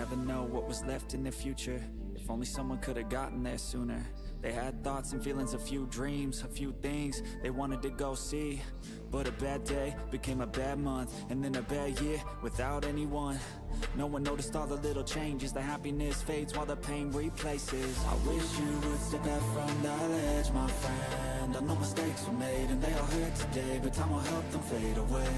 never know what was left in the future. If only someone could have gotten there sooner. They had thoughts and feelings, a few dreams, a few things they wanted to go see. But a bad day became a bad month, and then a bad year without anyone. No one noticed all the little changes. The happiness fades while the pain replaces. I wish you would step back from that ledge, my friend. I know mistakes were made and they all hurt today, but time will help them fade away.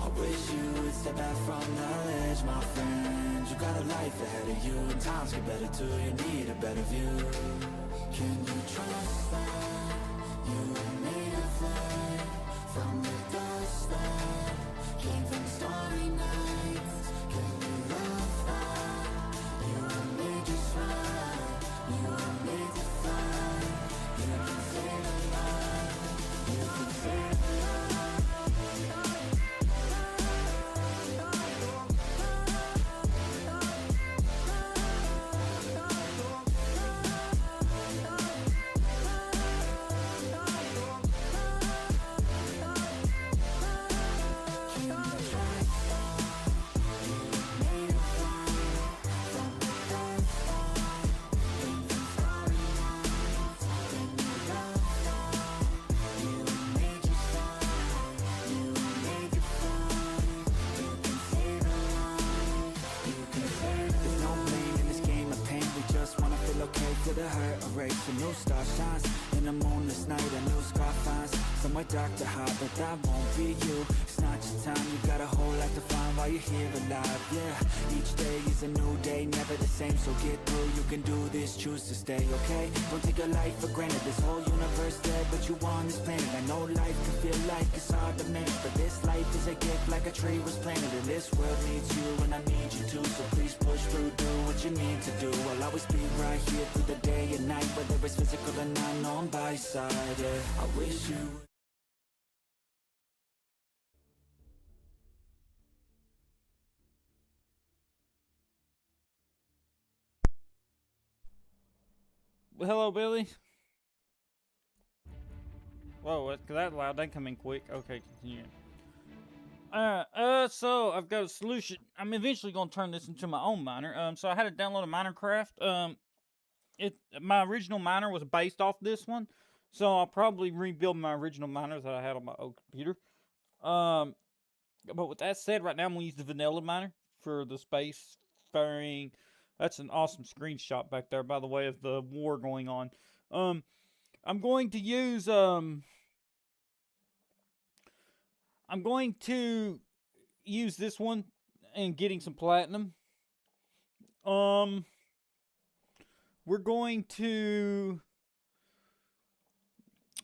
I wish you would step back from that ledge, my friend. You got a life ahead of you, and times get better too. You need a better view. Can you trust that you were made to fly from the dust that came from starry nights? Can you love that you were made just right? You were made to fly. You can save a life. You can save a life. To the hurt erase, a new star shines in a moonless night, a new scar finds somewhere dark to hide, but that won't be you. It's not your time, you got a whole life to find while you're here alive. Yeah, each day is a new day, never the same, so get through. You can do this, choose to stay, okay? Don't take your life for granted. This whole universe dead, but you on this planet. I know life can feel like it's hard to manage, but this life is a gift, like a tree was planted. And this world needs you, and I need you too. So please push through, do what you need to do. I'll always be right here through the day and night, whether it's physical or not, know I'm by your side. Yeah, I wish you. Hello, Billy. Whoa, was that loud? That come in quick. Okay, continue. So I've got a solution. I'm eventually gonna turn this into my own miner. So I had to download a Minercraft. My original miner was based off this one, so I'll probably rebuild my original miner that I had on my old computer. But with that said, right now I'm gonna use the vanilla miner for the space faring. That's an awesome screenshot back there, by the way, of the war going on. I'm going to use this one and getting some platinum. We're going to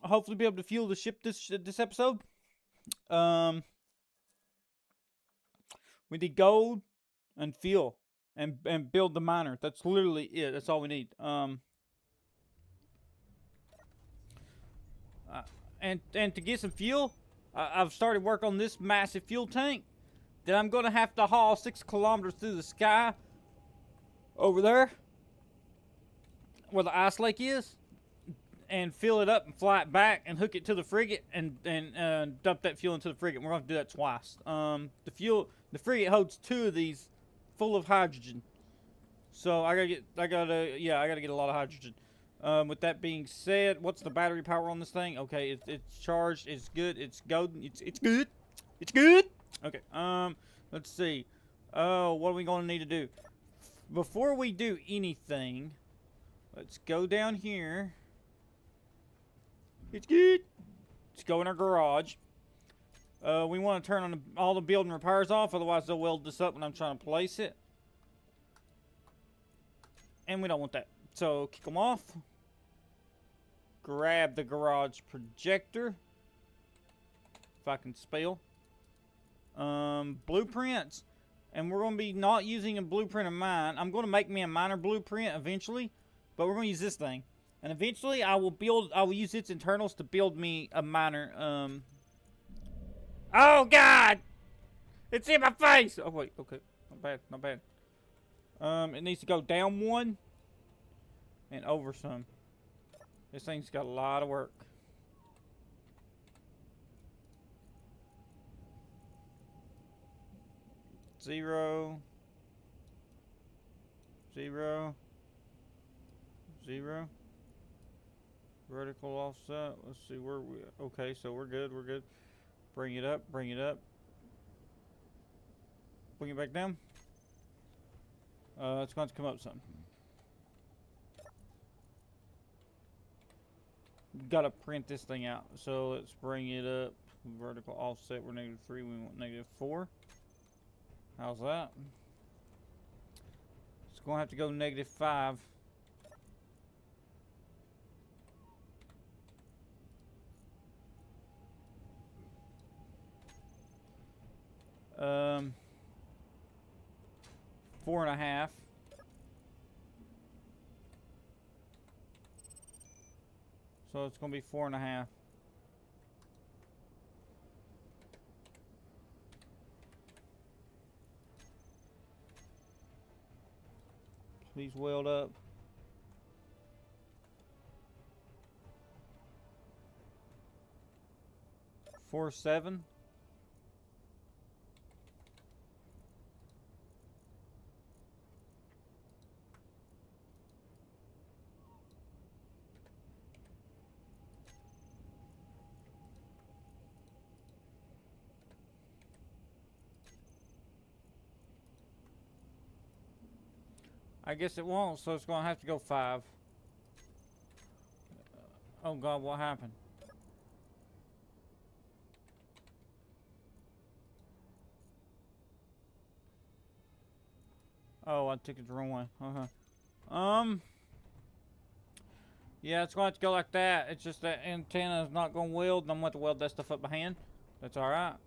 hopefully be able to fuel the ship this episode. We need gold and fuel and build the miner. That's literally it. That's all we need. And to get some fuel, I've started work on this massive fuel tank that I'm gonna have to haul 6 kilometers through the sky over there where the ice lake is, and fill it up and fly it back and hook it to the frigate and dump that fuel into the frigate. We're gonna have to do that twice. The frigate holds 2 of these full of hydrogen, so I gotta get a lot of hydrogen. With that being said, what's the battery power on this thing? Okay, it's charged. It's good. It's golden. It's good. It's good. Okay. Let's see. What are we gonna need to do before we do anything? Let's go down here. It's good. Let's go in our garage. We want to turn on all the building repairs off, otherwise they'll weld this up when I'm trying to place it. And we don't want that. So, kick them off. Grab the garage projector. If I can spell. Blueprints. And we're going to be not using a blueprint of mine. I'm going to make me a miner blueprint eventually. But we're going to use this thing. And eventually I will use its internals to build me a miner. Oh, God! It's in my face! Oh, wait. Okay. Not bad. Not bad. It needs to go down 1. And over some. This thing's got a lot of work. Zero. 0, 0. Vertical offset. Let's see where we. Okay, so we're good. We're good. Bring it up. Bring it up. Bring it back down. It's going to come up some. Gotta print this thing out. So let's bring it up. Vertical offset. We're -3. We want -4. How's that? It's going to have to go -5. Um, 4.5. So it's going to be 4.5. Please weld up. Four 7. I guess it won't, so it's going to have to go 5. Oh God, what happened? Oh, I took it the wrong way. Yeah, it's going to have to go like that. It's just that antenna is not going to weld, and I'm going to have to weld that stuff up by hand. That's alright.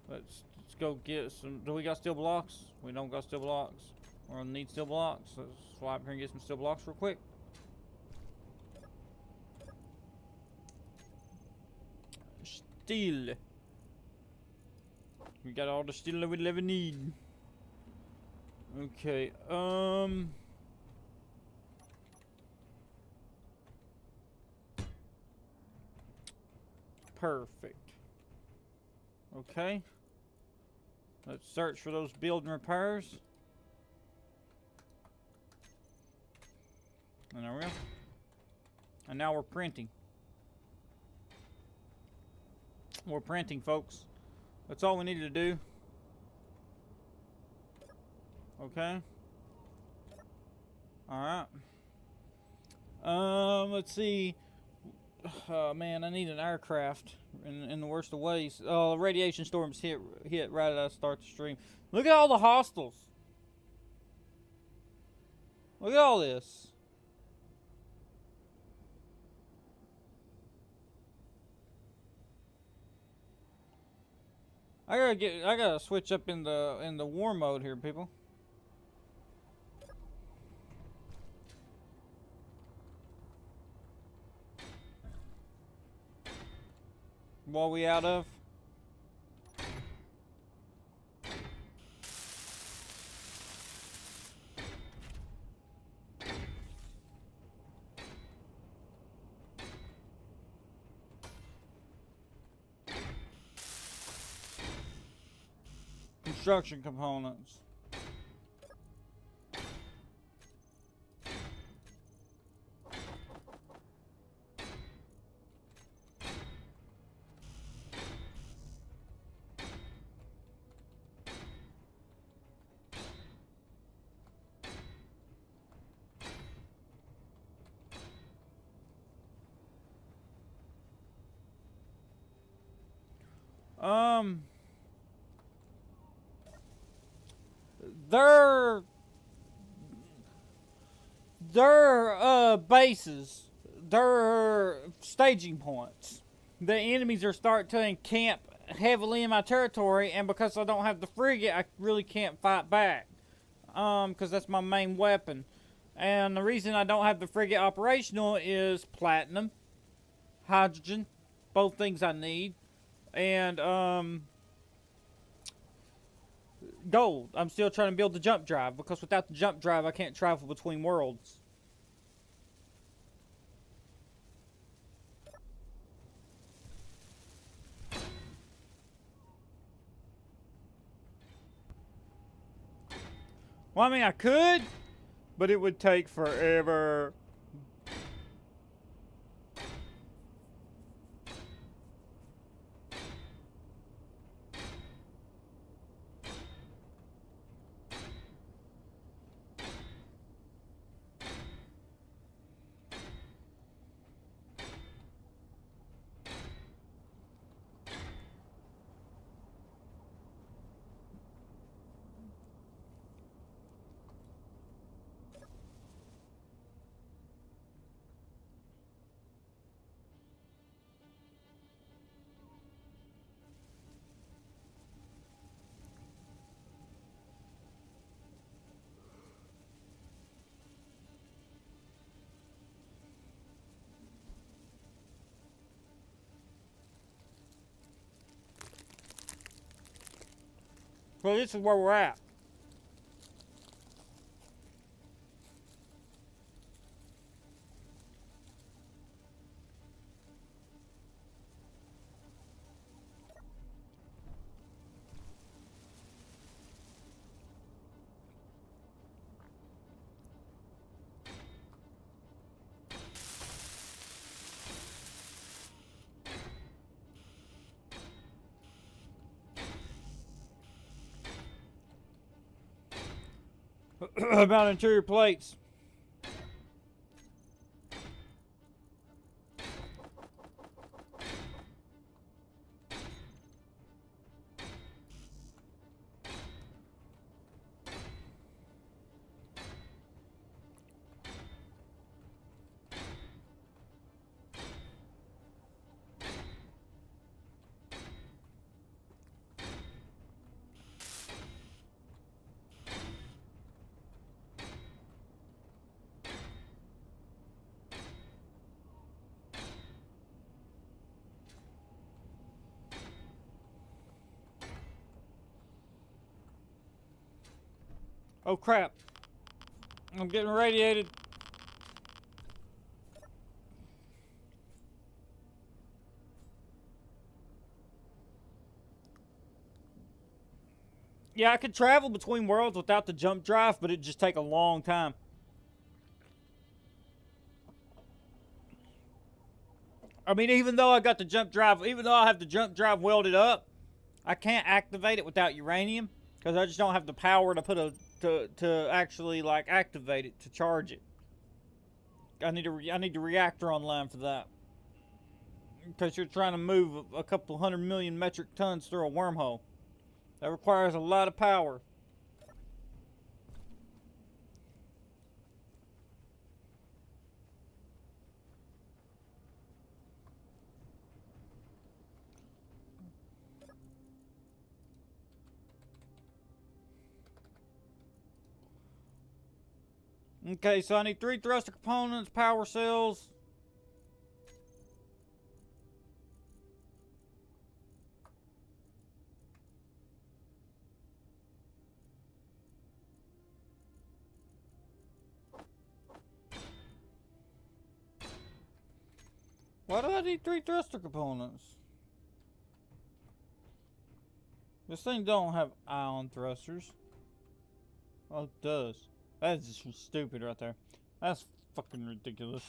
Let's go get some. Do we got steel blocks? We don't got steel blocks. We're gonna need steel blocks. Let's fly up here and get some steel blocks real quick. Steel. We got all the steel that we'll ever need. Okay, perfect. Okay. Let's search for those building repairs. And there we go. And now we're printing. We're printing, folks. That's all we needed to do. Okay. Alright. Let's see. Oh, man, I need an aircraft in the worst of ways. Oh, the radiation storms hit right as I start the stream. Look at all the hostiles. Look at all this. I gotta switch up in the war mode here, people. What we out of? Construction components. Their bases, their staging points. The enemies are starting to encamp heavily in my territory, and because I don't have the frigate, I really can't fight back. Because that's my main weapon. And the reason I don't have the frigate operational is platinum, hydrogen, both things I need, and gold. I'm still trying to build the jump drive, because without the jump drive I can't travel between worlds. Well, I mean, I could, But it would take forever. So this is where we're at. About interior plates. Oh crap. I'm getting radiated. Yeah, I could travel between worlds without the jump drive, but it'd just take a long time. I mean, even though I got the jump drive, even though I have the jump drive welded up, I can't activate it without uranium because I just don't have the power to put a to actually like activate it to charge it. I need the reactor online for that because you're trying to move a couple 100 million metric tons through a wormhole. That requires a lot of power. Okay, so I need 3 thruster components, power cells. Why do I need 3 thruster components? This thing don't have ion thrusters. Oh, it does. That's just stupid right there. That's fucking ridiculous.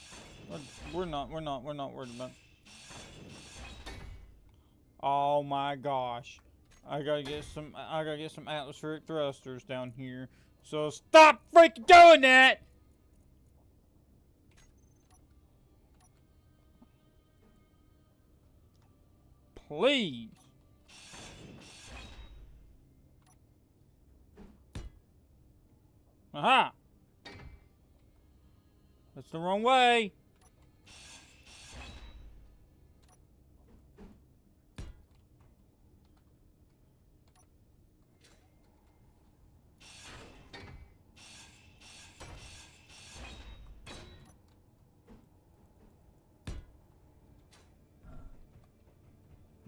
We're not worried about it. Oh my gosh. I gotta get some atmospheric thrusters down here. So stop freaking doing that! Please. Aha! That's the wrong way.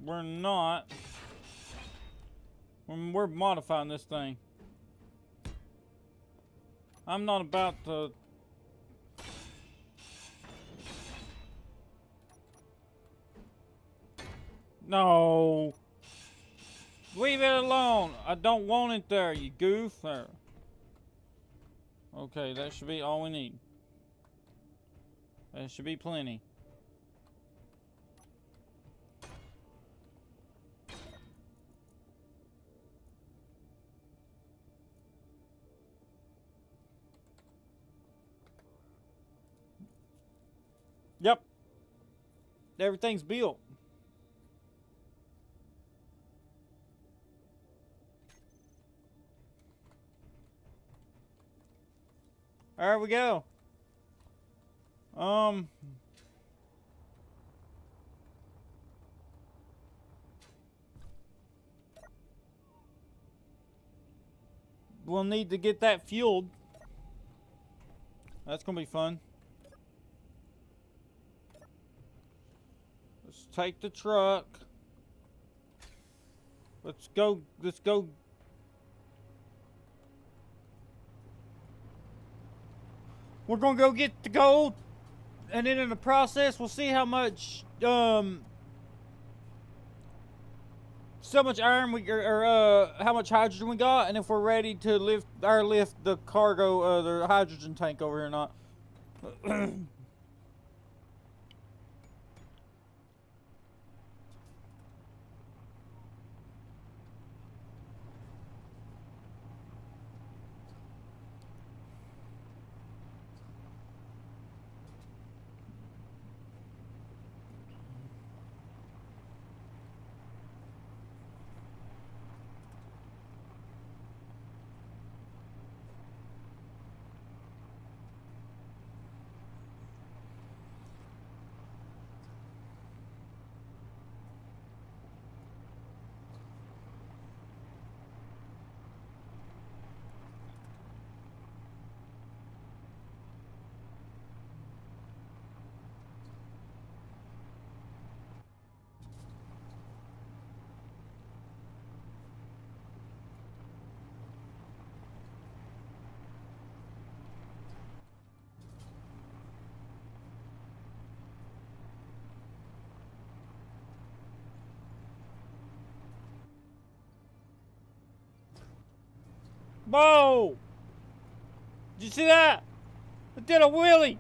We're not. We're modifying this thing. I'm not about to... No. Leave it alone. I don't want it there, you goof. There. Okay, that should be all we need. That should be plenty. Yep. Everything's built. There we go. We'll need to get that fueled. That's gonna be fun. Let's take the truck. Let's go. We're gonna go get the gold, and then in the process, we'll see how much so much iron or how much hydrogen we got, and if we're ready to lift the cargo, the hydrogen tank over here or not. Whoa! Did you see that? I did a wheelie!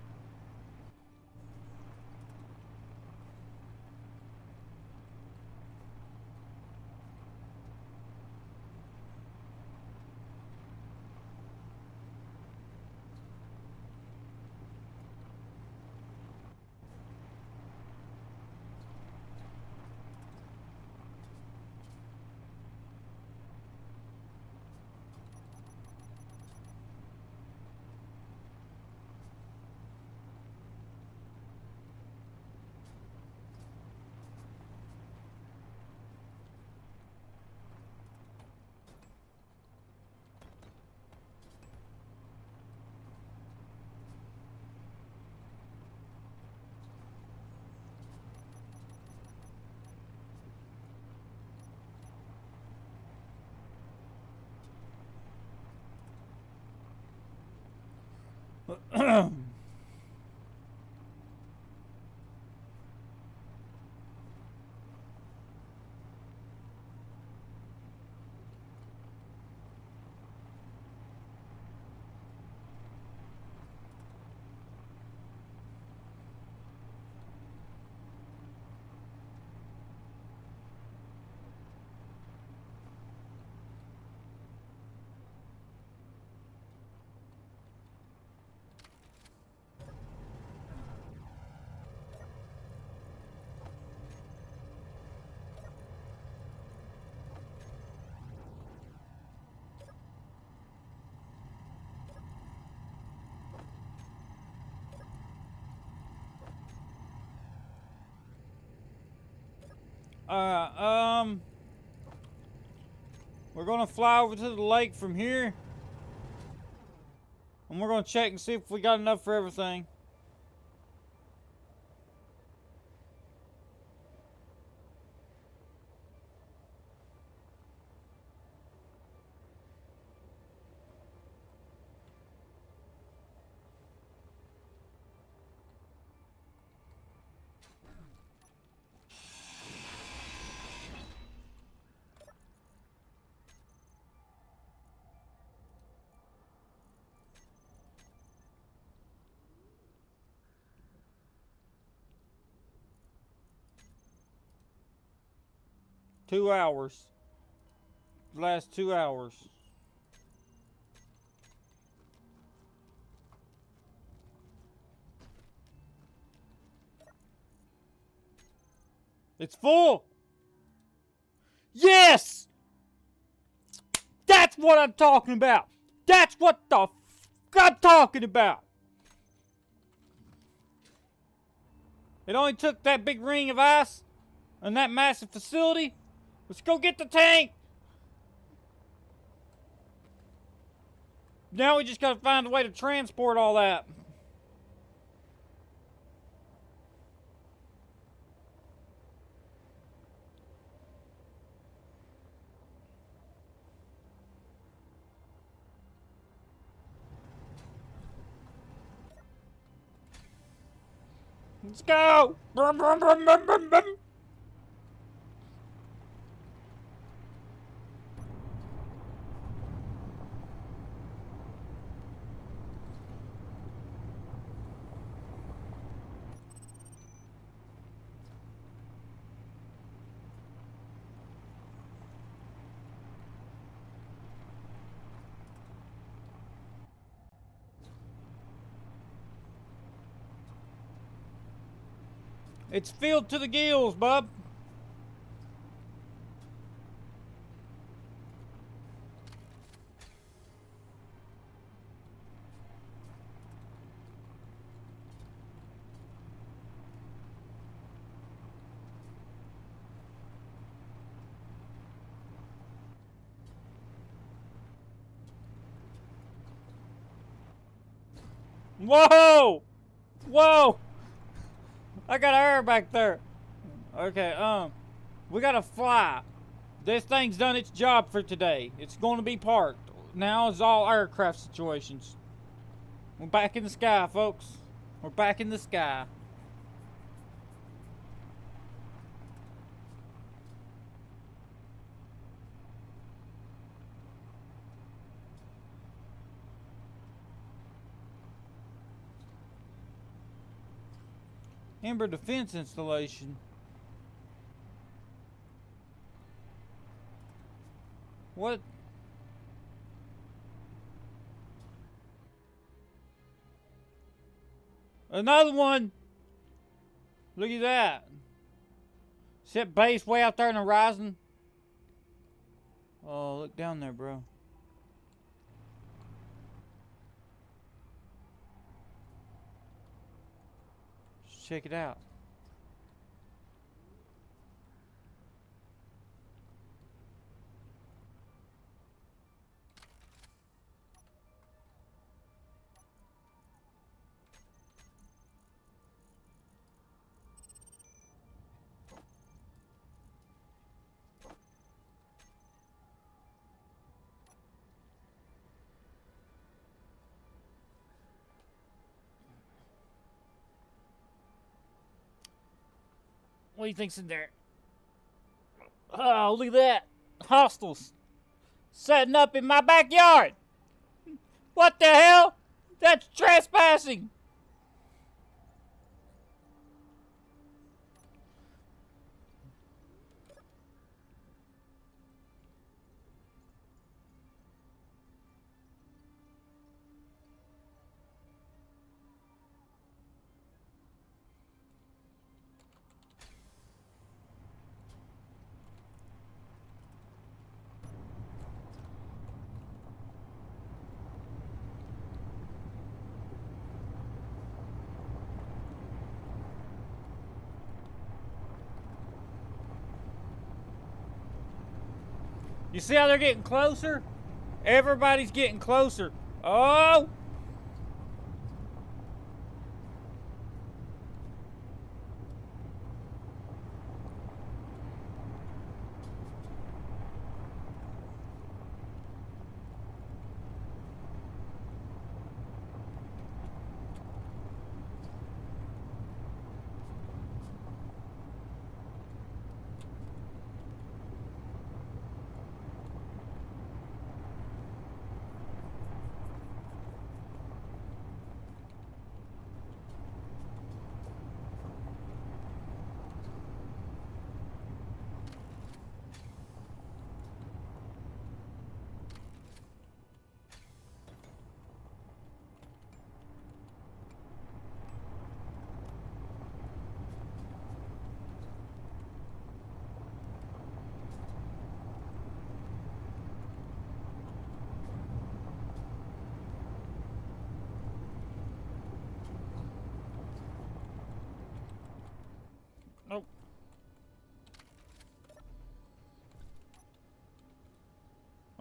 We're gonna fly over to the lake from here, and we're gonna check and see if we got enough for everything. 2 hours. The last 2 hours. It's full! Yes! That's what I'm talking about! That's what the f I'm talking about! It only took that big ring of ice and that massive facility. Let's go get the tank! Now we just gotta find a way to transport all that. Let's go! Brum, brum, brum, brum, brum, brum. It's filled to the gills, bub. Whoa! Whoa! I got air back there. Okay, we gotta fly. This thing's done its job for today. It's going to be parked. Now it's all aircraft situations. We're back in the sky, folks. We're back in the sky. Ember defense installation. What? Another one. Look at that. Set base way out there in the horizon. Oh, look down there, bro. Check it out. What do you think's in there? Oh, look at that. Hostiles. Setting up in my backyard. What the hell? That's trespassing. You see how they're getting closer? Everybody's getting closer. Oh!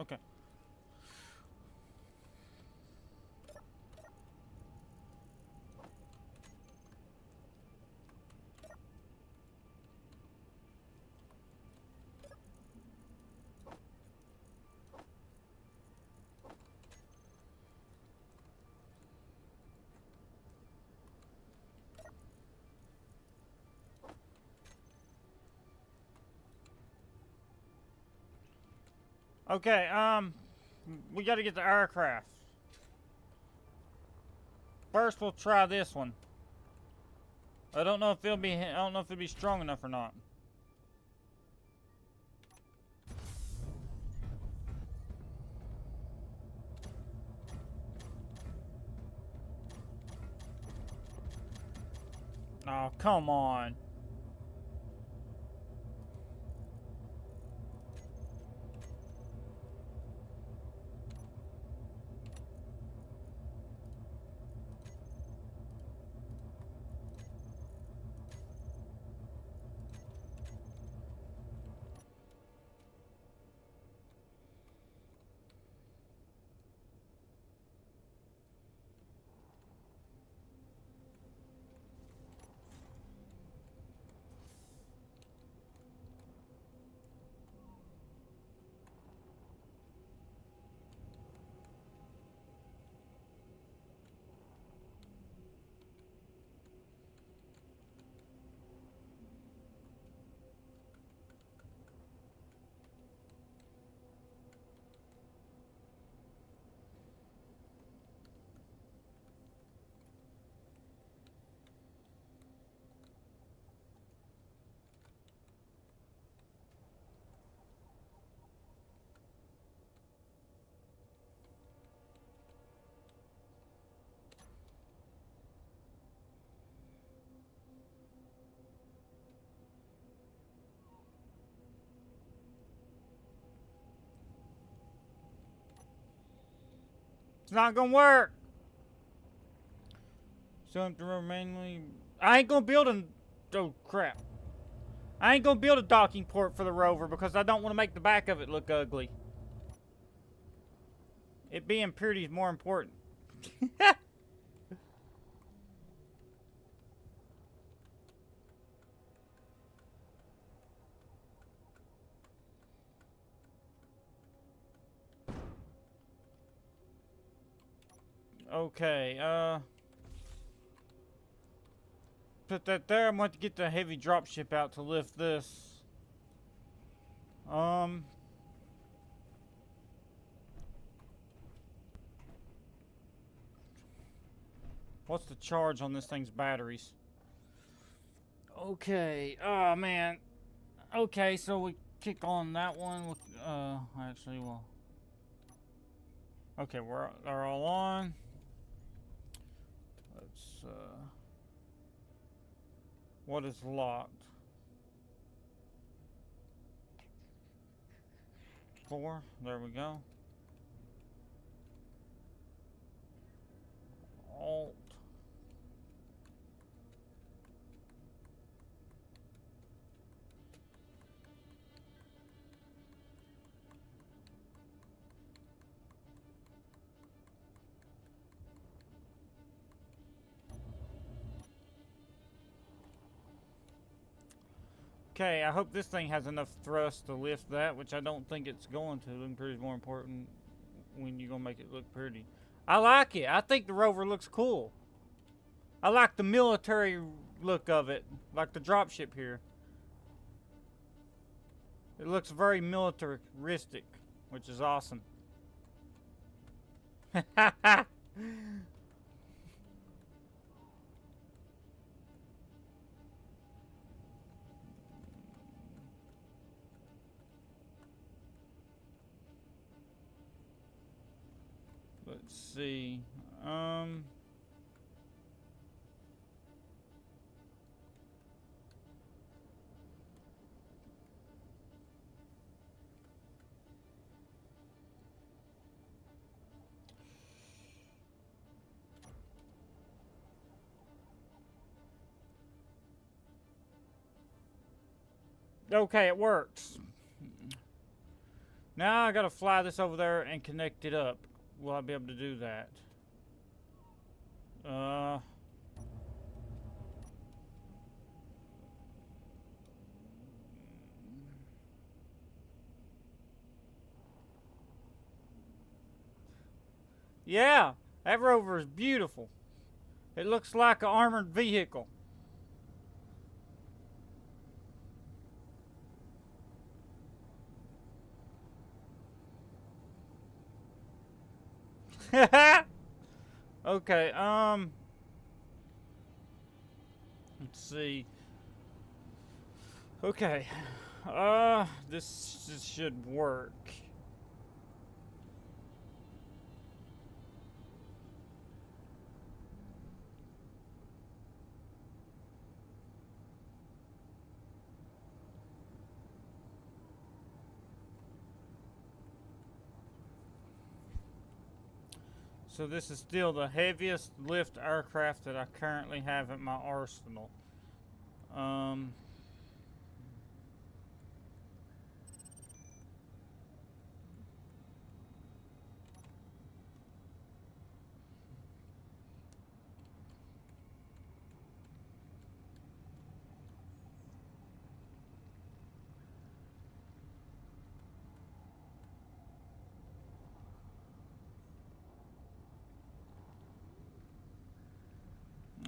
Okay. Okay, we gotta get the aircraft. First, we'll try this one. I don't know if it'll be strong enough or not. Oh, come on. It's not gonna work. Something mainly. I ain't gonna build a. Oh crap! I ain't gonna build a docking port for the rover because I don't want to make the back of it look ugly. It being pretty is more important. Okay, put that there. I'm going to get the heavy dropship out to lift this. What's the charge on this thing's batteries? Okay, oh man. Okay, so we kick on that one with, actually, well. Okay, they're all on. Let's, what is locked? 4, there we go. Alt. Okay, I hope this thing has enough thrust to lift that, which I don't think it's going to. Looking pretty is more important when you're going to make it look pretty. I like it. I think the rover looks cool. I like the military look of it, like the dropship here. It looks very militaristic, which is awesome. Let's see. Okay, it works. Now I gotta fly this over there and connect it up. Will I be able to do that? Yeah, that rover is beautiful. It looks like an armored vehicle. Okay, let's see. Okay, this should work. So this is still the heaviest lift aircraft that I currently have at my arsenal.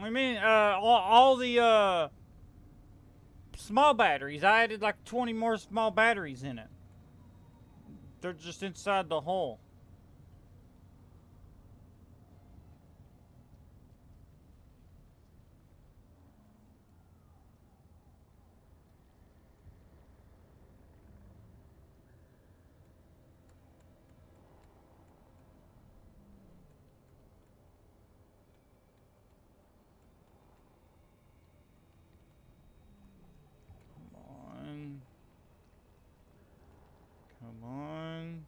I mean, all the small batteries. I added like 20 more small batteries in it. They're just inside the hull. Come on.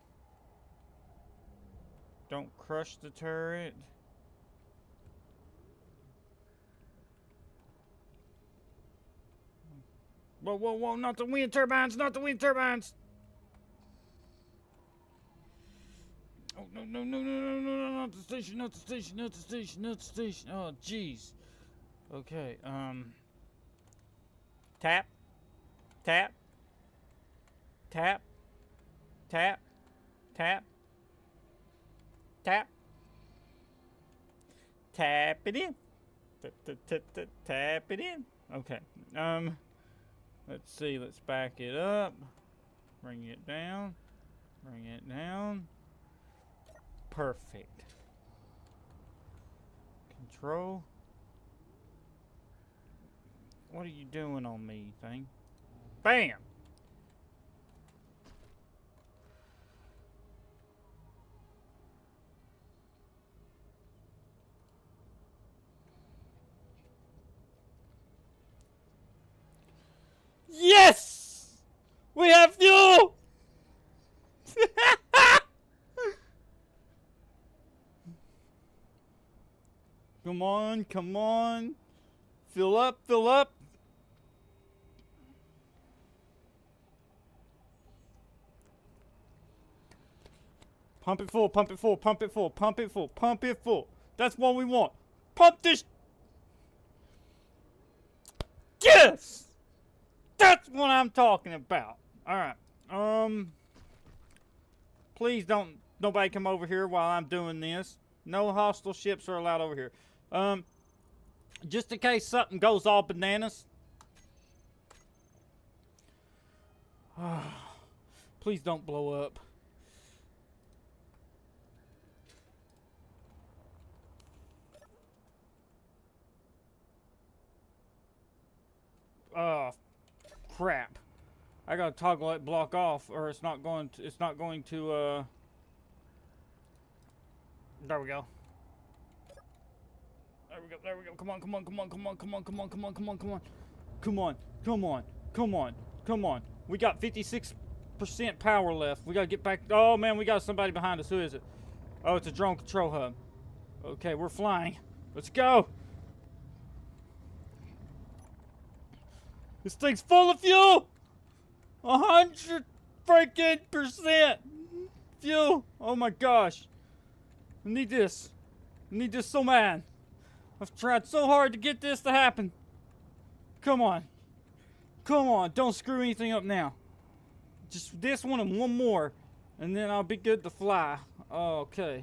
Don't crush the turret. Whoa, whoa, whoa, not the wind turbines, not the wind turbines! Oh, no, no, no, no, no, no, no, not the station, not the station, not the station, not the station. Oh, jeez. Okay, tap, tap, tap, tap, tap, tap, tap it in, tap it in. Okay, let's see, let's back it up, bring it down, bring it down. Perfect. Control. What are you doing on me, thing? Bam! Yes! We have fuel! Come on, come on. Fill up, fill up. Pump it full, pump it full, pump it full, pump it full, pump it full. That's what we want. Pump this. Yes! That's what I'm talking about. Alright. Please don't nobody come over here while I'm doing this. No hostile ships are allowed over here. Just in case something goes all bananas. Please don't blow up. Oh, crap. I gotta toggle that block off or it's not going to, there we go. There we go, there we go. Come on, come on, come on, come on, come on, come on, come on, come on, come on. Come on, come on, come on, come on. We got 56% power left. We gotta get back. Oh man, we got somebody behind us. Who is it? Oh, it's a drone control hub. Okay, we're flying. Let's go. This thing's full of fuel. 100 freaking %. Oh my gosh. I need this. I need this so bad. I've tried so hard to get this to happen. Come on. Come on. Don't screw anything up now. Just this one and one more. And then I'll be good to fly. Okay.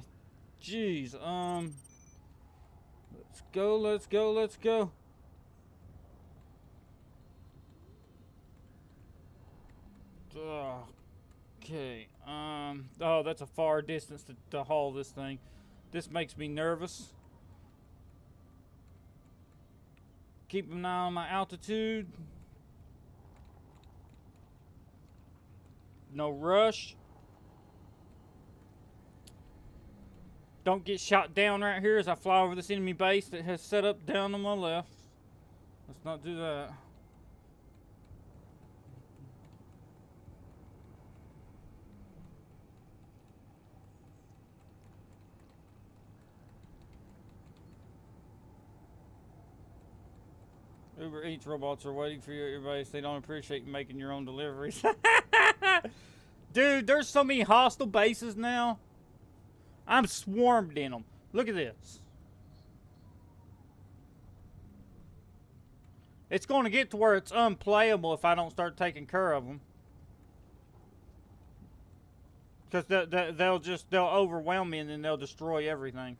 Jeez. Let's go, let's go, let's go. Okay. Oh, that's a far distance to haul this thing. This makes me nervous. Keep an eye on my altitude. No rush. Don't get shot down right here as I fly over this enemy base that has set up down on my left. Let's not do that. Uber Eats robots are waiting for you at your base. They don't appreciate you making your own deliveries. Dude, there's so many hostile bases now. I'm swarmed in them. Look at this. It's going to get to where it's unplayable if I don't start taking care of them. Because they'll overwhelm me and then they'll destroy everything.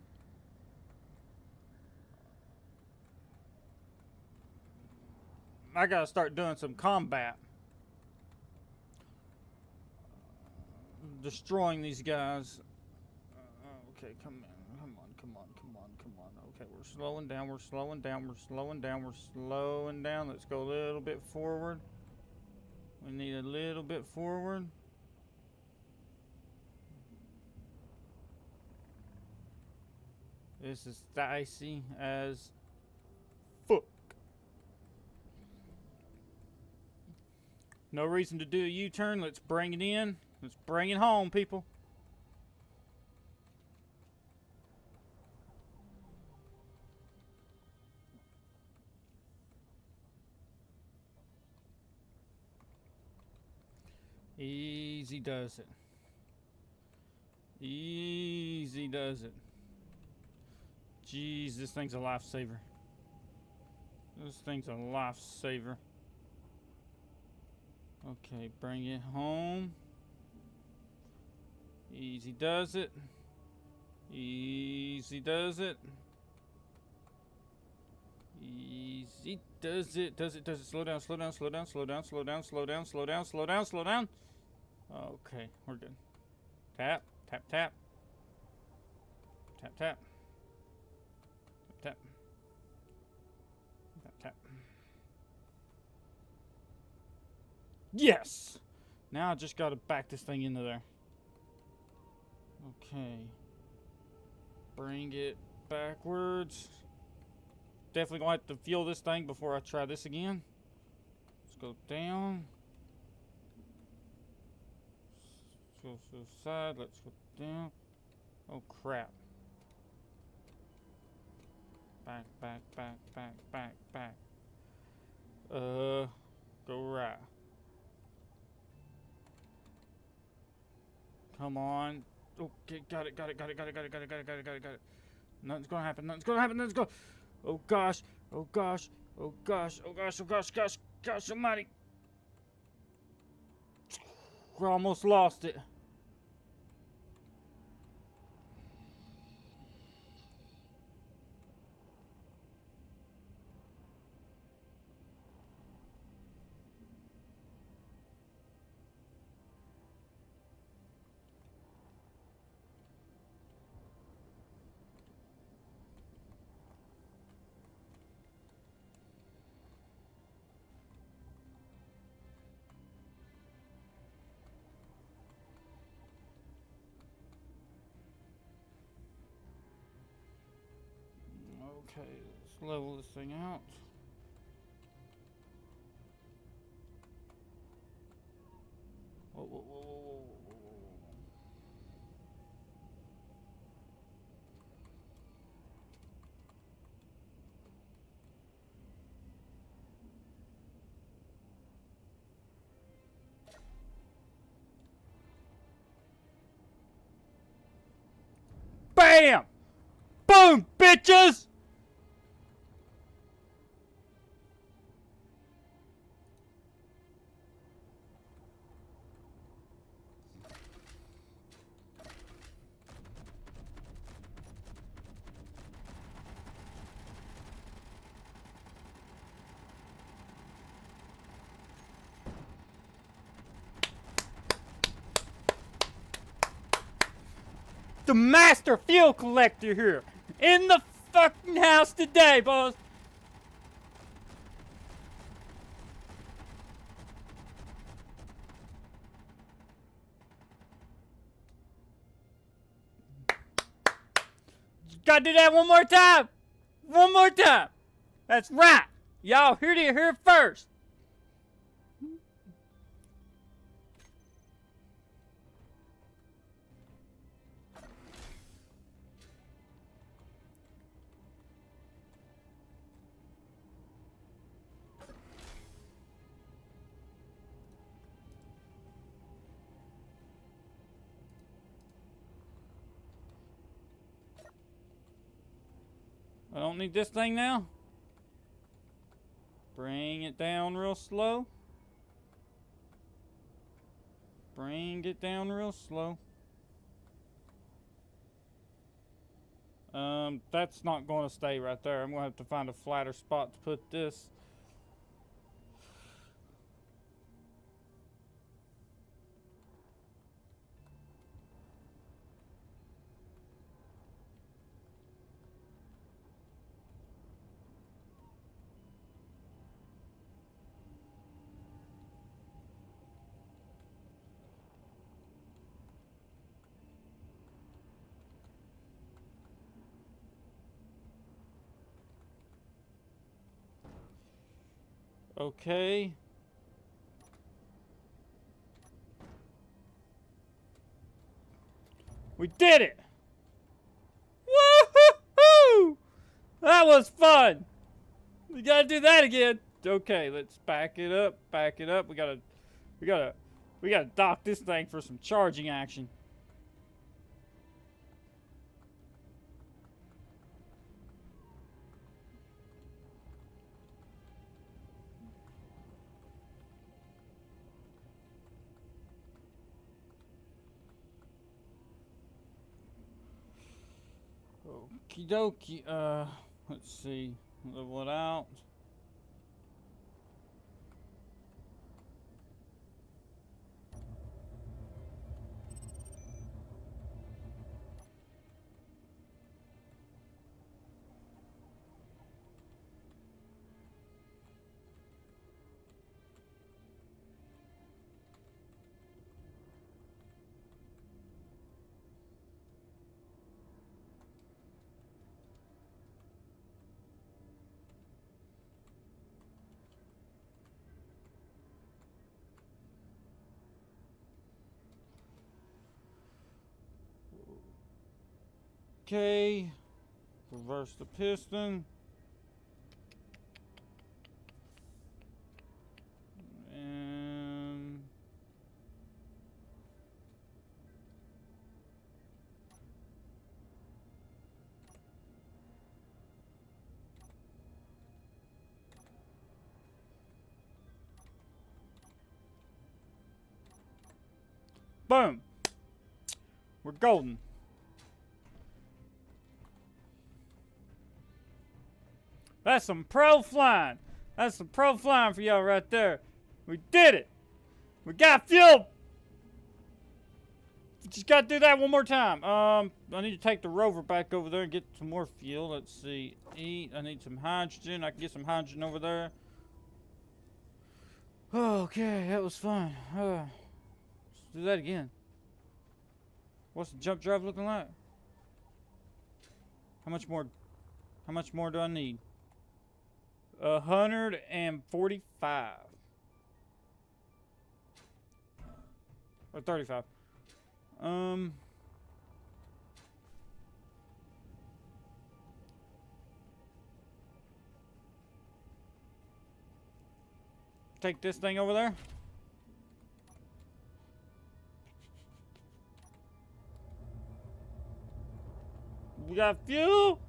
I gotta start doing some combat. Destroying these guys. Okay, come on. Okay, we're slowing down, we're slowing down. Let's go a little bit forward. We need a little bit forward. This is dicey as fuck. No reason to do a U-turn. Let's bring it in. Let's bring it home, people. Easy does it. Easy does it. Jeez, this thing's a lifesaver. This thing's a lifesaver. Okay, bring it home. Easy does it. Easy does it. Easy does it. Does it. Slow down. Okay, we're good. Tap. Tap. Tap. Tap. Tap. Tap. Tap. Tap. Yes! Now I just gotta back this thing into there. Okay. Bring it backwards. Definitely gonna have to fuel this thing before I try this again. Let's go down. Let's go to the side. Let's go down. Oh crap. Back. Go right. Come on. Okay, got it. Nothing's gonna happen. Let's go. Oh gosh. Gosh almighty. We almost lost it. Okay, let's level this thing out. Whoa. Bam! Boom, bitches! The master fuel collector here in the fucking house today, boss. Gotta do that one more time. One more time. That's right. Y'all heard it here first. I don't need this thing now. Bring it down real slow. Bring it down real slow. That's not going to stay right there. I'm going to have to find a flatter spot to put this. Okay. We did it! Woo-hoo-hoo! That was fun! We gotta do that again. Okay, let's back it up, back it up. We gotta dock this thing for some charging action. Okie dokie, let's see, level it out. Okay, reverse the piston. And boom, we're golden. That's some pro flying. That's some pro flying for y'all right there. We did it. We got fuel. Just gotta do that one more time. I need to take the rover back over there and get some more fuel. Let's see. Eat. I need some hydrogen. I can get some hydrogen over there. Okay, that was fun. Let's do that again. What's the jump drive looking like? How much more? How much more do I need? 145 or 35. Take this thing over there. You got fuel?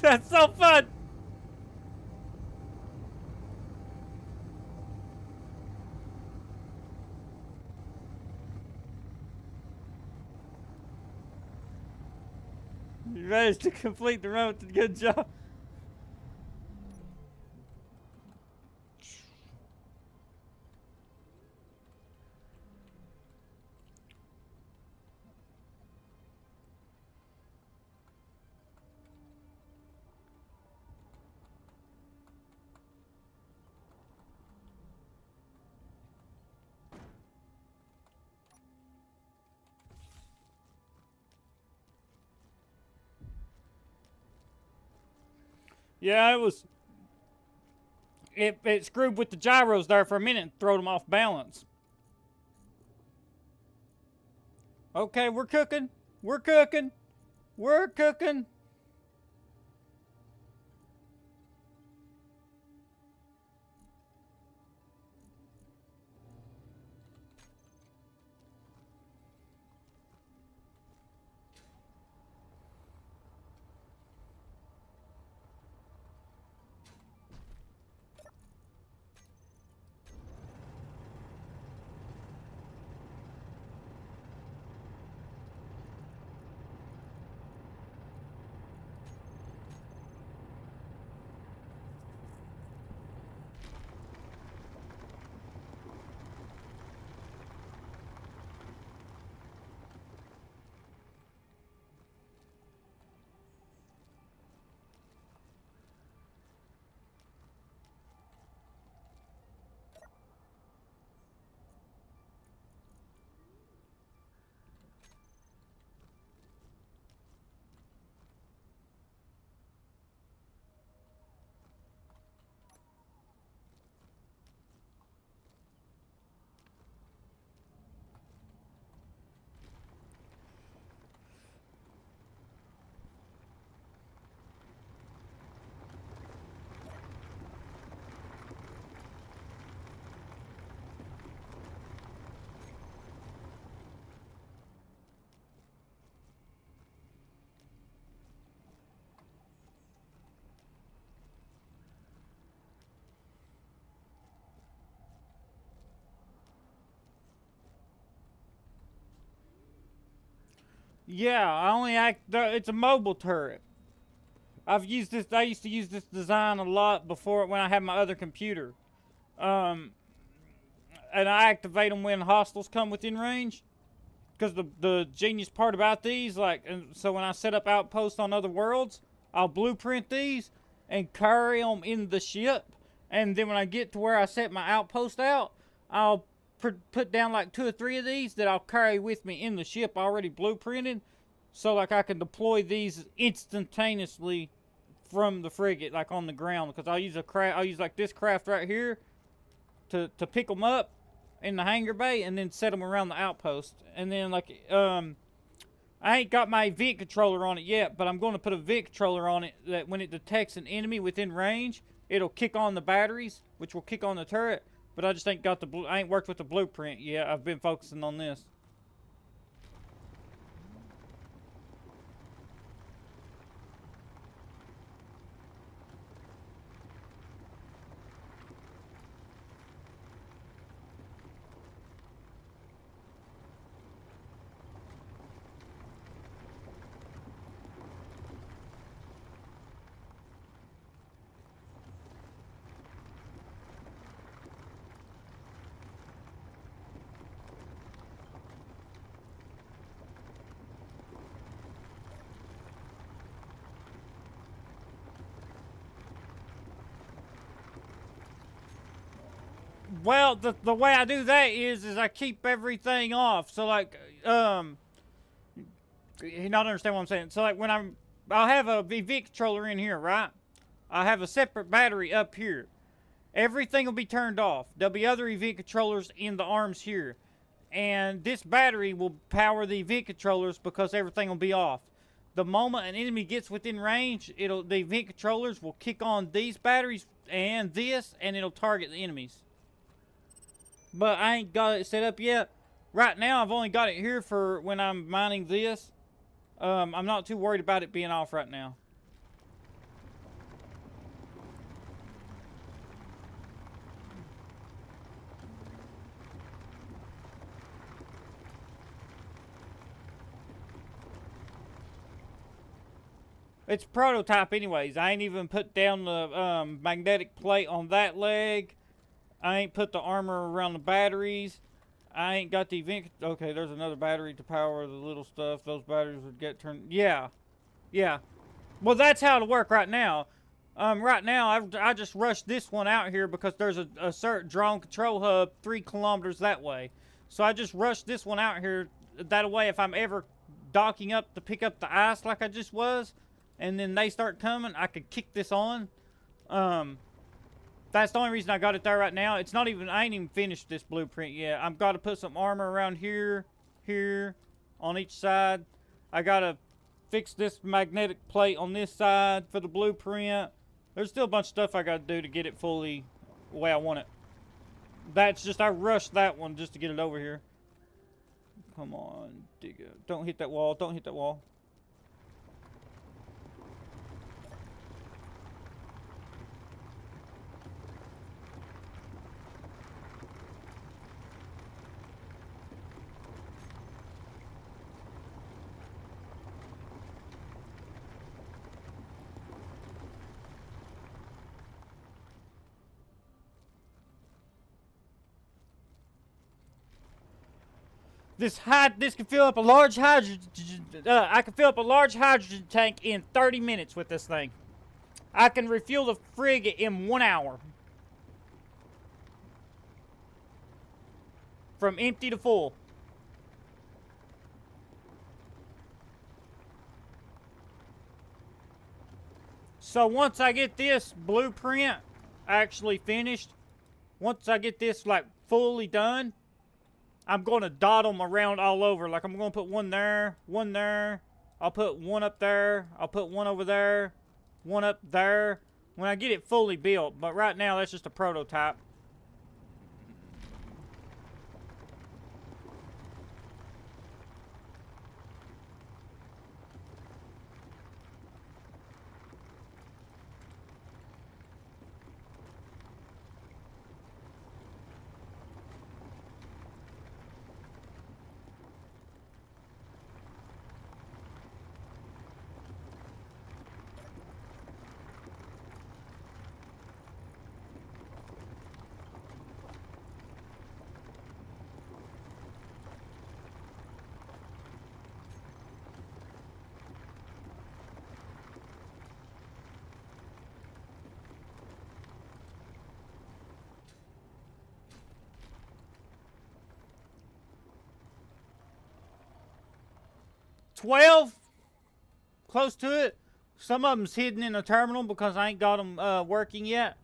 That's so fun! You managed to complete the run with a good job. Yeah, it was. It screwed with the gyros there for a minute and threw them off balance. Okay, we're cooking. We're cooking. We're cooking. Yeah, I only act. It's a mobile turret. I've used this. I used to use this design a lot before when I had my other computer. Um, and I activate them when hostiles come within range. Because the genius part about these, like, and so when I set up outposts on other worlds, I'll blueprint these and carry them in the ship. And then when I get to where I set my outpost out, I'll put down like 2 or 3 of these that I'll carry with me in the ship already blueprinted. So like I can deploy these instantaneously from the frigate, like on the ground. Because I'll use like this craft right here to pick them up in the hangar bay and then set them around the outpost. And then like I ain't got my event controller on it yet, but I'm going to put a event controller on it that when it detects an enemy within range, it'll kick on the batteries, which will kick on the turret. But I just ain't got I ain't worked with the blueprint yet. I've been focusing on this. Well, the way I do that is I keep everything off. So like, you not understand what I'm saying. So like when I'll have a EV controller in here, right? I have a separate battery up here. Everything will be turned off. There'll be other EV controllers in the arms here. And this battery will power the EV controllers because everything will be off. The moment an enemy gets within range, the EV controllers will kick on these batteries and this, and it'll target the enemies. But I ain't got it set up yet. Right now, I've only got it here for when I'm mining this. I'm not too worried about it being off right now. It's prototype anyways. I ain't even put down the magnetic plate on that leg. I ain't put the armor around the batteries. I ain't got the event. Okay, there's another battery to power the little stuff. Those batteries would get turned. Yeah. Yeah. Well, that's how it'll work right now. Right now, I just rushed this one out here because there's a certain drone control hub 3 kilometers that way. So I just rushed this one out here. That way, if I'm ever docking up to pick up the ice like I just was, and then they start coming, I could kick this on. That's the only reason I got it there right now. It's not even, I ain't even finished this blueprint yet. I've got to put some armor around here, on each side. I got to fix this magnetic plate on this side for the blueprint. There's still a bunch of stuff I got to do to get it fully the way I want it. That's just, I rushed that one just to get it over here. Come on, dig it. Don't hit that wall, don't hit that wall. This can fill up a large hydrogen. I can fill up a large hydrogen tank in 30 minutes with this thing. I can refuel the frigate in 1 hour. From empty to full. So once I get this blueprint actually finished, once I get this like fully done, I'm going to dot them around all over. Like, I'm going to put one there, one there. I'll put one up there. I'll put one over there, one up there. When I get it fully built. But right now, that's just a prototype. $12, close to it. Some of them's hidden in a terminal because I ain't got them working yet.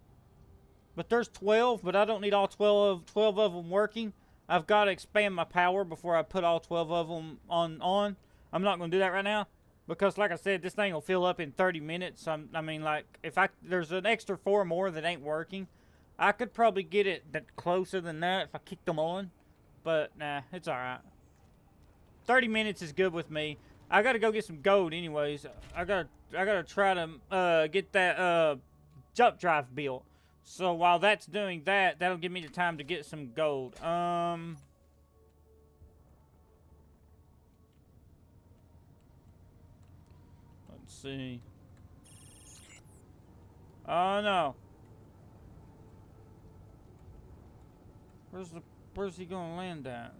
But there's 12, but I don't need all 12 of them working. I've got to expand my power before I put all 12 of them on. I'm not going to do that right now because, like I said, this thing will fill up in 30 minutes. I mean, like, if there's an extra 4 more that ain't working, I could probably get it closer than that if I kicked them on. But, nah, it's all right. 30 minutes is good with me. I gotta go get some gold anyways. I gotta try to get that jump drive built. So while that's doing that, that'll give me the time to get some gold. Let's see. Oh no. Where's he gonna land at?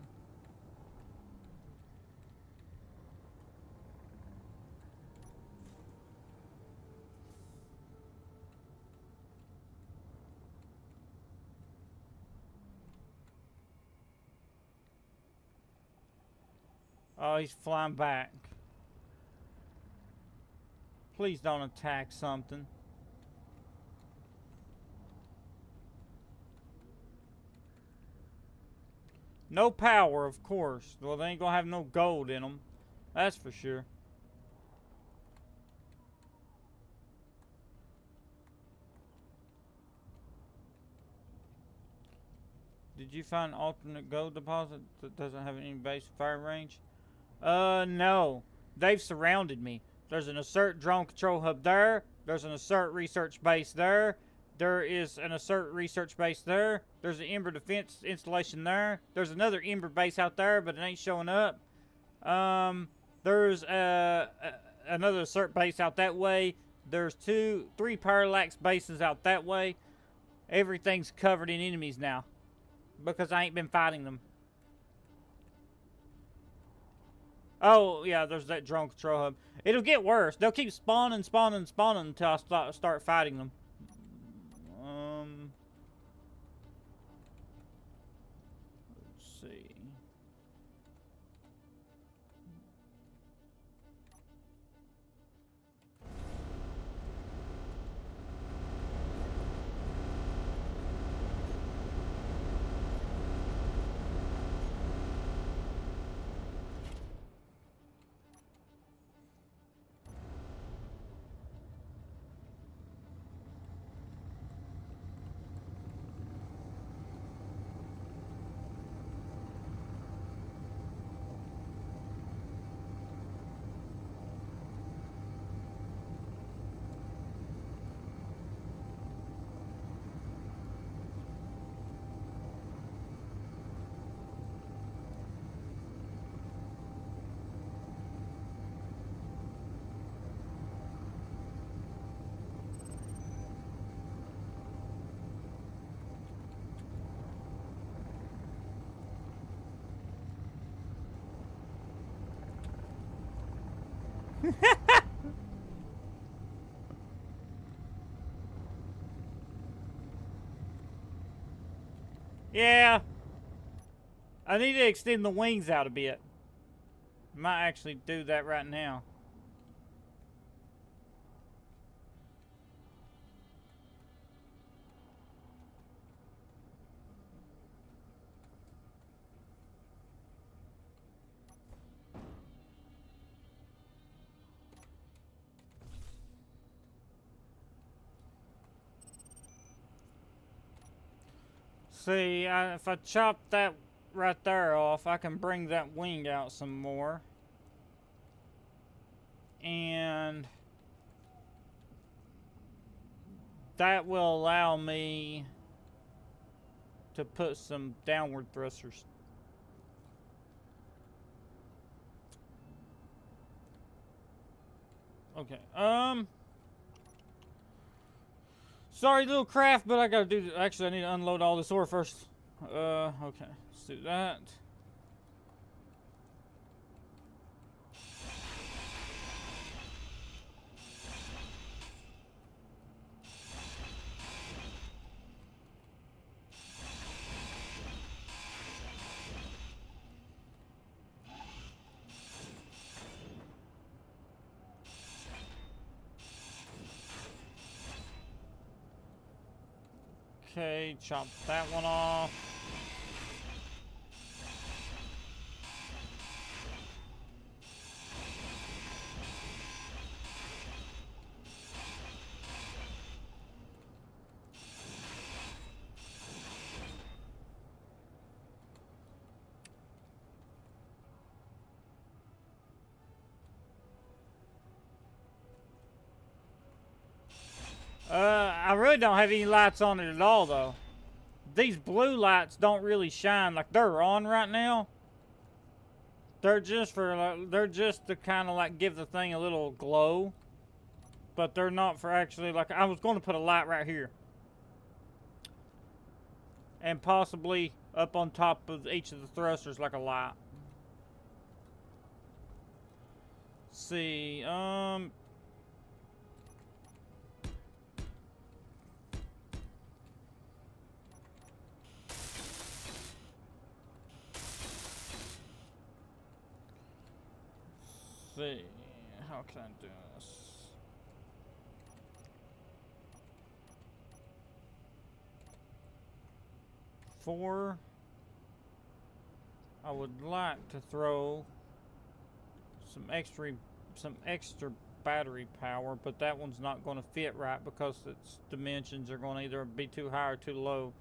Oh, he's flying back. Please don't attack something. No power, of course. Well, they ain't gonna have no gold in them. That's for sure. Did you find an alternate gold deposit that doesn't have any base fire range? No. They've surrounded me. There's an assert drone control hub there. There's an assert research base there. There is an assert research base there. There's an Ember defense installation there. There's another Ember base out there, but it ain't showing up. There's another assert base out that way. There's 3 parallax bases out that way. Everything's covered in enemies now because I ain't been fighting them. Oh, yeah, there's that drone control hub. It'll get worse. They'll keep spawning until I start fighting them. Let's see. Yeah. I need to extend the wings out a bit. Might actually do that right now. See, if I chop that right there off, I can bring that wing out some more. And that will allow me to put some downward thrusters. Okay, sorry, little craft, but I gotta do. Actually, I need to unload all this ore first. Okay, let's do that. Okay, chop that one off. I really don't have any lights on it at all, though. These blue lights don't really shine like they're on right now. They're just to kind of like give the thing a little glow, but they're not for actually like. I was going to put a light right here, and possibly up on top of each of the thrusters like a light. Let's see, see. How can I do this? Four. I would like to throw some extra battery power, but that one's not going to fit right because its dimensions are going to either be too high or too low.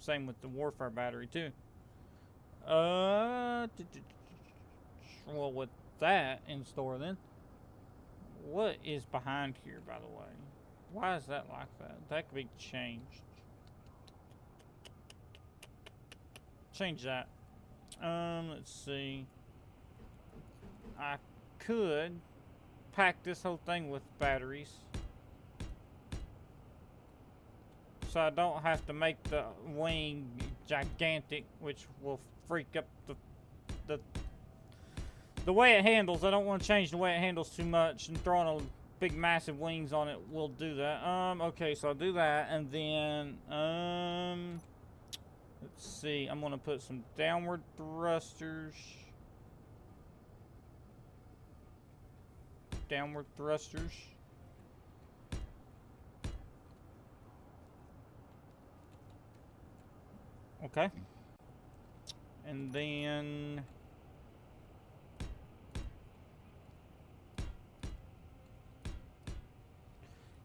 Same with the warfare battery too. Well, with that in store, then what is behind here, by the way? Why is that like that? That could be changed. Change that. Let's see. I could pack this whole thing with batteries, so I don't have to make the wing gigantic, which will freak up the way it handles. I don't want to change the way it handles too much, and throwing a big massive wings on it will do that. Okay, so I'll do that, and then let's see. I'm gonna put some downward thrusters. Downward thrusters. Okay. And then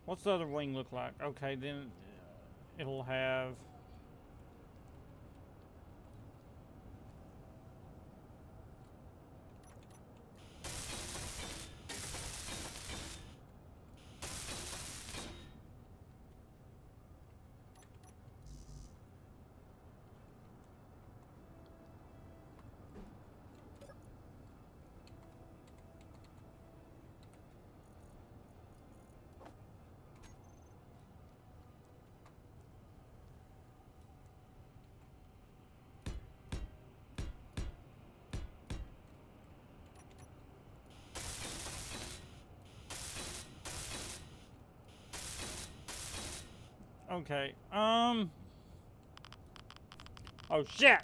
what's the other wing look like? Okay, then it'll have okay. Oh shit.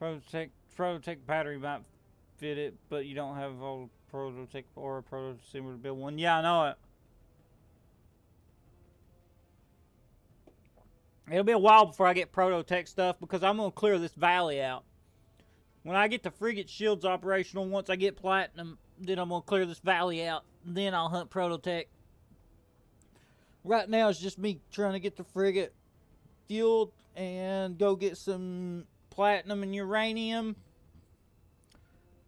Prototech battery might fit it, but you don't have all Prototech or a proto-similar to build one. Yeah, I know it. It'll be a while before I get Prototech stuff because I'm gonna clear this valley out. When I get the frigate shields operational, once I get platinum, then I'm gonna clear this valley out. Then I'll hunt Prototech. Right now it's just me trying to get the frigate fueled and go get some platinum and uranium.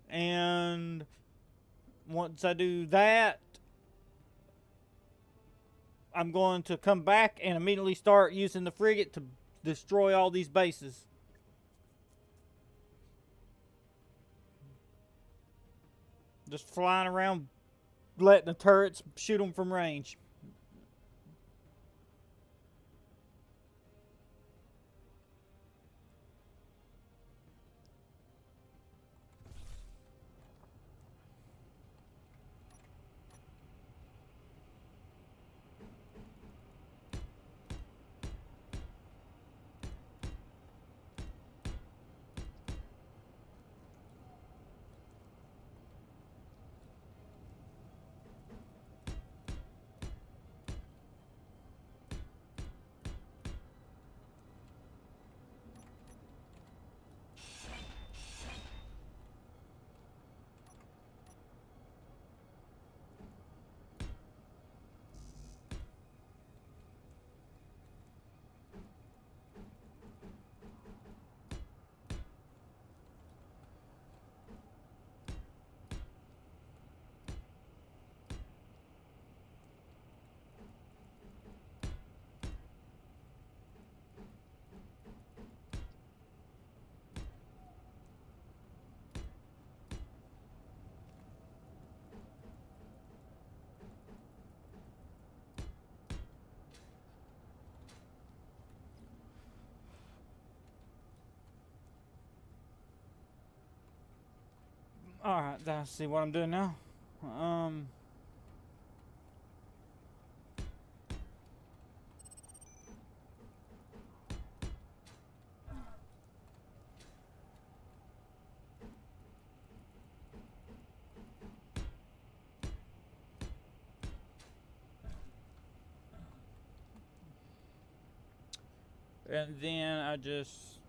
And once I do that, I'm going to come back and immediately start using the frigate to destroy all these bases. Just flying around, letting the turrets shoot them from range. Alright, let's see what I'm doing now. And then I just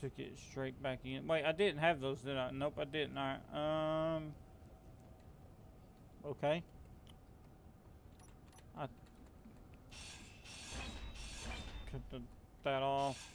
took it straight back in. Wait, I didn't have those, did I? Nope, I didn't. Alright, okay. I cut that off.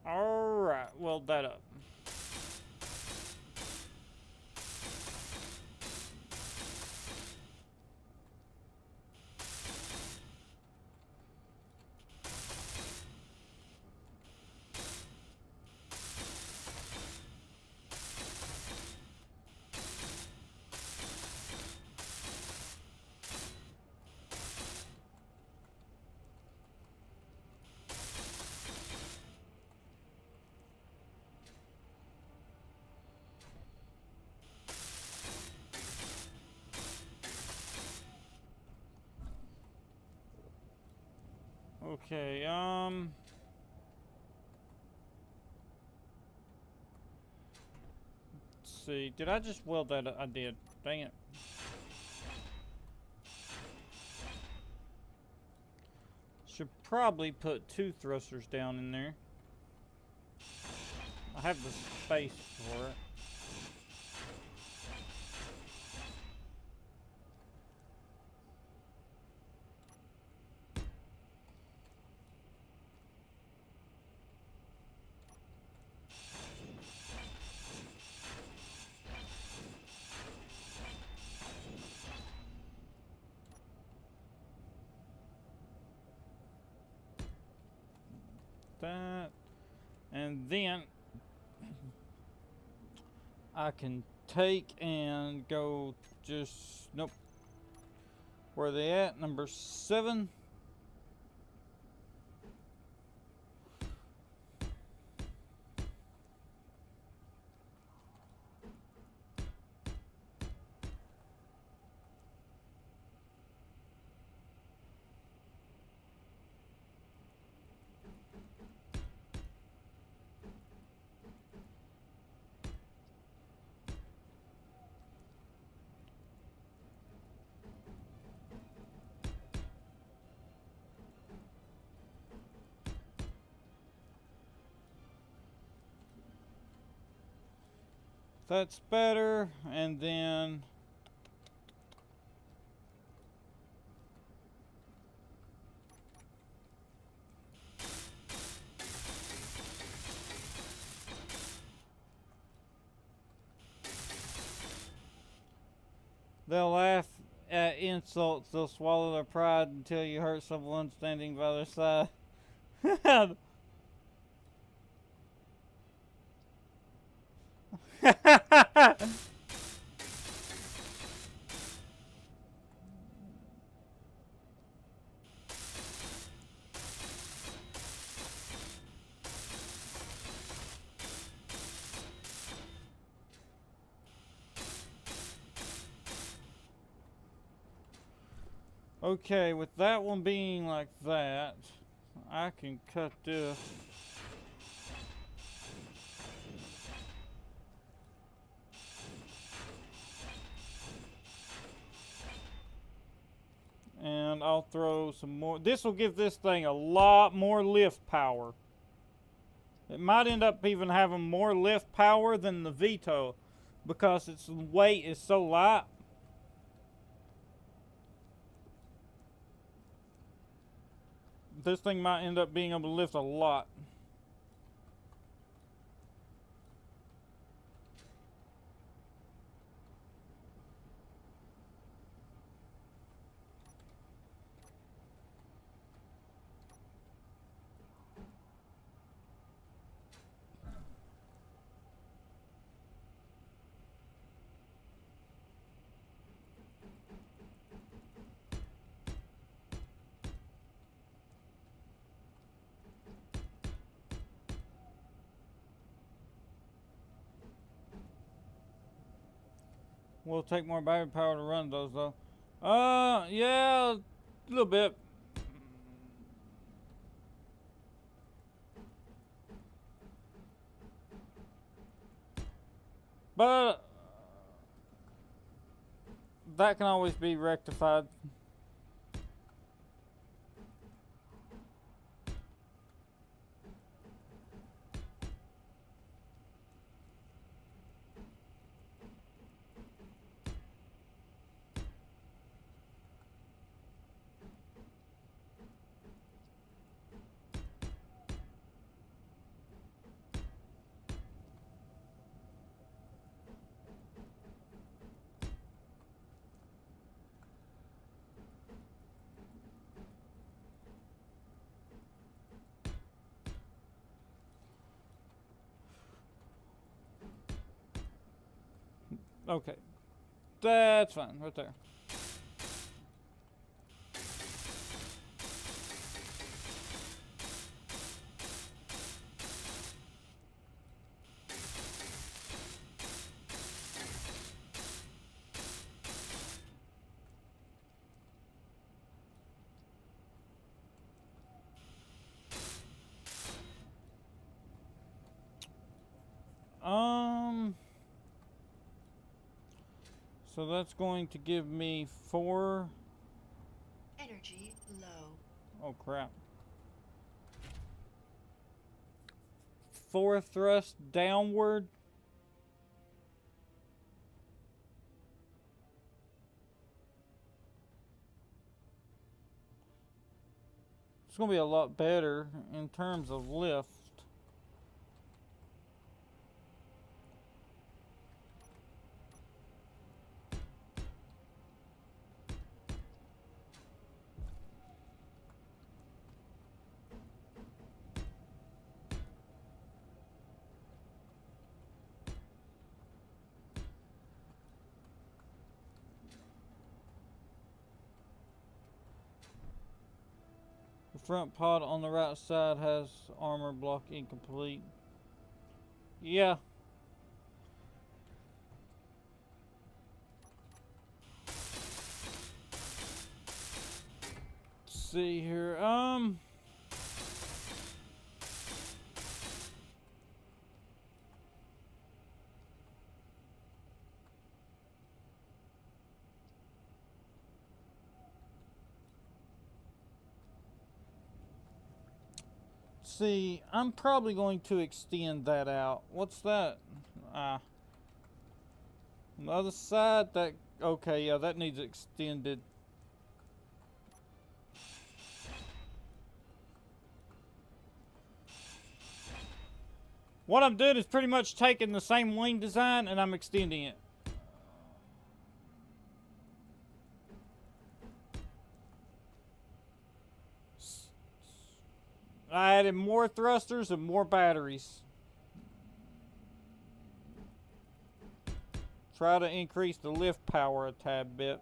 Alright, weld that up. Okay, let's see. Did I just weld that up? I did. Dang it. Should probably put 2 thrusters down in there. I have the space for it. That, and then I can take and go just, nope, where are they at? Number 7. That's better, and then they'll laugh at insults, they'll swallow their pride until you hurt someone standing by their side. Okay, with that one being like that, I can cut this. And I'll throw some more. This will give this thing a lot more lift power. It might end up even having more lift power than the Vito because its weight is so light. This thing might end up being able to lift a lot. Will take more battery power to run those though. Yeah, a little bit. But that can always be rectified. Okay. That's fine, right there. So that's going to give me 4. Energy low. Oh crap. 4 thrust downward. It's going to be a lot better in terms of lift. The front pod on the right side has armor block incomplete. Yeah. Let's see here. See, I'm probably going to extend that out. What's that? On the other side, that, okay, yeah, that needs extended. What I'm doing is pretty much taking the same wing design and I'm extending it. I added more thrusters and more batteries. Try to increase the lift power a tad bit.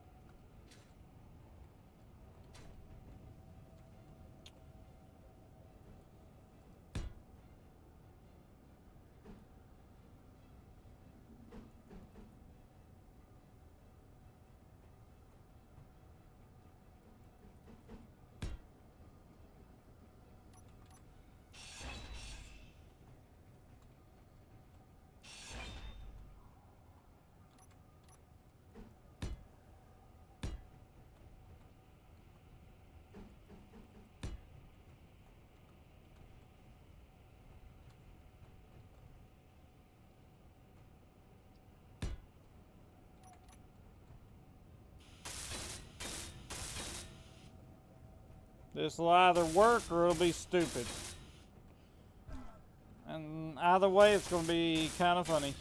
This will either work or it'll be stupid. And either way, it's going to be kind of funny.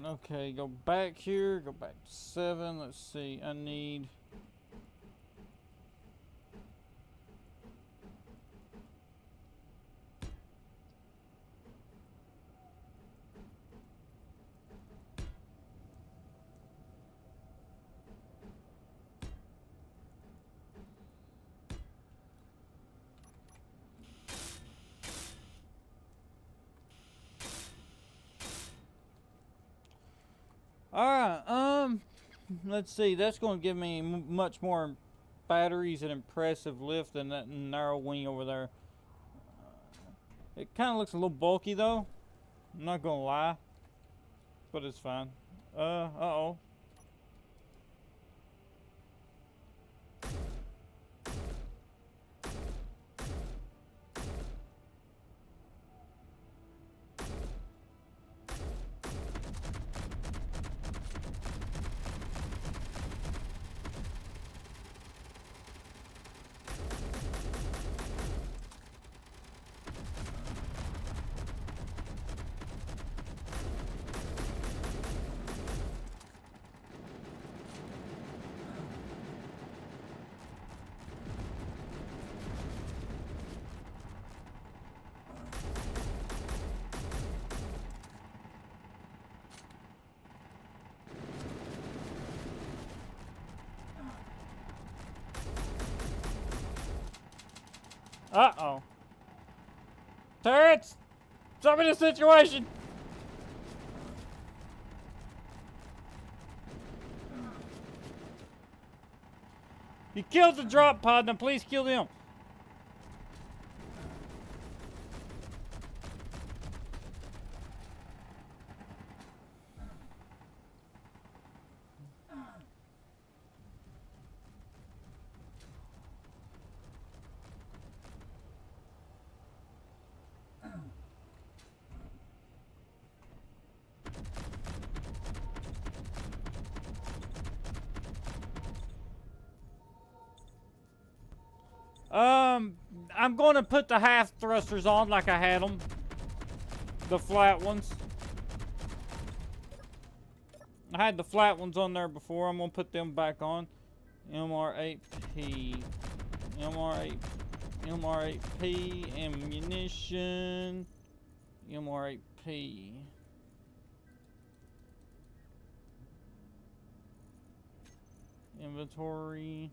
Okay, go back here, go back to 7. Let's see, I need... Alright, let's see. That's going to give me much more batteries and impressive lift than that narrow wing over there. It kind of looks a little bulky though. I'm not going to lie. But it's fine. Uh-oh. Uh-oh. Turrets! Stop me the situation! You killed the drop pod, now please kill them. I'm going to put the half thrusters on like I had them. The flat ones. I had the flat ones on there before. I'm going to put them back on. MR8P. MR8P. Ammunition. MR8P. Inventory.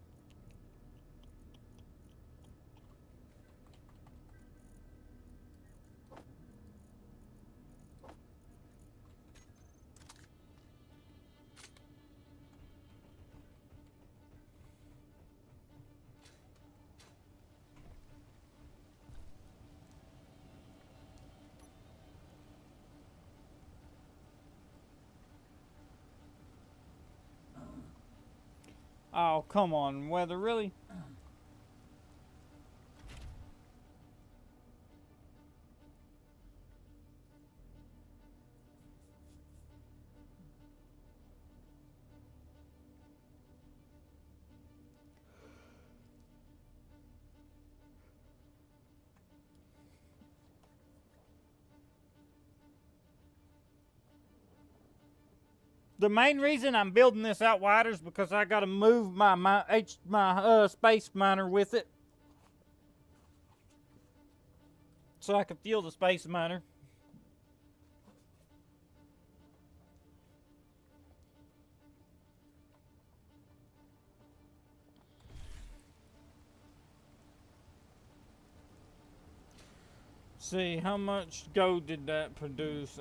Oh, come on, weather, really? The main reason I'm building this out wider is because I got to move my space miner with it, so I can feel the space miner. See how much gold did that produce?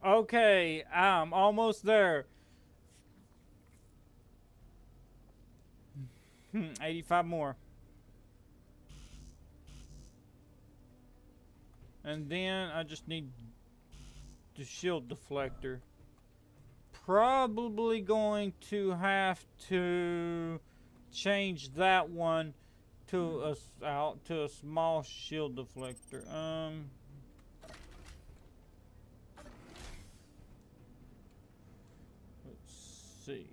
Okay, I'm almost there. 85 more. And then I just need the shield deflector. Probably going to have to change that one to a small shield deflector. Let's see.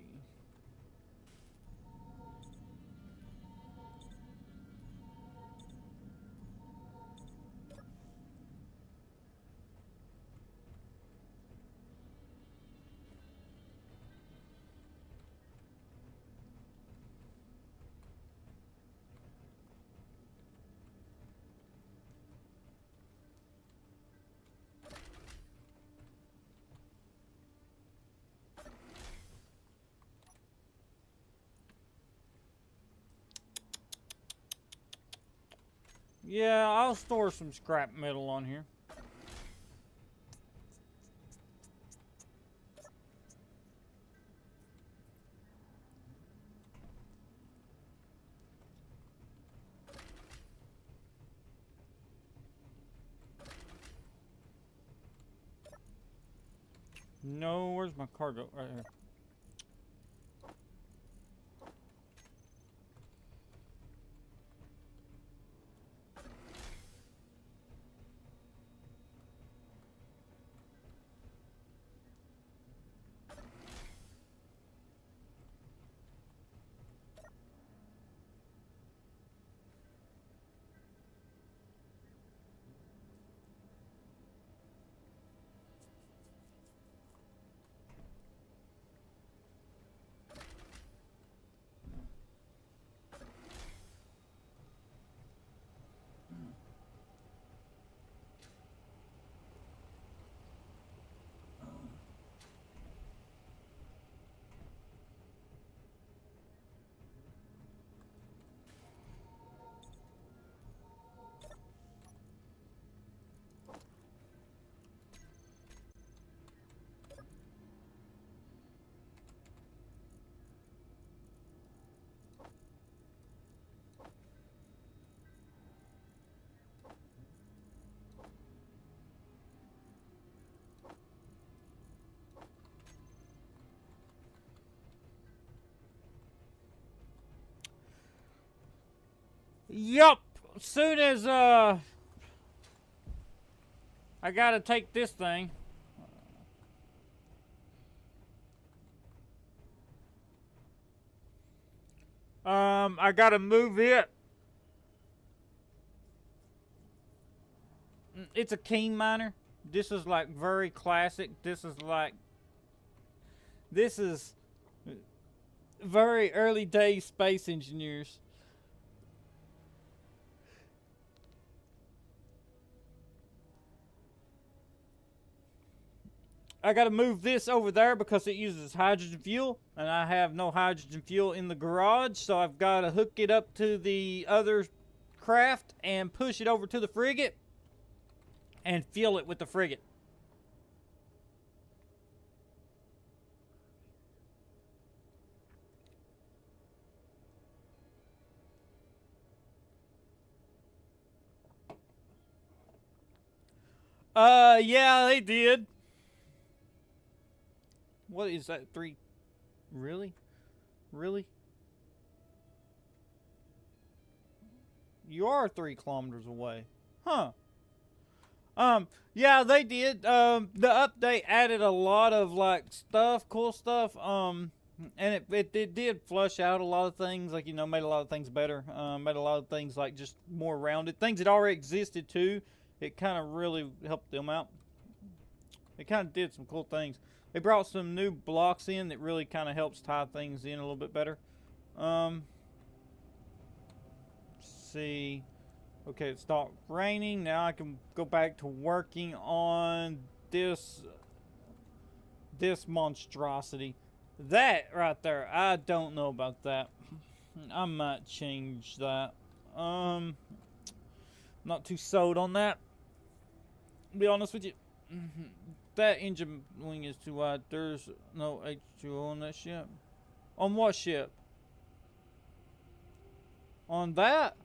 Yeah, I'll store some scrap metal on here. No, where's my cargo? Right here. Yup. Soon as I gotta take this thing. I gotta move it. It's a Keen miner. This is like very classic. This is very early days space engineers. I gotta move this over there because it uses hydrogen fuel, and I have no hydrogen fuel in the garage, so I've gotta hook it up to the other craft and push it over to the frigate and fuel it with the frigate. Yeah, they did. What is that? 3? Really? Really? You are 3 kilometers away. Huh. Yeah, they did. The update added a lot of, like, stuff, cool stuff. And it did flush out a lot of things, like, you know, made a lot of things better. Made a lot of things, like, just more rounded. Things that already existed, too. It kind of really helped them out. It kind of did some cool things. They brought some new blocks in that really kind of helps tie things in a little bit better. Let's see. Okay, it stopped raining. Now I can go back to working on this monstrosity. That right there, I don't know about that. I might change that. Not too sold on that. To be honest with you. That engine wing is too wide. There's no H2O on that ship. On what ship? On that?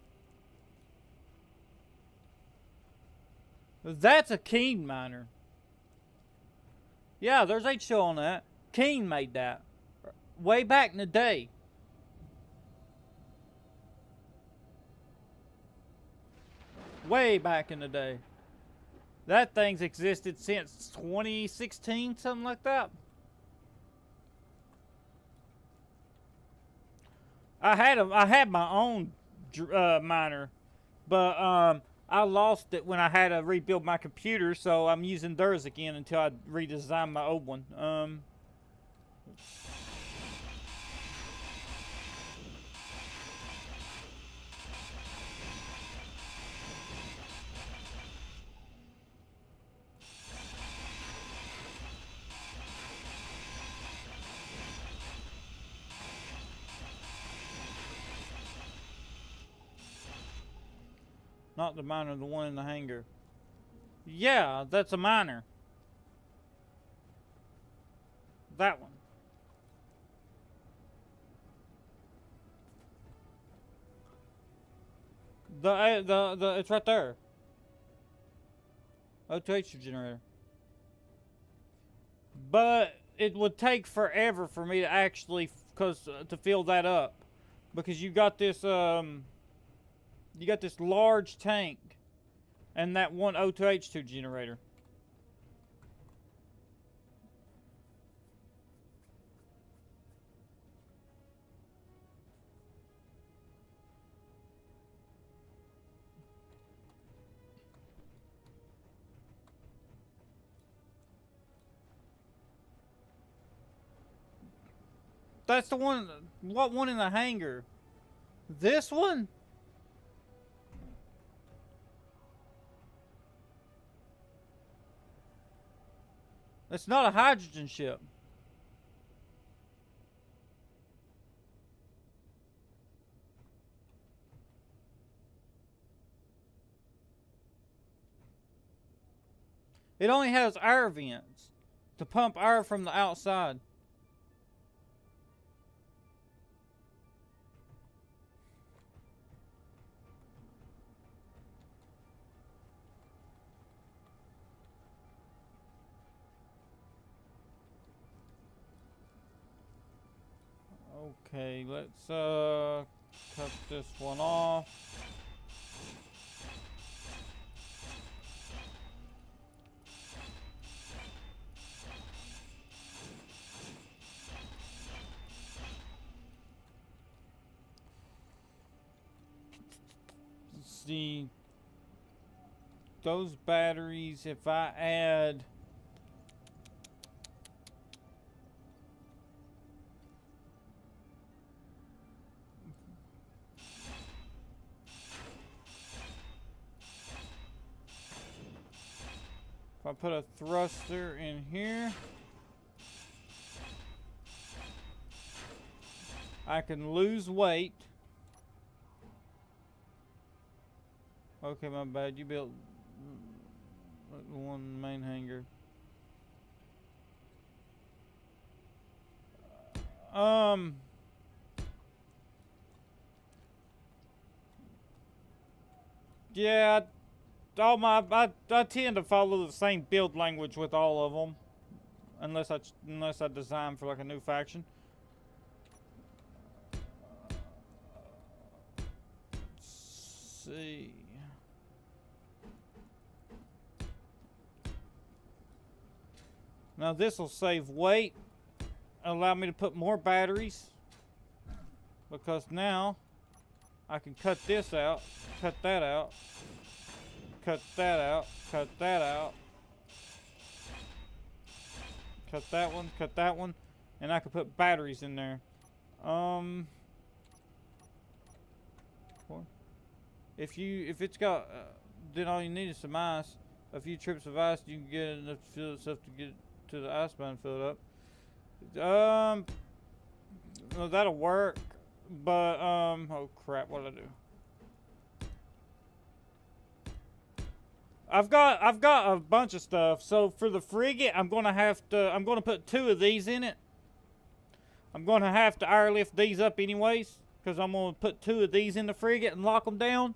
That's a Keen miner. Yeah, there's H2O on that. Keen made that. Way back in the day. Way back in the day. That thing's existed since 2016, something like that. I had my own miner, but I lost it when I had to rebuild my computer, so I'm using theirs again until I redesign my old one. Not the miner, the one in the hangar. Yeah, that's a miner. That one. It's right there. O2H generator. But it would take forever for me to actually, to fill that up, because you got this large tank and that one O2H2 generator. That's the one. What one in the hangar? This one? It's not a hydrogen ship. It only has air vents to pump air from the outside. Okay, let's cut this one off. Let's see. Those batteries, if I add if I put a thruster in here, I can lose weight. Okay, my bad. You built the one main hangar. Yeah, I tend to follow the same build language with all of them, unless I design for like a new faction. Let's see. Now this will save weight, allow me to put more batteries, because now I can cut this out, cut that out, cut that out, cut that out, cut that one, and I can put batteries in there. If it's got, then all you need is some ice. A few trips of ice, you can get enough to fill itself to get to the ice band filled up. Well, that'll work, but oh crap, what did I do? I've got a bunch of stuff. So for the frigate, I'm gonna put 2 of these in it. I'm gonna have to airlift these up anyways, because I'm gonna put 2 of these in the frigate and lock them down.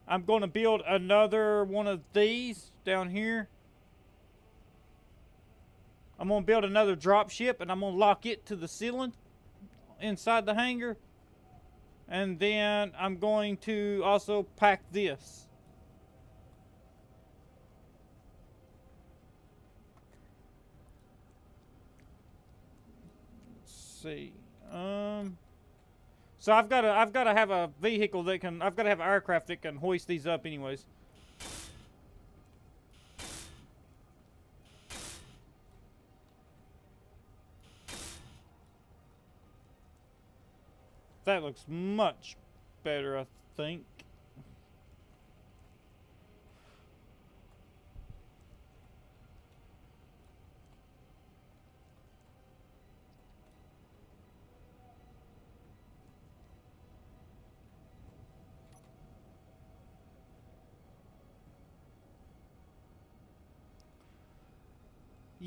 I'm gonna build another one of these down here. I'm going to build another drop ship, and I'm going to lock it to the ceiling inside the hangar. And then I'm going to also pack this. Let's see. So I've got to have a vehicle that can, I've got to have an aircraft that can hoist these up anyways. That looks much better, I think.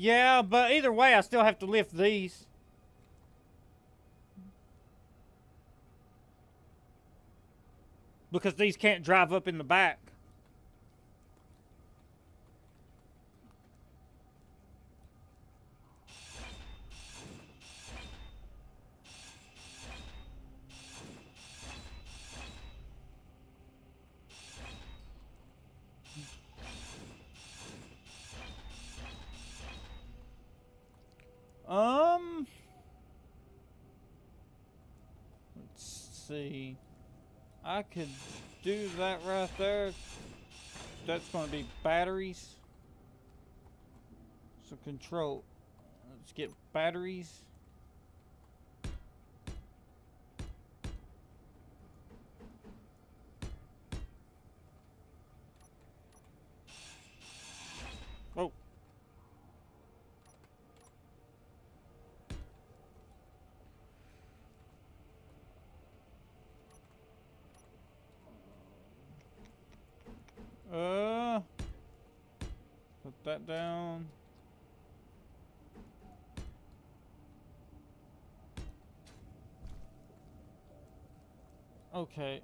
Yeah, but either way, I still have to lift these. Because these can't drive up in the back. Let's see. I could do that right there. That's going to be batteries. So control. Let's get batteries. Oh. Put that down. Okay,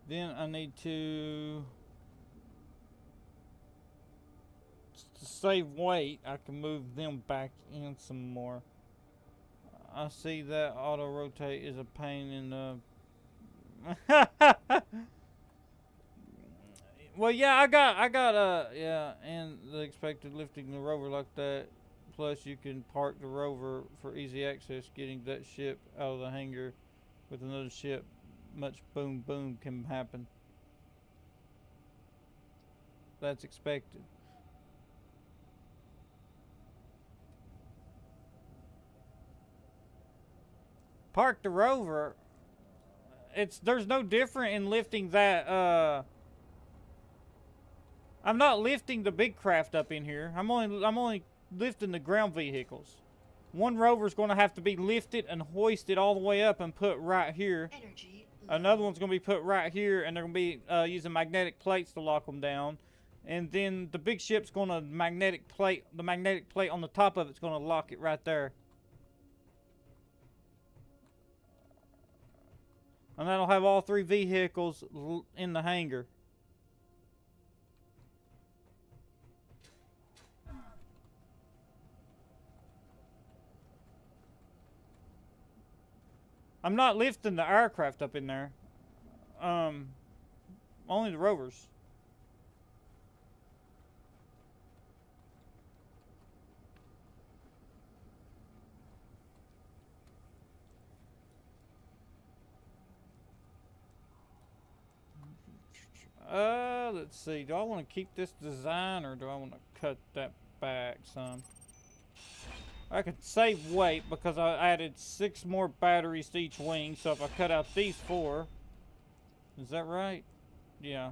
then I need to save weight. I can move them back in some more. I see that auto rotate is a pain in the well, yeah, I got yeah, and the expected lifting the rover like that. Plus, you can park the rover for easy access. Getting that ship out of the hangar with another ship, much boom boom can happen. That's expected. Park the rover. There's no different in lifting that. I'm not lifting the big craft up in here. I'm only lifting the ground vehicles. One rover's going to have to be lifted and hoisted all the way up and put right here. Energy Another one's going to be put right here, and they're going to be using magnetic plates to lock them down. And then the big ship's going to the magnetic plate on the top of it's going to lock it right there. And that'll have all three vehicles in the hangar. I'm not lifting the aircraft up in there. Only the rovers. Let's see. Do I want to keep this design or do I want to cut that back some? I could save weight because I added 6 more batteries to each wing. So if I cut out these 4, is that right? Yeah.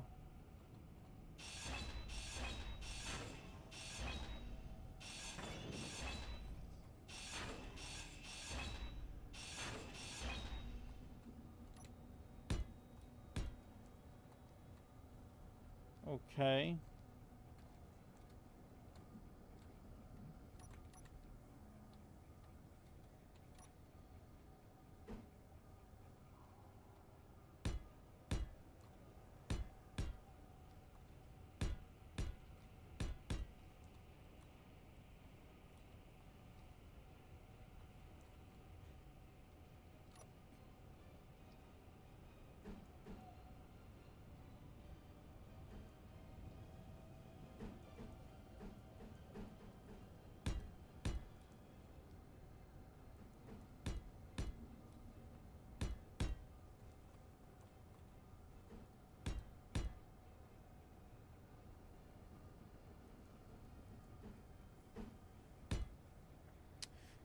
Okay.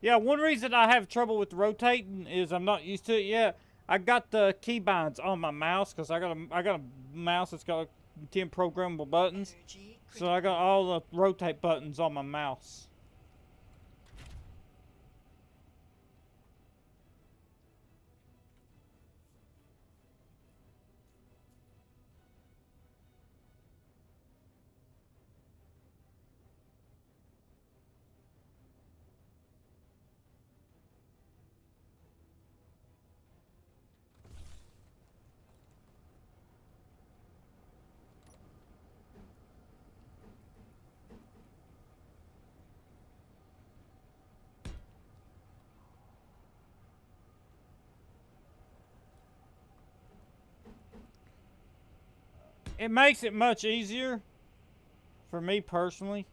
Yeah, one reason I have trouble with rotating is I'm not used to it yet. I got the keybinds on my mouse because I got a mouse that's got 10 programmable buttons. energy So I got all the rotate buttons on my mouse. It makes it much easier for me personally.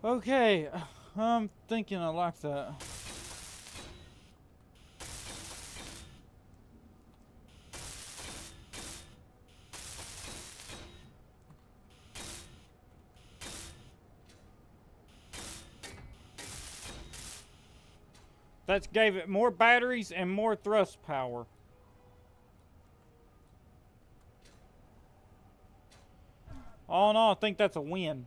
Okay, I'm thinking I like that. That gave it more batteries and more thrust power. All in all, I think that's a win.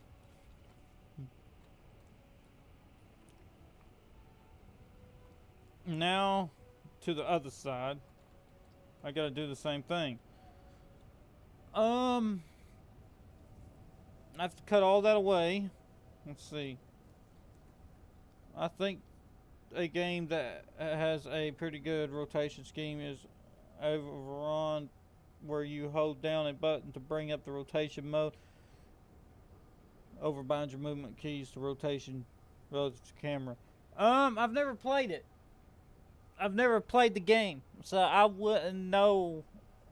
Now, to the other side. I gotta do the same thing. I have to cut all that away. Let's see. I think a game that has a pretty good rotation scheme is Overrun, where you hold down a button to bring up the rotation mode. Overbind your movement keys to rotation relative to camera. I've never played it. I've never played the game, so I wouldn't know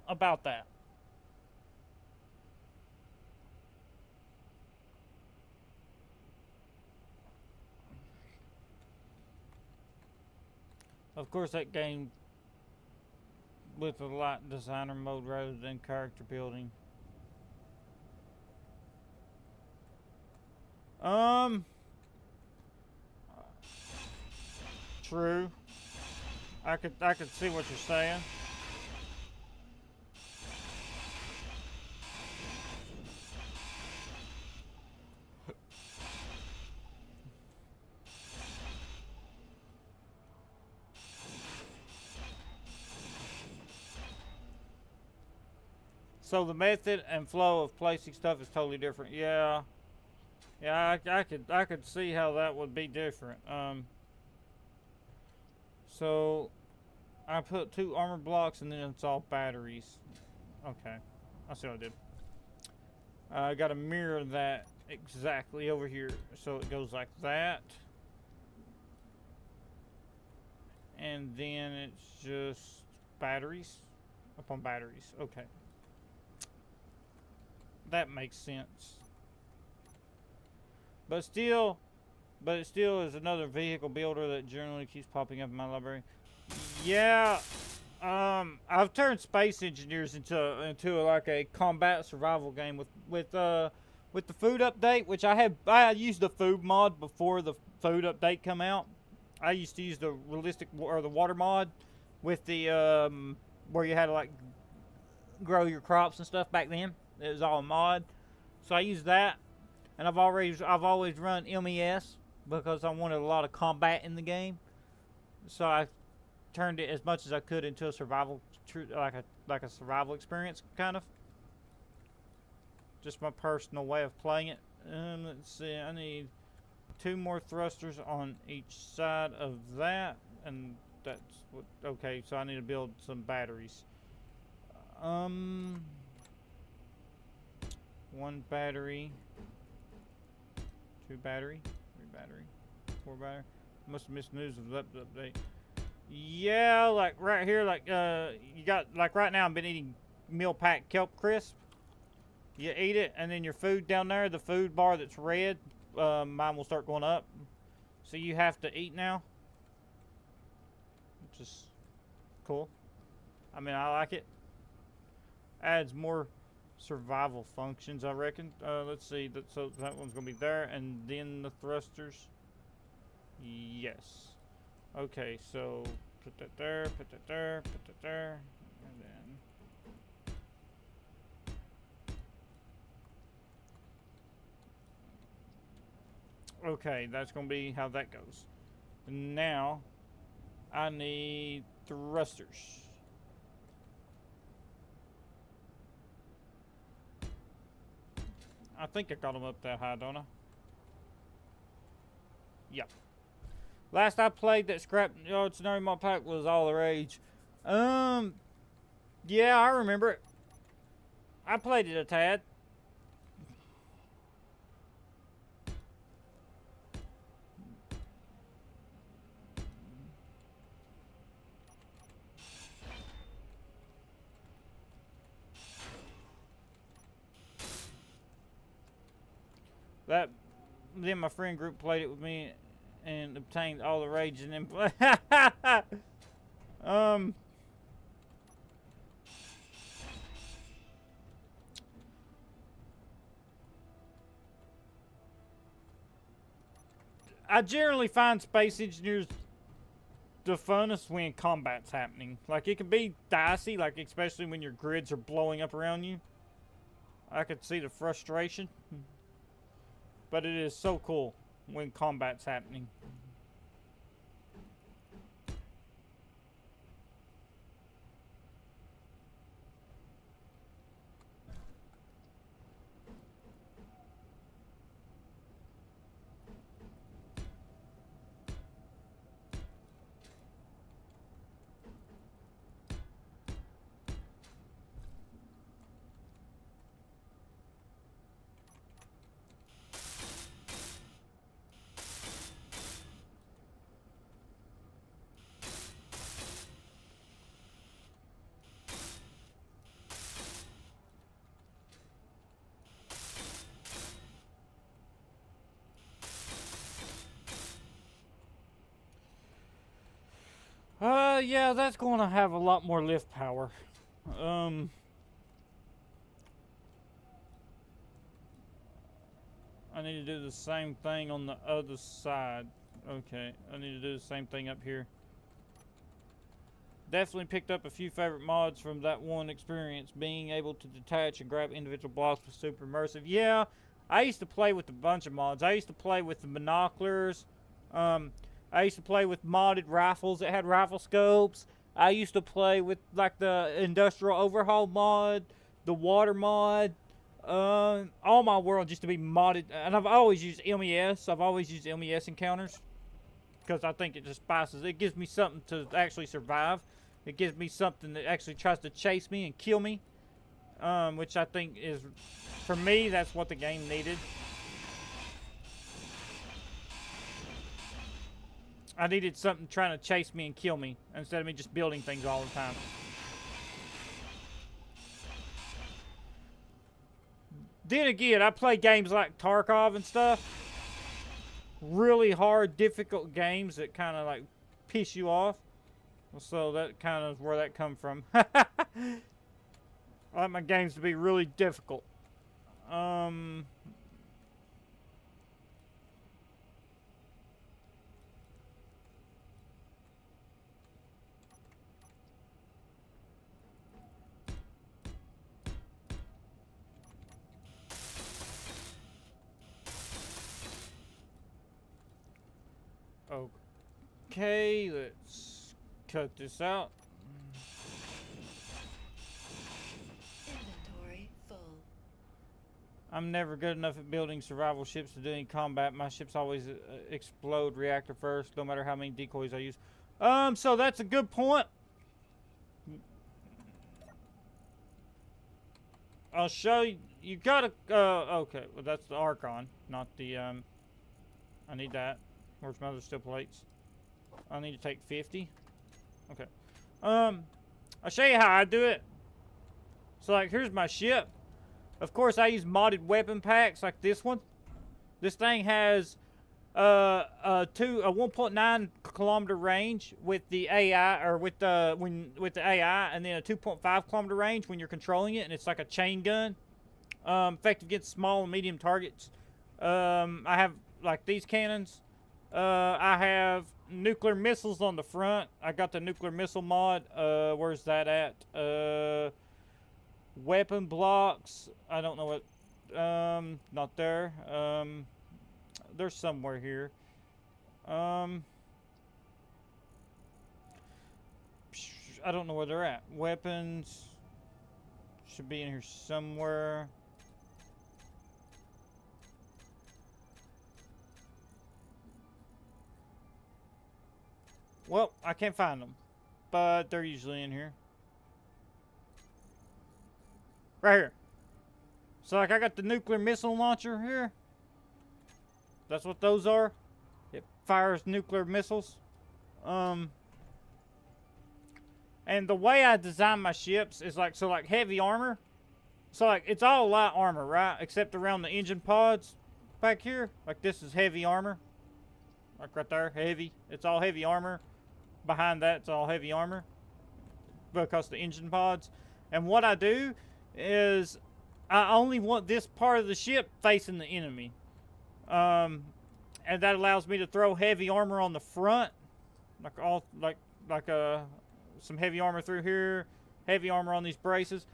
about that. Of course, that game with a light designer mode rather than character building. True. I could see what you're saying. So the method and flow of placing stuff is totally different. Yeah. Yeah, I could see how that would be different. So I put 2 armor blocks and then it's all batteries. Okay. I see what I did. I gotta mirror that exactly over here. So it goes like that. And then it's just batteries upon batteries. Okay. That makes sense. But it still is another vehicle builder that generally keeps popping up in my library. Yeah, I've turned Space Engineers into like a combat survival game with the food update, which I used the food mod before the food update come out. I used to use the realistic or the water mod with the where you had to like grow your crops and stuff back then. It was all a mod, so I used that, and I've always run MES because I wanted a lot of combat in the game. So I turned it as much as I could into a survival, like a survival experience, kind of. Just my personal way of playing it. Let's see, I need 2 more thrusters on each side of that, and that's what. Okay, so I need to build some batteries. 1 battery, 2 battery, 3 battery, 4 battery. Must have missed news of that update. Yeah, like right here, like you got like right now I've been eating meal pack kelp crisp. You eat it, and then your food down there, the food bar that's red, mine will start going up. So you have to eat now, which is cool. I mean, I like it. Adds more survival functions, I reckon. Let's see. So that one's gonna be there, and then the thrusters. Yes. Okay, so put that there, put that there, put that there, and then... Okay, that's going to be how that goes. Now, I need thrusters. I think I got them up that high, don't I? Yep. Last I played that scrapyard scenario mod pack was all the rage. Yeah, I remember it. I played it a tad. Then my friend group played it with me and obtained all the rage and then I generally find Space Engineers the funnest when combat's happening. Like, it can be dicey, like especially when your grids are blowing up around you. I could see the frustration. But it is so cool when combat's happening. Yeah, that's going to have a lot more lift power. I need to do the same thing on the other side. Okay, I need to do the same thing up here. Definitely picked up a few favorite mods from that one experience. Being able to detach and grab individual blocks was super immersive. Yeah, I used to play with a bunch of mods. I used to play with the binoculars. I used to play with modded rifles that had rifle scopes. I used to play with like the industrial overhaul mod, the water mod. All my world used to be modded, and I've always used MES. I've always used MES encounters because I think it just spices. It gives me something to actually survive. It gives me something that actually tries to chase me and kill me, which I think is, for me, that's what the game needed. I needed something trying to chase me and kill me instead of me just building things all the time. Then again, I play games like Tarkov and stuff. Really hard, difficult games that kind of like piss you off. So that kind of is where that come from. I like my games to be really difficult. Okay, let's cut this out. Inventory full. I'm never good enough at building survival ships to do any combat. My ships always explode reactor first, no matter how many decoys I use. So that's a good point. I'll show you. You gotta, okay, well that's the Archon, not the, I need that. Where's my other steel plates? I need to take 50. Okay. I'll show you how I do it. So, like, here's my ship. Of course, I use modded weapon packs like this one. This thing has a 1.9 kilometer range with the AI, or with the AI, and then a 2.5 kilometer range when you're controlling it, and it's like a chain gun. Effective against small and medium targets. I have like these cannons. I have nuclear missiles on the front. I got the nuclear missile mod. Where's that at? Weapon blocks. I don't know what. Not there. They're somewhere here. I don't know where they're at. Weapons should be in here somewhere. Well, I can't find them, but they're usually in here. Right here. So, like, I got the nuclear missile launcher here. That's what those are. It fires nuclear missiles. And the way I design my ships is like, so like heavy armor. So like, it's all light armor, right? Except around the engine pods back here. Like this is heavy armor. Like right there, heavy. It's all heavy armor. Behind that, it's all heavy armor. Because the engine pods. And what I do is, I only want this part of the ship facing the enemy. And that allows me to throw heavy armor on the front. Some heavy armor through here, heavy armor on these braces.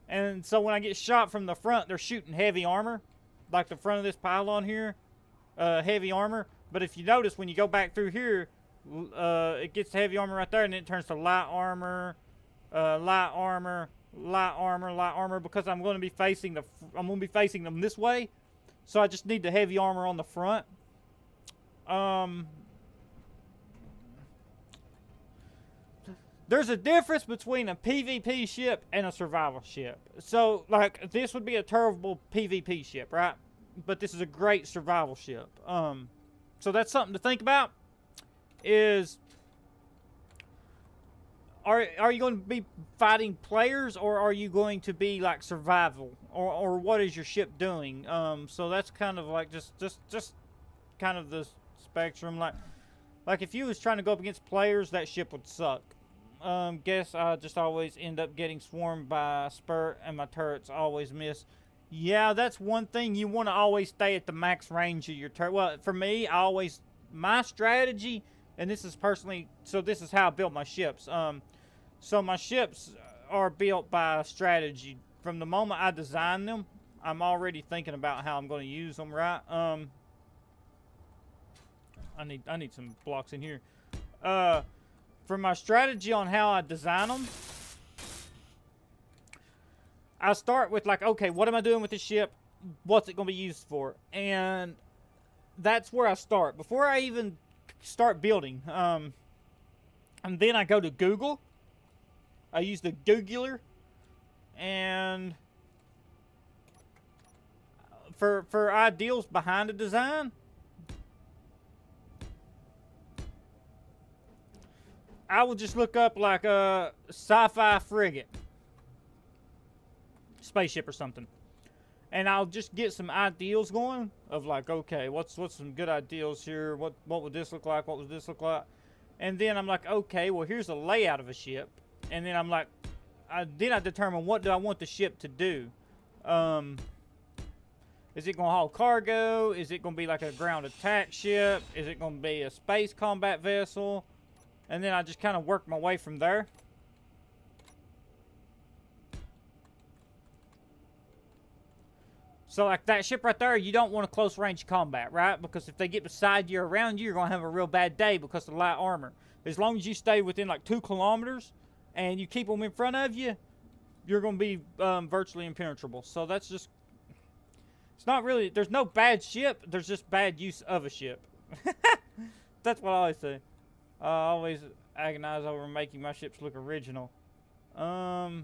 And so when I get shot from the front, they're shooting heavy armor. Like the front of this pylon here, heavy armor. But if you notice, when you go back through here, it gets heavy armor right there, and then it turns to light armor, light armor, light armor, light armor, because I'm going to be facing them this way. So I just need the heavy armor on the front. There's a difference between a PvP ship and a survival ship. So, like, this would be a terrible PvP ship, right? But this is a great survival ship. So that's something to think about. Is, are you going to be fighting players, or are you going to be, like, survival? Or what is your ship doing? So that's kind of, like, just kind of the spectrum. Like, if you was trying to go up against players, that ship would suck. Guess I just always end up getting swarmed by a spurt, and my turrets always miss. Yeah, that's one thing. You want to always stay at the max range of your turret. Well, for me, my strategy, and this is personally, so this is how I built my ships. So my ships are built by strategy. From the moment I design them, I'm already thinking about how I'm going to use them, right? I need some blocks in here. For my strategy on how I design them, I start with like, okay, what am I doing with this ship? What's it going to be used for? And that's where I start. Before I even start building. And then I go to Google. I use the Googler. And for ideals behind the design, I will just look up like a sci-fi frigate, spaceship or something, and I'll just get some ideals going of like, okay, what's some good ideals here? What would this look like? What would this look like? And then I'm like, okay, well here's a layout of a ship, and then I'm like, then I determine what do I want the ship to do. Is it going to haul cargo? Is it going to be like a ground attack ship? Is it going to be a space combat vessel? And then I just kind of work my way from there. So like that ship right there, you don't want a close range combat, right? Because if they get beside you or around you, you're going to have a real bad day because of the light armor. As long as you stay within like 2 kilometers and you keep them in front of you, you're going to be virtually impenetrable. So that's just, it's not really, there's no bad ship, there's just bad use of a ship. That's what I always say. I always agonize over making my ships look original. Well,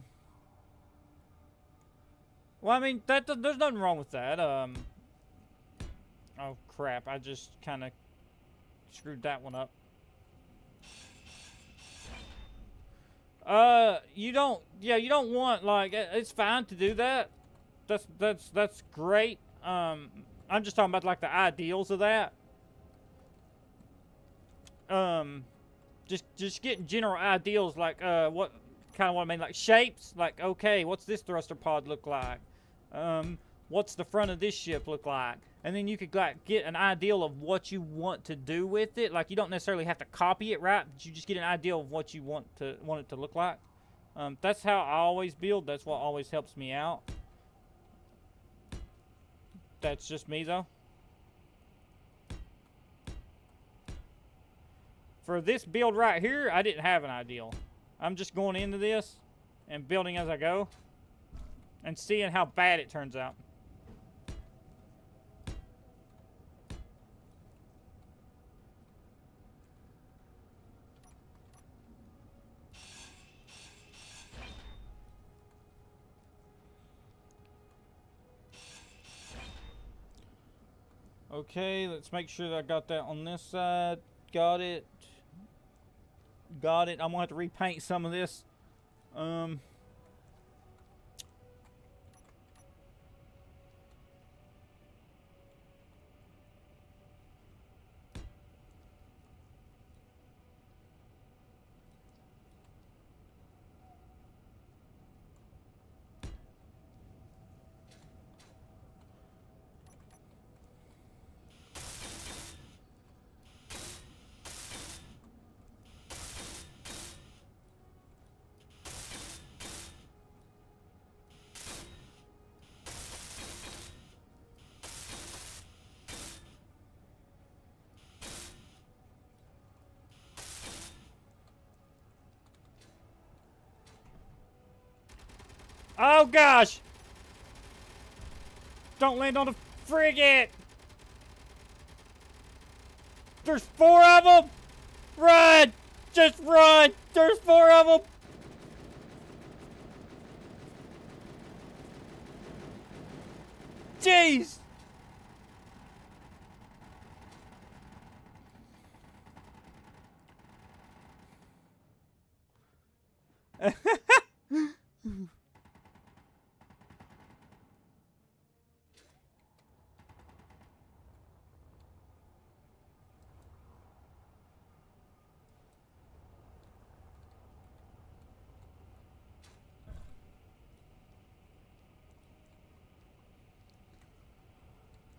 I mean, there's nothing wrong with that. Oh, crap. I just kind of screwed that one up. You don't want, like, it's fine to do that. That's great. I'm just talking about, like, the ideals of that. Just getting general ideals, like, what I mean, like shapes, like, okay, what's this thruster pod look like? What's the front of this ship look like? and then you could like get an idea of what you want to do with it. Like you don't necessarily have to copy it, right? But you just get an idea of what you want it to look like. That's how I always build. That's what always helps me out. That's just me though. For this build right here, I didn't have an ideal. I'm just going into this and building as I go and seeing how bad it turns out. Okay, let's make sure that I got that on this side. Got it. Got it. I'm gonna have to repaint some of this. Oh gosh! Don't land on the frigate! There's 4 of them! Run! Just run! There's 4 of them! Jeez!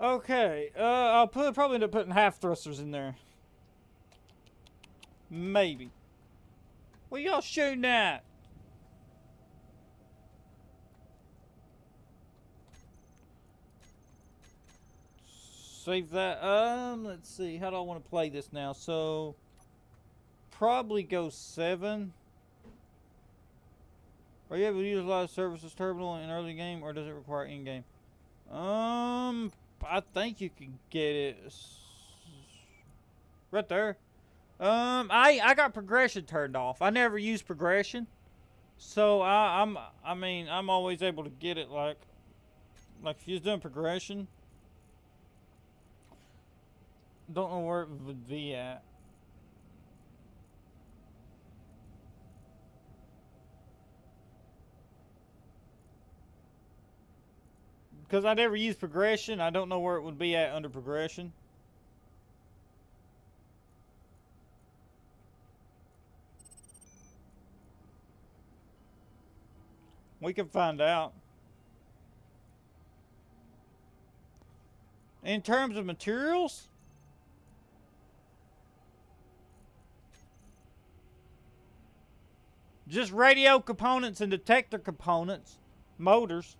Okay, I'll probably end up putting half thrusters in there. Maybe. What y'all shooting at? Save that. Let's see. How do I want to play this now? So, probably go 7. Are you able to utilize services terminal in early game, or does it require in-game? I think you can get it right there. I got progression turned off. I never use progression, so I'm always able to get it like if you're doing progression. Don't know where it would be at. Because I never use progression, I don't know where it would be at under progression. We can find out. In terms of materials, just radio components and detector components, motors.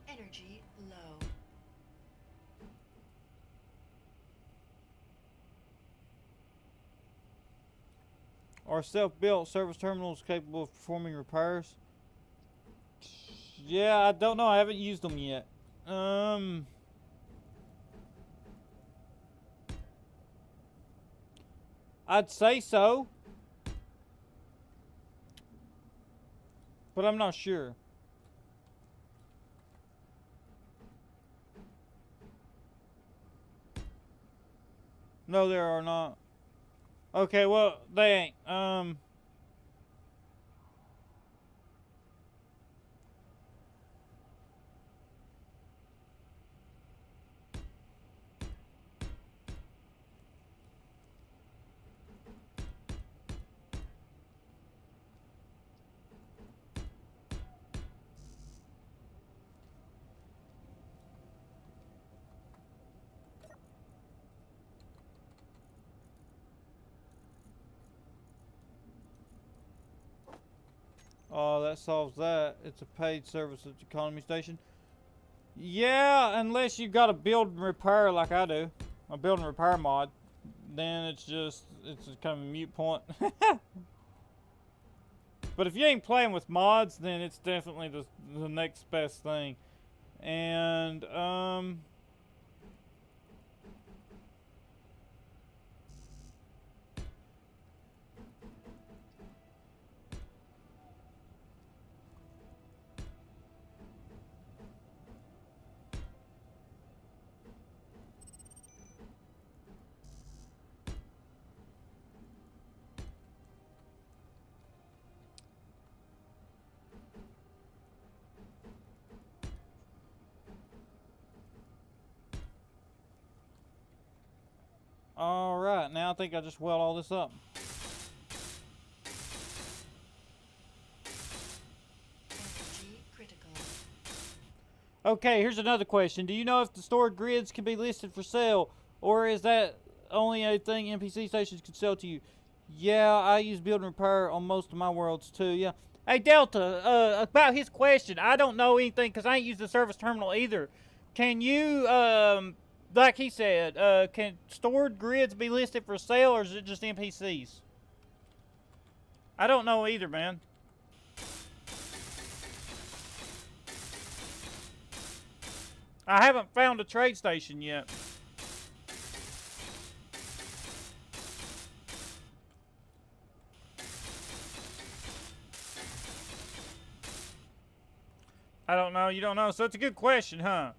Energy low. Are self-built service terminals capable of performing repairs? Yeah, I don't know. I haven't used them yet. I'd say so, but I'm not sure. No, there are not. Okay, well, they ain't. Oh, that solves that. It's a paid service at the economy station. Yeah, unless you've got a build and repair like I do. A build and repair mod. Then it's just kind of a mute point. But if you ain't playing with mods, then it's definitely the next best thing. And, alright, now I think I just weld all this up. Energy critical. Okay, here's another question. Do you know if the stored grids can be listed for sale? Or is that only a thing NPC stations can sell to you? Yeah, I use build and repair on most of my worlds too, yeah. Hey, Delta, about his question, I don't know anything because I ain't used the service terminal either. Can you, like he said, can stored grids be listed for sale or is it just NPCs? I don't know either, man. I haven't found a trade station yet. I don't know. You don't know. So it's a good question, huh?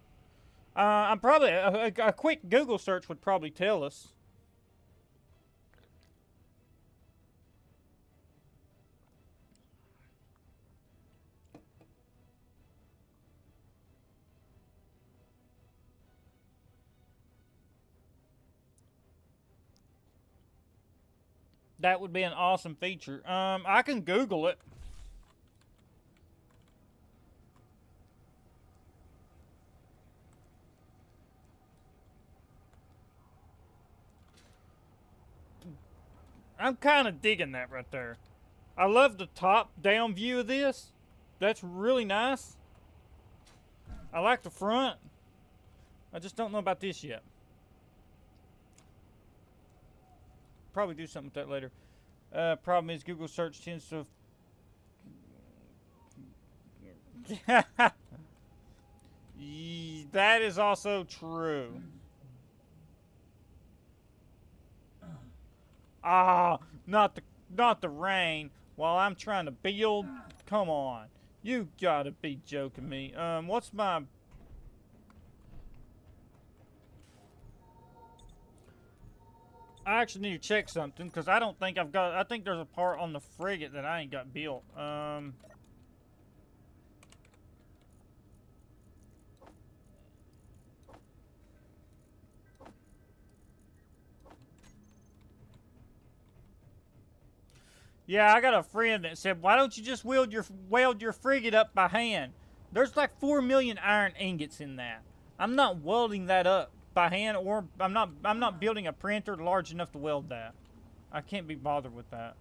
I'm probably a quick Google search would probably tell us. That would be an awesome feature. I can Google it. I'm kind of digging that right there. I love the top-down view of this. That's really nice. I like the front. I just don't know about this yet. Probably do something with that later. Problem is Google search tends to... That is also true. Ah, not the rain while I'm trying to build. Come on. You gotta be joking me. What's my... I actually need to check something because I don't think I've got... I think there's a part on the frigate that I ain't got built. Yeah, I got a friend that said, why don't you just weld your frigate up by hand? There's like 4 million iron ingots in that. I'm not welding that up by hand, or I'm not building a printer large enough to weld that. I can't be bothered with that.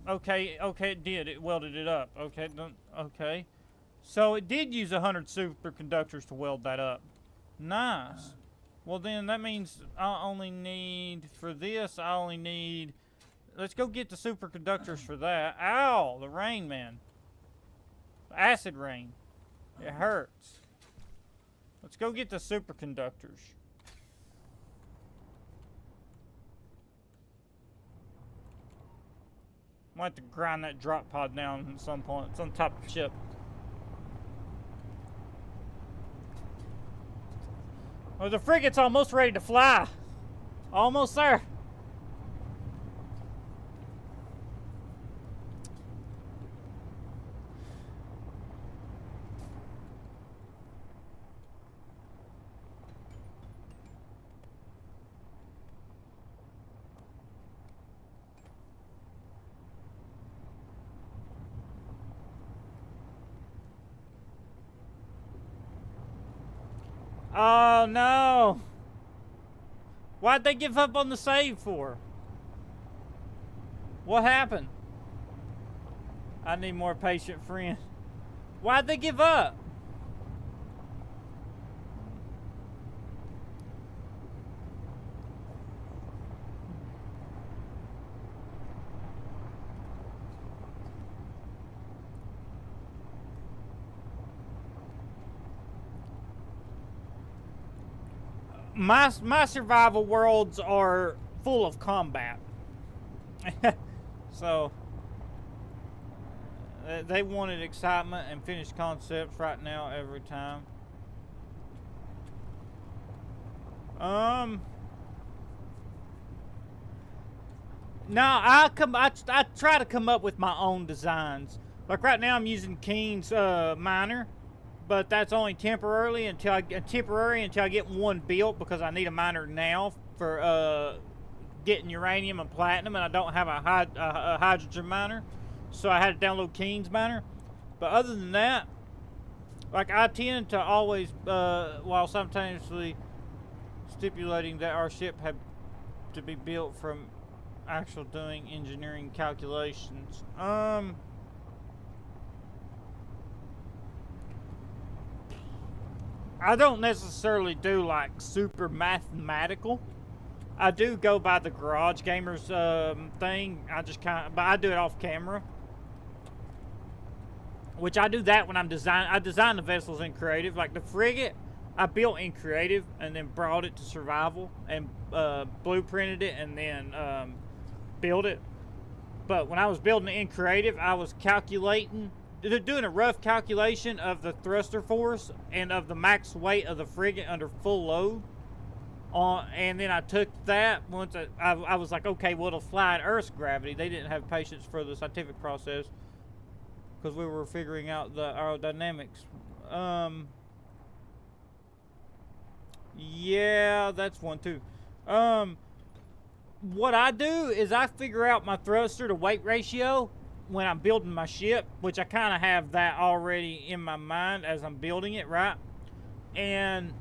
Okay, it did. It welded it up. Okay. So it did use 100 superconductors to weld that up. Nice. Well, then that means I only need, for this, I only need... Let's go get the superconductors for that. Ow! The rain, man. Acid rain. It hurts. Let's go get the superconductors. Might have to grind that drop pod down at some point. It's on top of the ship. Well, the frigate's almost ready to fly. Almost there. Oh no! Why'd they give up on the save for? What happened? I need more patient friend. Why'd they give up? My survival worlds are full of combat. So they wanted excitement and finished concepts right now every time. No, I try to come up with my own designs. Like right now I'm using Keen's miner. But that's only temporary until I get one built, because I need a miner now for getting uranium and platinum, and I don't have a hydrogen miner, so I had to download Keen's miner. But other than that, like I tend to always, while simultaneously stipulating that our ship had to be built from actual doing engineering calculations. I don't necessarily do like super mathematical. I do go by the Garage Gamers thing. But I do it off camera. Which I do that when I design the vessels in creative. Like the frigate, I built in creative and then brought it to survival and blueprinted it and then built it. But when I was building it in creative, I was calculating. They're doing a rough calculation of the thruster force and of the max weight of the frigate under full load. And then I took that once I was like, okay, well, it'll fly at Earth's gravity. They didn't have patience for the scientific process because we were figuring out the aerodynamics. Yeah, that's one too. What I do is I figure out my thruster to weight ratio when I'm building my ship, which I kind of have that already in my mind as I'm building it, right? And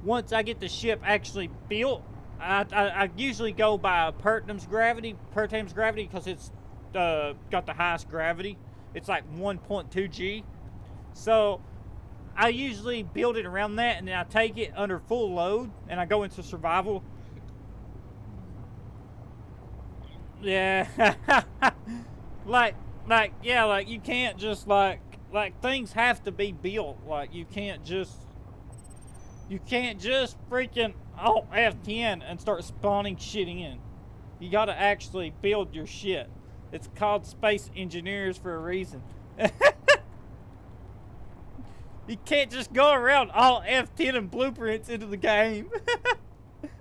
once I get the ship actually built, I usually go by Pertam's gravity, because it's got the highest gravity. It's like 1.2 G. So I usually build it around that, and then I take it under full load, and I go into survival. Yeah. Like you can't just like things have to be built. Like you can't just freaking F10 and start spawning shit in. You gotta actually build your shit. It's called space engineers for a reason. You can't just go around all F10 and blueprints into the game.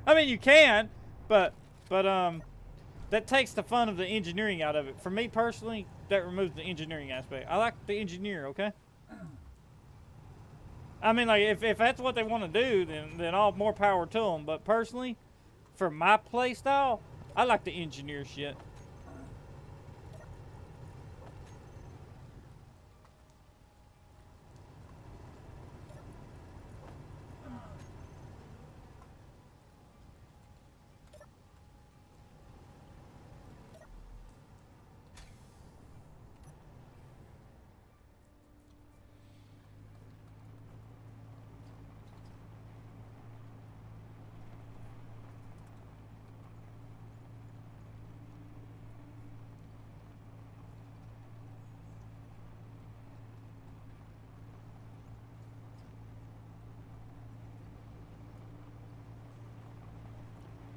I mean you can, but that takes the fun of the engineering out of it. For me personally, that removes the engineering aspect. I like the engineer, okay? I mean, like, if that's what they want to do, then all more power to them. But personally, for my play style, I like the engineer shit.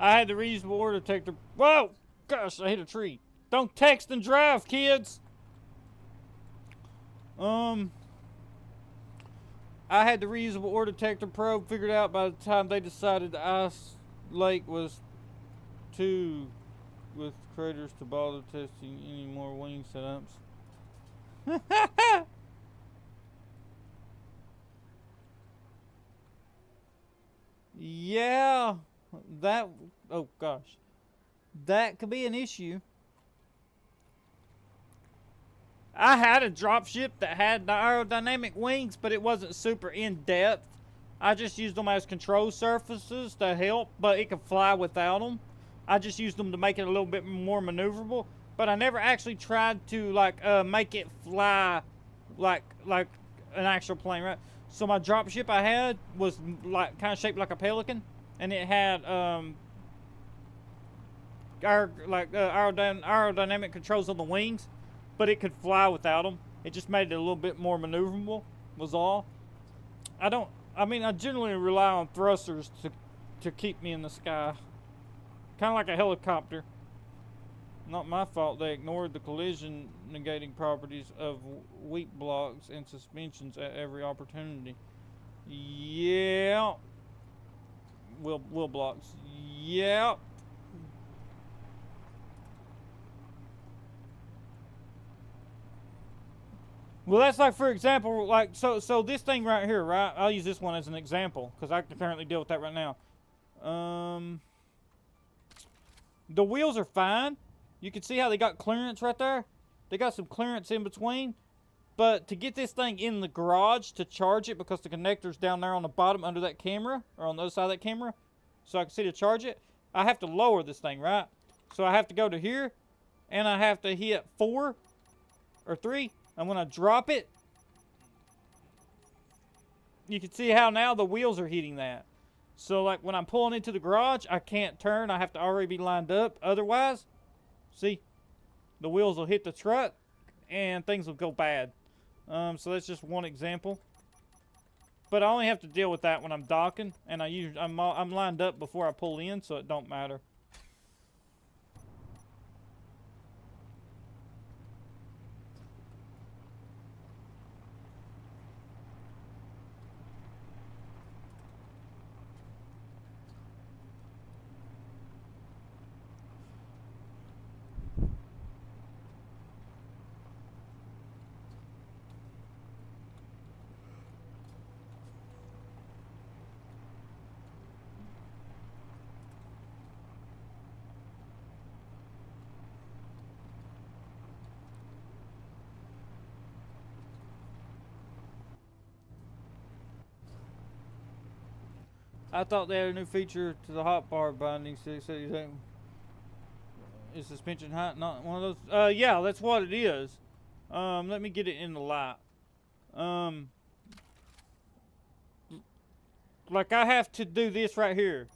I had the reasonable order to take the... Whoa! Gosh, I hit a tree. Don't text and drive, kids! I had the reasonable order detector probe figured out by the time they decided the ice lake was 2 with creators to bother testing any more wing setups. Yeah, that, oh gosh, that could be an issue. I had a dropship that had the aerodynamic wings, but it wasn't super in-depth. I just used them as control surfaces to help, but it could fly without them. I just used them to make it a little bit more maneuverable, but I never actually tried to make it fly like an actual plane, right? So my dropship I had was like kind of shaped like a pelican, and it had aerodynamic controls on the wings, but it could fly without them. It just made it a little bit more maneuverable, was all. I generally rely on thrusters to keep me in the sky. Kind of like a helicopter. Not my fault they ignored the collision negating properties of weak blocks and suspensions at every opportunity. Yeah. Wheel blocks. Yep. Well, that's like, for example, like, so this thing right here, right? I'll use this one as an example, because I can currently deal with that right now. The wheels are fine. You can see how they got clearance right there. They got some clearance in between. But to get this thing in the garage to charge it, because the connector's down there on the bottom under that camera, or on the other side of that camera, so I can see to charge it, I have to lower this thing, right? So I have to go to here, and I have to hit 4 or 3. And when I drop it, you can see how now the wheels are hitting that. So like when I'm pulling into the garage, I can't turn. I have to already be lined up. Otherwise, see, the wheels will hit the truck and things will go bad. So that's just one example. But I only have to deal with that when I'm docking, and I'm lined up before I pull in, so it don't matter. I thought they had a new feature to the hot bar binding. So is suspension hot? Not one of those. Yeah, that's what it is. Let me get it in the light. Like I have to do this right here.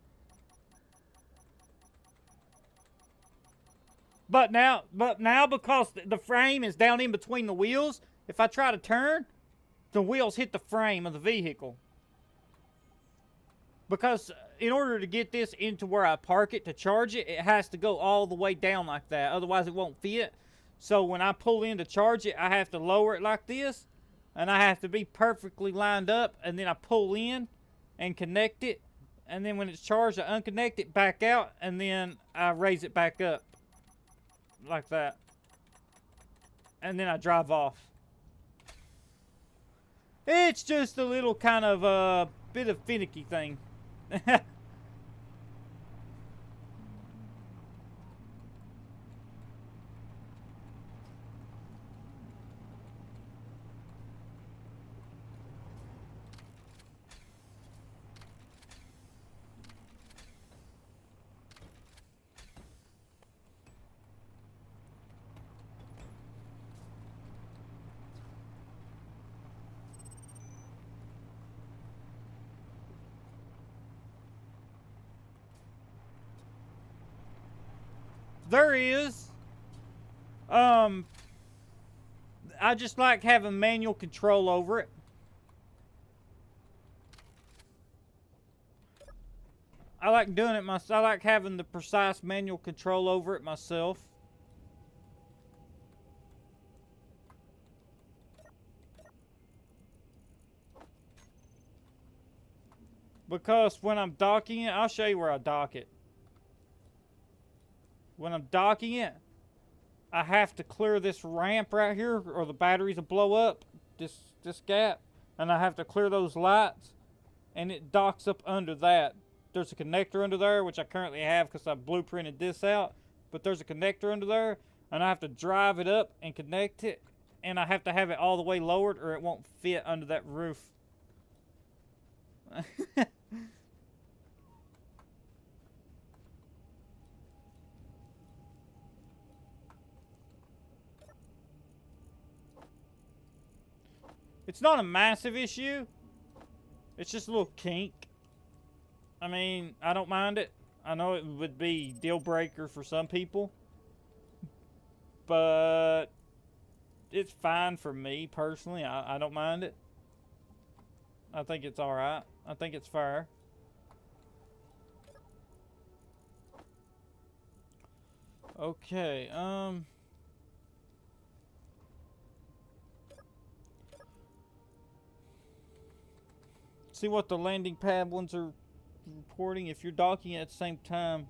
But now because the frame is down in between the wheels, if I try to turn, the wheels hit the frame of the vehicle. Because in order to get this into where I park it to charge it, it has to go all the way down like that. Otherwise, it won't fit. So when I pull in to charge it, I have to lower it like this. And I have to be perfectly lined up. And then I pull in and connect it. And then when it's charged, I unconnect it back out. And then I raise it back up. Like that. And then I drive off. It's just a little kind of bit of finicky thing. There is. I just like having manual control over it. I like doing it myself. I like having the precise manual control over it myself. Because when I'm docking it, I'll show you where I dock it. when I'm docking it, I have to clear this ramp right here, or the batteries will blow up this gap, and I have to clear those lights, and it docks up under that. There's a connector under there, which I currently have because I blueprinted this out, but there's a connector under there, and I have to drive it up and connect it, and I have to have it all the way lowered or it won't fit under that roof. It's not a massive issue. It's just a little kink. I mean, I don't mind it. I know it would be deal breaker for some people, but it's fine for me personally. I don't mind it. I think it's alright. I think it's fair. Okay, see what the landing pad ones are reporting. If you're docking at the same time,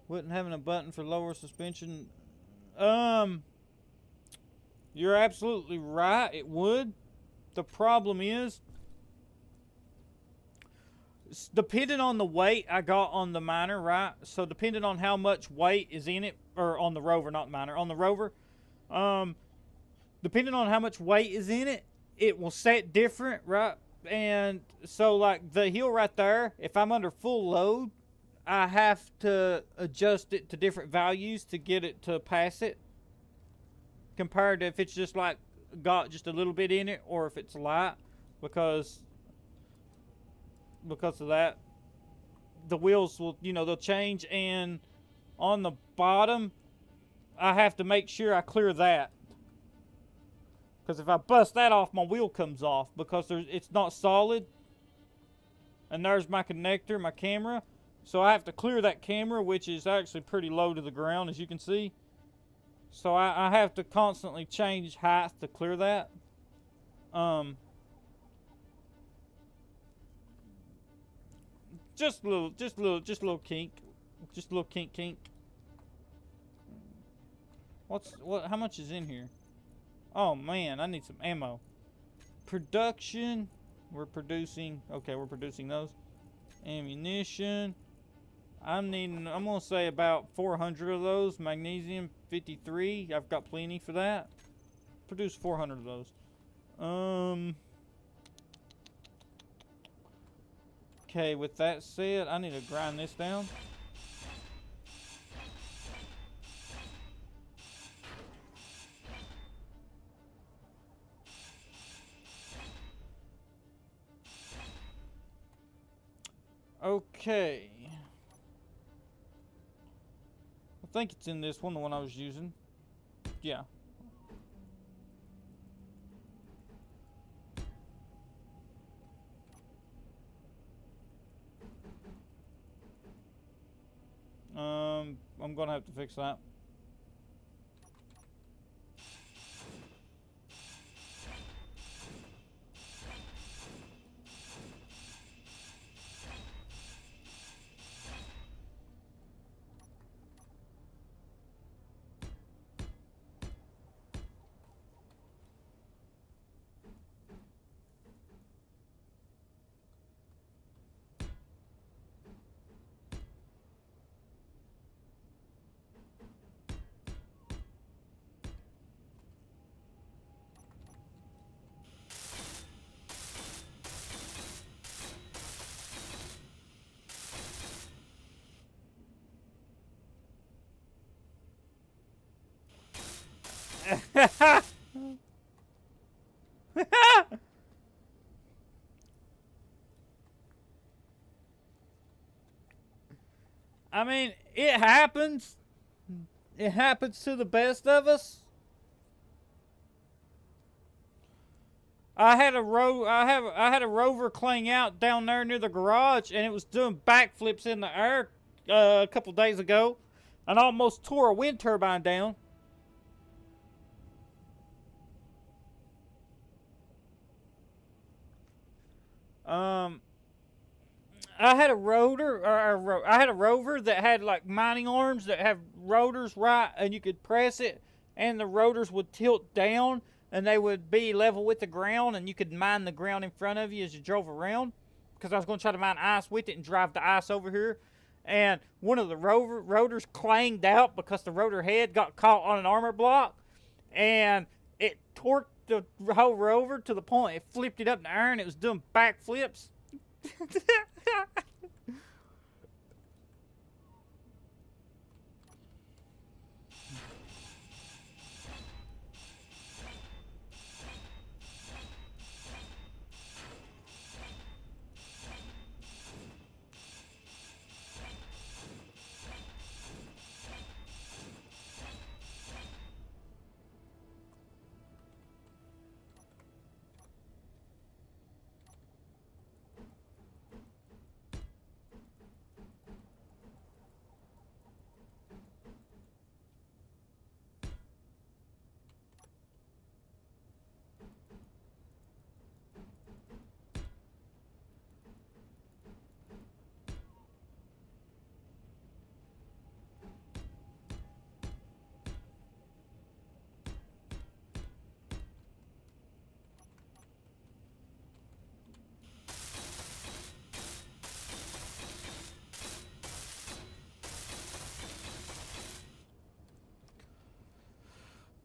wouldn't having a button for lower suspension. You're absolutely right. It would. The problem is, depending on the weight I got on the miner, right? So depending on how much weight is in it, or on the rover, not miner, on the rover, depending on how much weight is in it, it will set different, right? And so like the hill right there, if I'm under full load, I have to adjust it to different values to get it to pass it, compared to if it's just like got just a little bit in it, or if it's light, because of that, the wheels will, you know, they'll change. And on the bottom, I have to make sure I clear that, because if I bust that off, my wheel comes off, because it's not solid. And there's my connector, my camera. So I have to clear that camera, which is actually pretty low to the ground, as you can see. So I have to constantly change height to clear that. Just a little kink. Just a little kink. How much is in here? Oh man, I need some ammo. Production. We're producing those. Ammunition. I'm gonna say about 400 of those. Magnesium 53. I've got plenty for that. Produce 400 of those. Okay, with that said, I need to grind this down. Okay. I think it's in this one, the one I was using. Yeah. I'm gonna have to fix that. I mean, it happens. It happens to the best of us. I had a rover clang out down there near the garage, and it was doing backflips in the air a couple days ago, and almost tore a wind turbine down. I had a I had a rover that had like mining arms that have rotors, right, and you could press it and the rotors would tilt down and they would be level with the ground and you could mine the ground in front of you as you drove around, because I was going to try to mine ice with it and drive the ice over here. And one of the rotors clanged out because the rotor head got caught on an armor block, and it torqued the whole rover to the point it flipped it up in the air and it was doing backflips.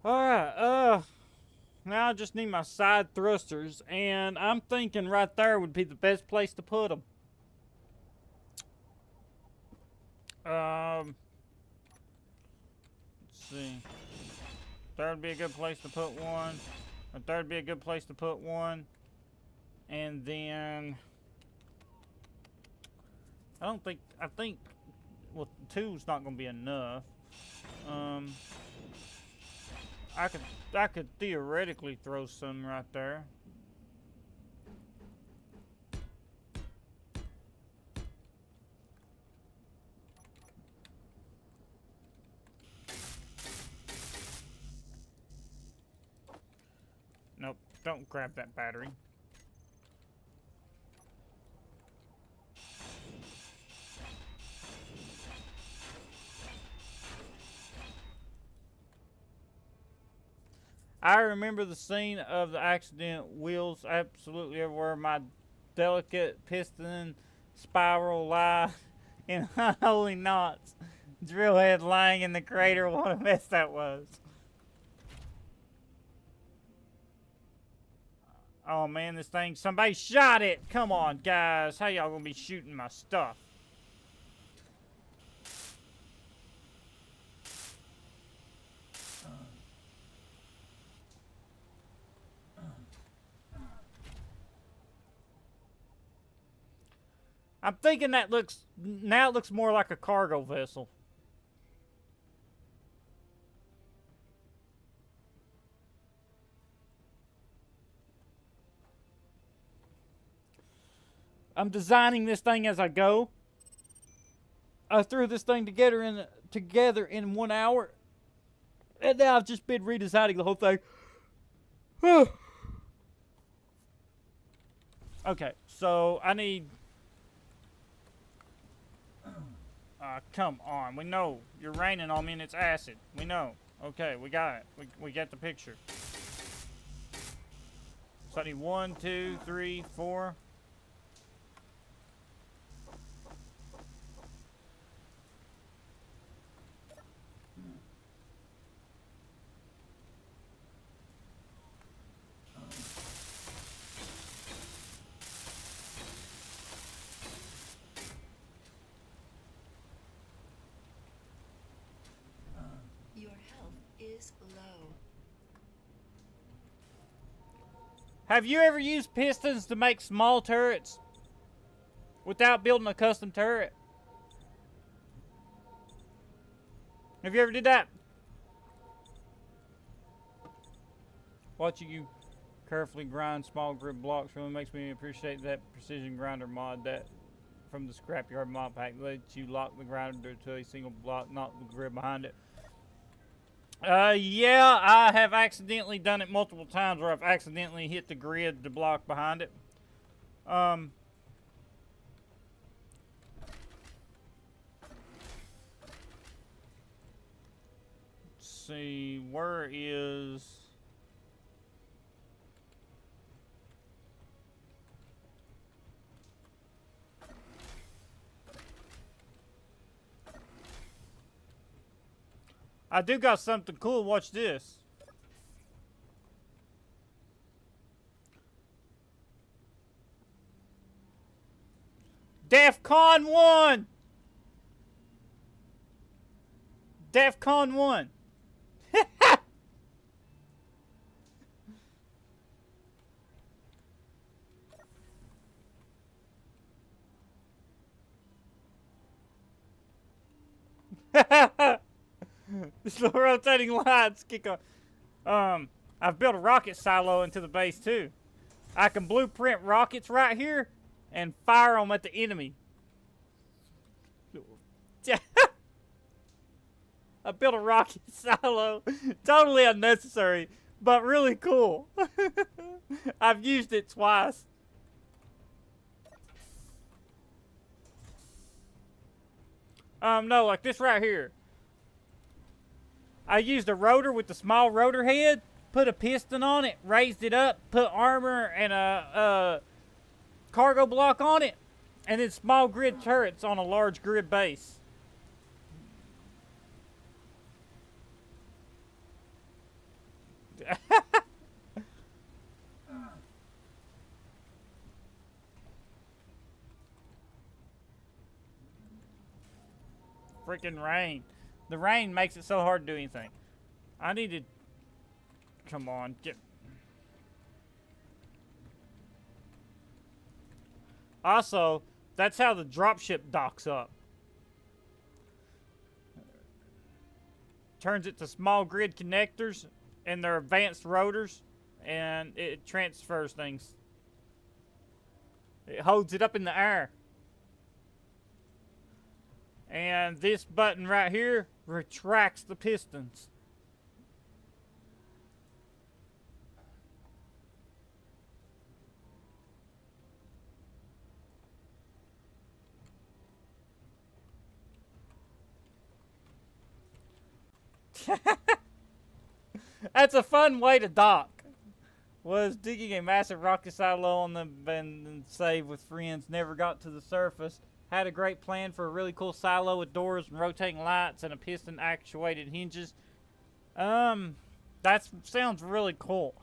Alright, now I just need my side thrusters, and I'm thinking right there would be the best place to put them. Let's see. There would be a good place to put one. There would be a good place to put one. And then I think, well, two's not going to be enough. I could theoretically throw some right there. Nope, don't grab that battery. I remember the scene of the accident, wheels absolutely everywhere, my delicate piston spiral lie in unholy knots, drill head lying in the crater. What a mess that was. Oh man, this thing, somebody shot it. Come on, guys. How y'all gonna be shooting my stuff? I'm thinking that now it looks more like a cargo vessel. I'm designing this thing as I go. I threw this thing together in 1 hour, and now I've just been redesigning the whole thing. Okay, so I need. Come on. We know you're raining on me and it's acid. We know. Okay, we got it. We get the picture. So I need 1, 2, 3, 4. Have you ever used pistons to make small turrets without building a custom turret? Have you ever did that? Watching you carefully grind small grid blocks really makes me appreciate that precision grinder mod that from the scrapyard mod pack lets you lock the grinder to a single block, not the grid behind it. Yeah, I have accidentally done it multiple times where I've accidentally hit the grid, the block behind it. see, where is... I do got something cool. Watch this. DEFCON 1! DEFCON 1. The rotating lights kick on. I've built a rocket silo into the base too. I can blueprint rockets right here and fire them at the enemy. I built a rocket silo. Totally unnecessary, but really cool. I've used it twice. No, like this right here. I used a rotor with the small rotor head, put a piston on it, raised it up, put armor and a cargo block on it, and then small grid turrets on a large grid base. Freaking rain. The rain makes it so hard to do anything. I need to... Come on, get... Also, that's how the dropship docks up. Turns it to small grid connectors and their advanced rotors, and it transfers things. It holds it up in the air. And this button right here retracts the pistons. That's a fun way to dock. Was digging a massive rocket silo on the abandoned save with friends. Never got to the surface. Had a great plan for a really cool silo with doors and rotating lights and a piston actuated hinges. That sounds really cool.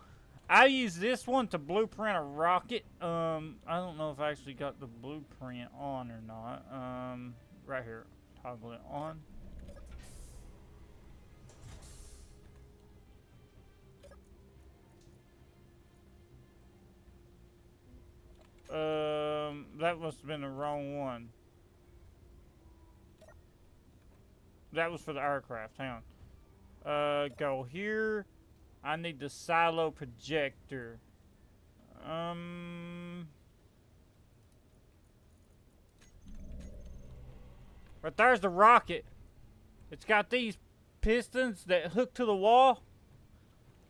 I use this one to blueprint a rocket. I don't know if I actually got the blueprint on or not. Right here, toggle it on. That must have been the wrong one. That was for the aircraft. Hang on. Go here. I need the silo projector. But there's the rocket. It's got these pistons that hook to the wall.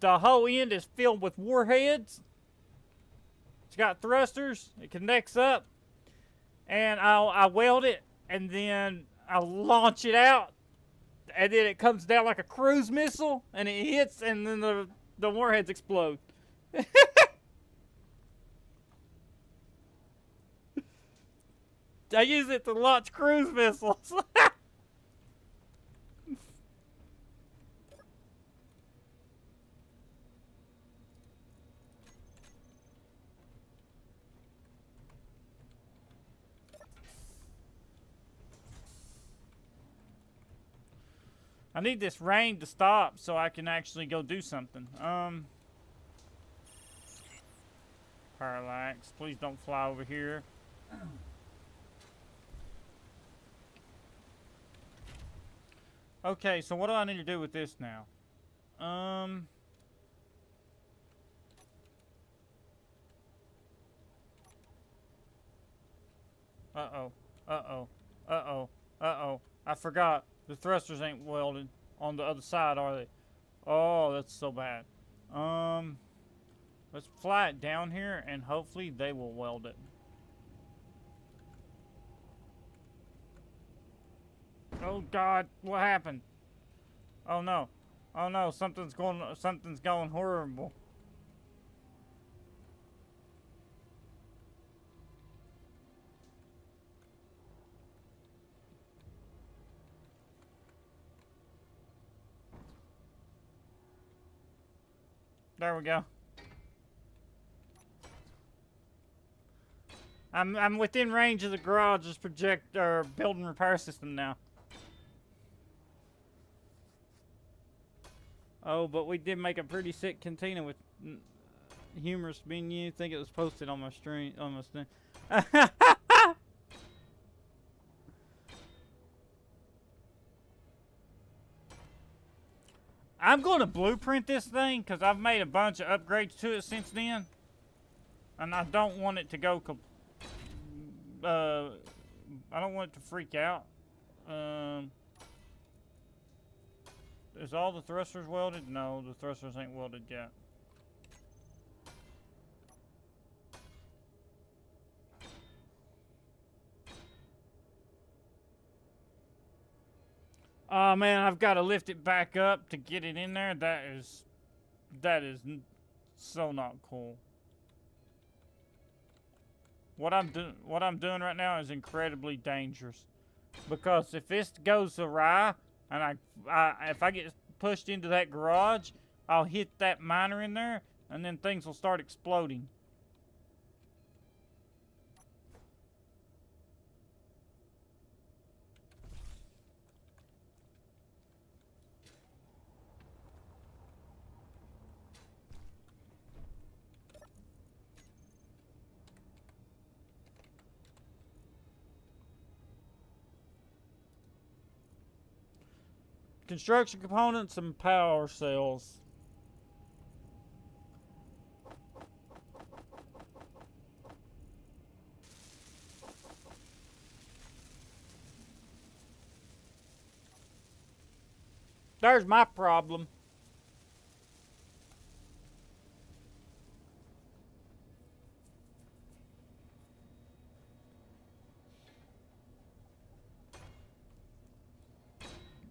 The whole end is filled with warheads. It's got thrusters. It connects up. And I weld it. And then I launch it out. And then it comes down like a cruise missile. And it hits. And then the warheads explode. I use it to launch cruise missiles. I need this rain to stop so I can actually go do something. Parallax, please don't fly over here. Okay, so what do I need to do with this now? Uh-oh. Uh-oh. Uh-oh. Uh-oh. I forgot. The thrusters ain't welded on the other side, are they? Oh, that's so bad. Let's fly it down here and hopefully they will weld it. Oh God, what happened? Oh no. Oh no, something's going horrible. There we go. I'm within range of the garage's building repair system now. Oh, but we did make a pretty sick cantina with humorous menu. I think it was posted on my stream. I'm going to blueprint this thing because I've made a bunch of upgrades to it since then, and I don't want it to go. I don't want it to freak out. Is all the thrusters welded? No, the thrusters ain't welded yet. Oh man, I've got to lift it back up to get it in there. That is so not cool. What I'm doing right now is incredibly dangerous, because if this goes awry and if I get pushed into that garage, I'll hit that miner in there, and then things will start exploding. Construction components and power cells. There's my problem.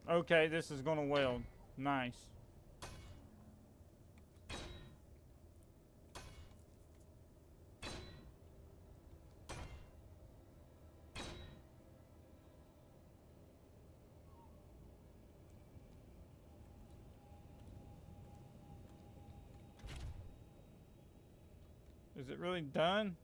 Okay, this is gonna weld. Nice. Is it really done?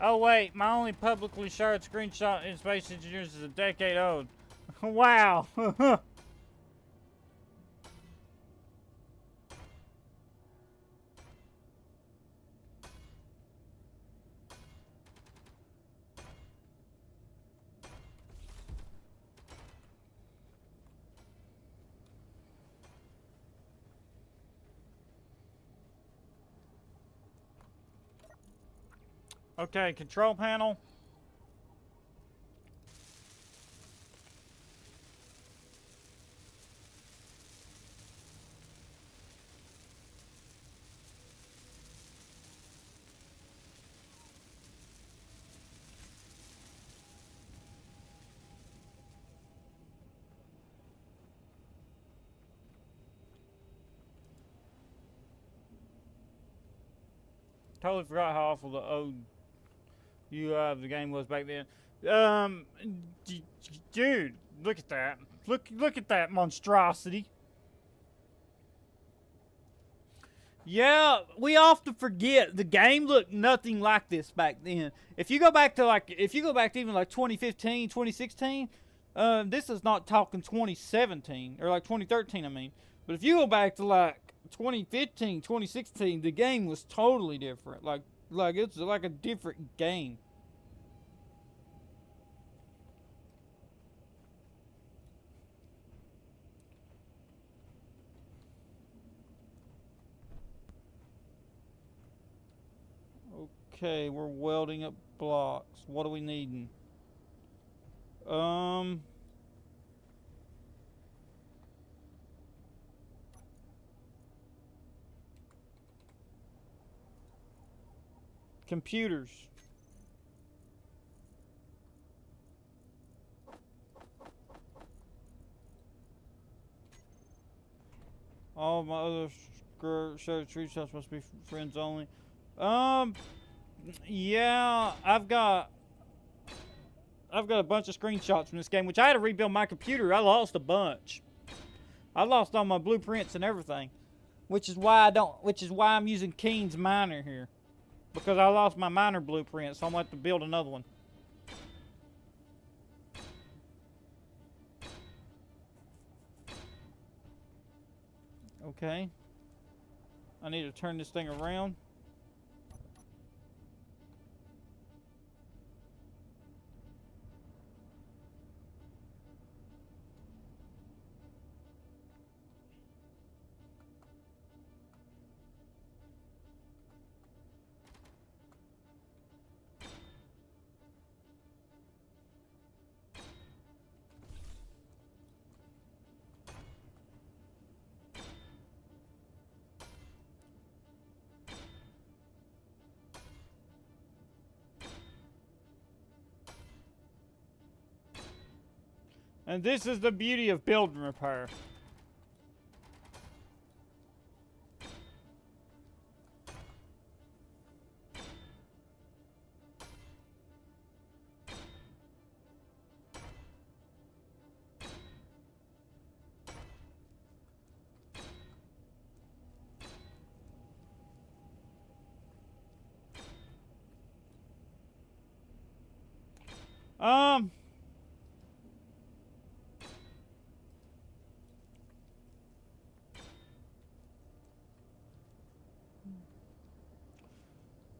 Oh wait, my only publicly shared screenshot in Space Engineers is a decade old. Wow. Okay, control panel. Totally forgot how awful the old UI of the game was back then. Dude, look at that. Look at that monstrosity. Yeah, we often forget the game looked nothing like this back then. If you go back to even like 2015, 2016, this is not talking 2017 or like 2013, I mean. But if you go back to like 2015, 2016, the game was totally different. Like it's like a different game. Okay, we're welding up blocks. What are we needing? Computers. All my other shared screenshots must be friends only. Yeah, I've got a bunch of screenshots from this game, which I had to rebuild my computer. I lost a bunch. I lost all my blueprints and everything, which is why I'm using Keen's miner here, because I lost my miner blueprint, so I'm gonna have to build another one. Okay. I need to turn this thing around. And this is the beauty of build and repair.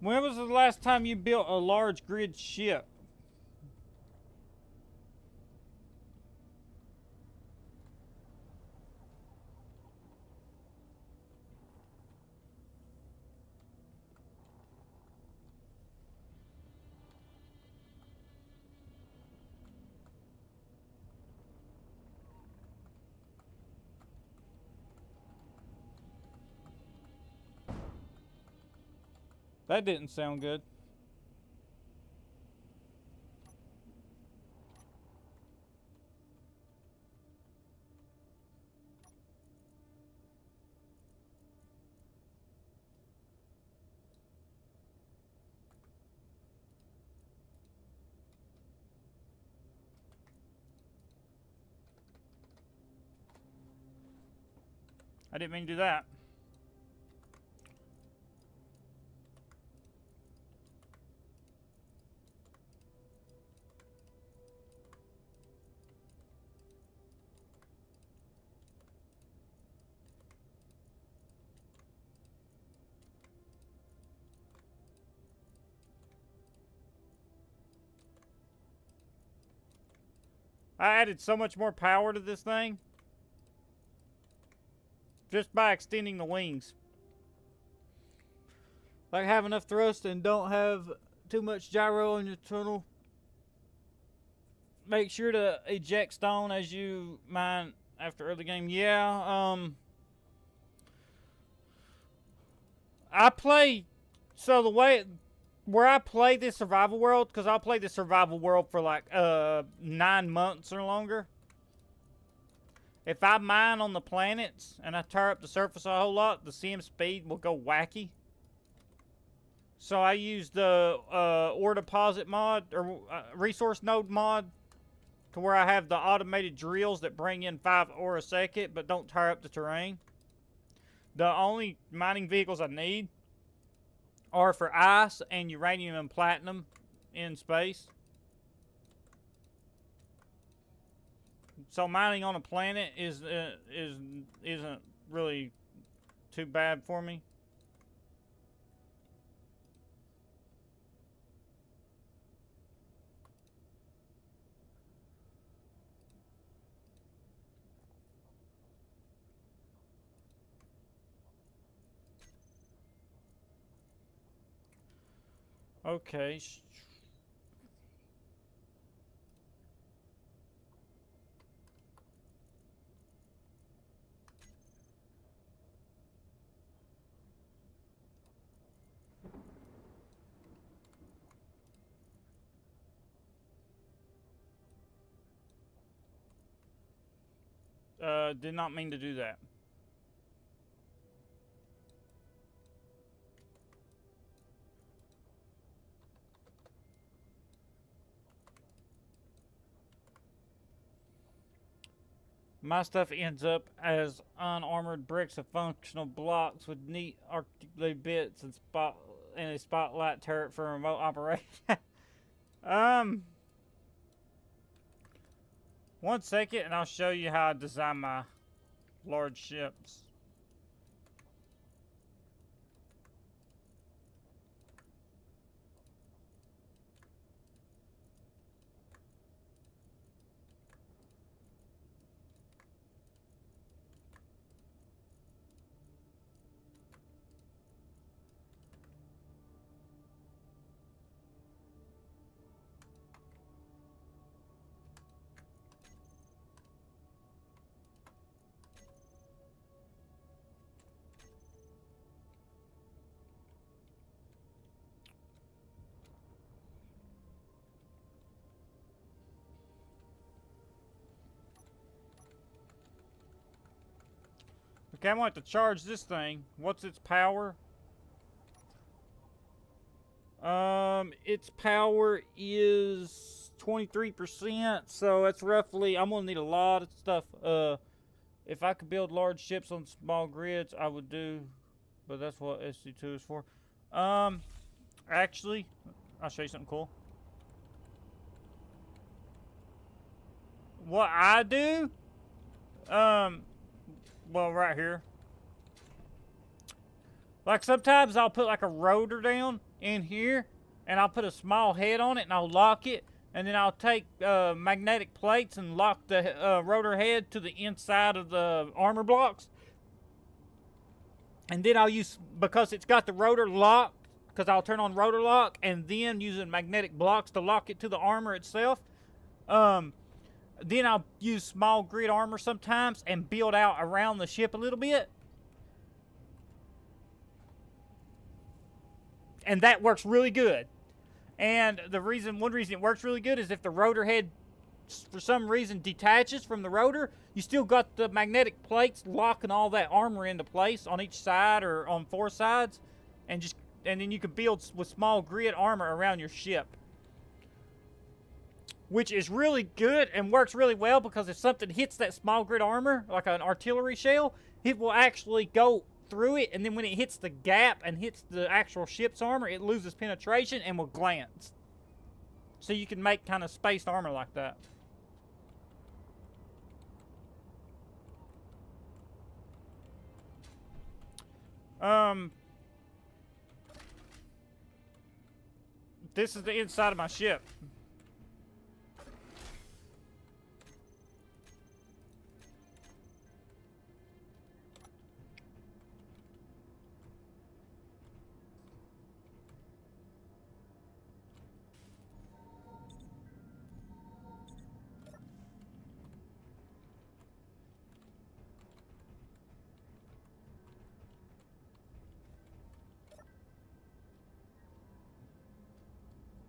When was the last time you built a large grid ship? That didn't sound good. I didn't mean to do that. I added so much more power to this thing just by extending the wings. Like, have enough thrust and don't have too much gyro in your tunnel. Make sure to eject stone as you mine after early game. Yeah, I play, so the way, where I play this survival world, because I'll play this survival world for like 9 months or longer. If I mine on the planets and I tear up the surface a whole lot, the sim speed will go wacky. So I use the ore deposit mod, or resource node mod, to where I have the automated drills that bring in 5 ore a second but don't tear up the terrain. The only mining vehicles I need are for ice and uranium and platinum in space. So mining on a planet isn't really too bad for me. Okay. Did not mean to do that. My stuff ends up as unarmored bricks of functional blocks with neat articulated bits and a spotlight turret for remote operation. um, 1 second, and I'll show you how I design my large ships. Okay, I'm going to have to charge this thing. What's its power? Its power is 23%, so that's roughly, I'm going to need a lot of stuff. If I could build large ships on small grids, I would do, but that's what SC2 is for. Actually, I'll show you something cool. What I do, well, right here. Like sometimes I'll put like a rotor down in here, and I'll put a small head on it, and I'll lock it, and then I'll take magnetic plates and lock the rotor head to the inside of the armor blocks. And then I'll use, because it's got the rotor locked, because I'll turn on rotor lock, and then using magnetic blocks to lock it to the armor itself. Then I'll use small grid armor sometimes and build out around the ship a little bit. And that works really good. And one reason it works really good is if the rotor head, for some reason, detaches from the rotor, you still got the magnetic plates locking all that armor into place on each side or on 4 sides. And then you can build with small grid armor around your ship. Which is really good and works really well, because if something hits that small grid armor, like an artillery shell, it will actually go through it, and then when it hits the gap and hits the actual ship's armor, it loses penetration and will glance. So you can make kind of spaced armor like that. This is the inside of my ship.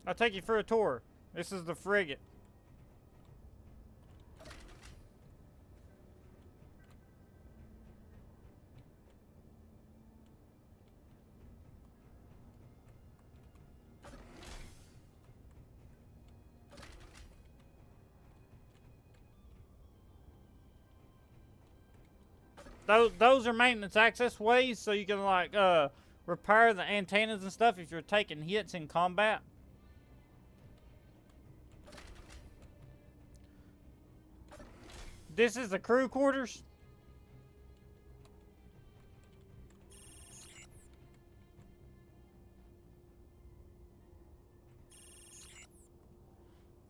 I'll take you for a tour. This is the frigate. Those are maintenance access ways, so you can like repair the antennas and stuff if you're taking hits in combat. This is the crew quarters.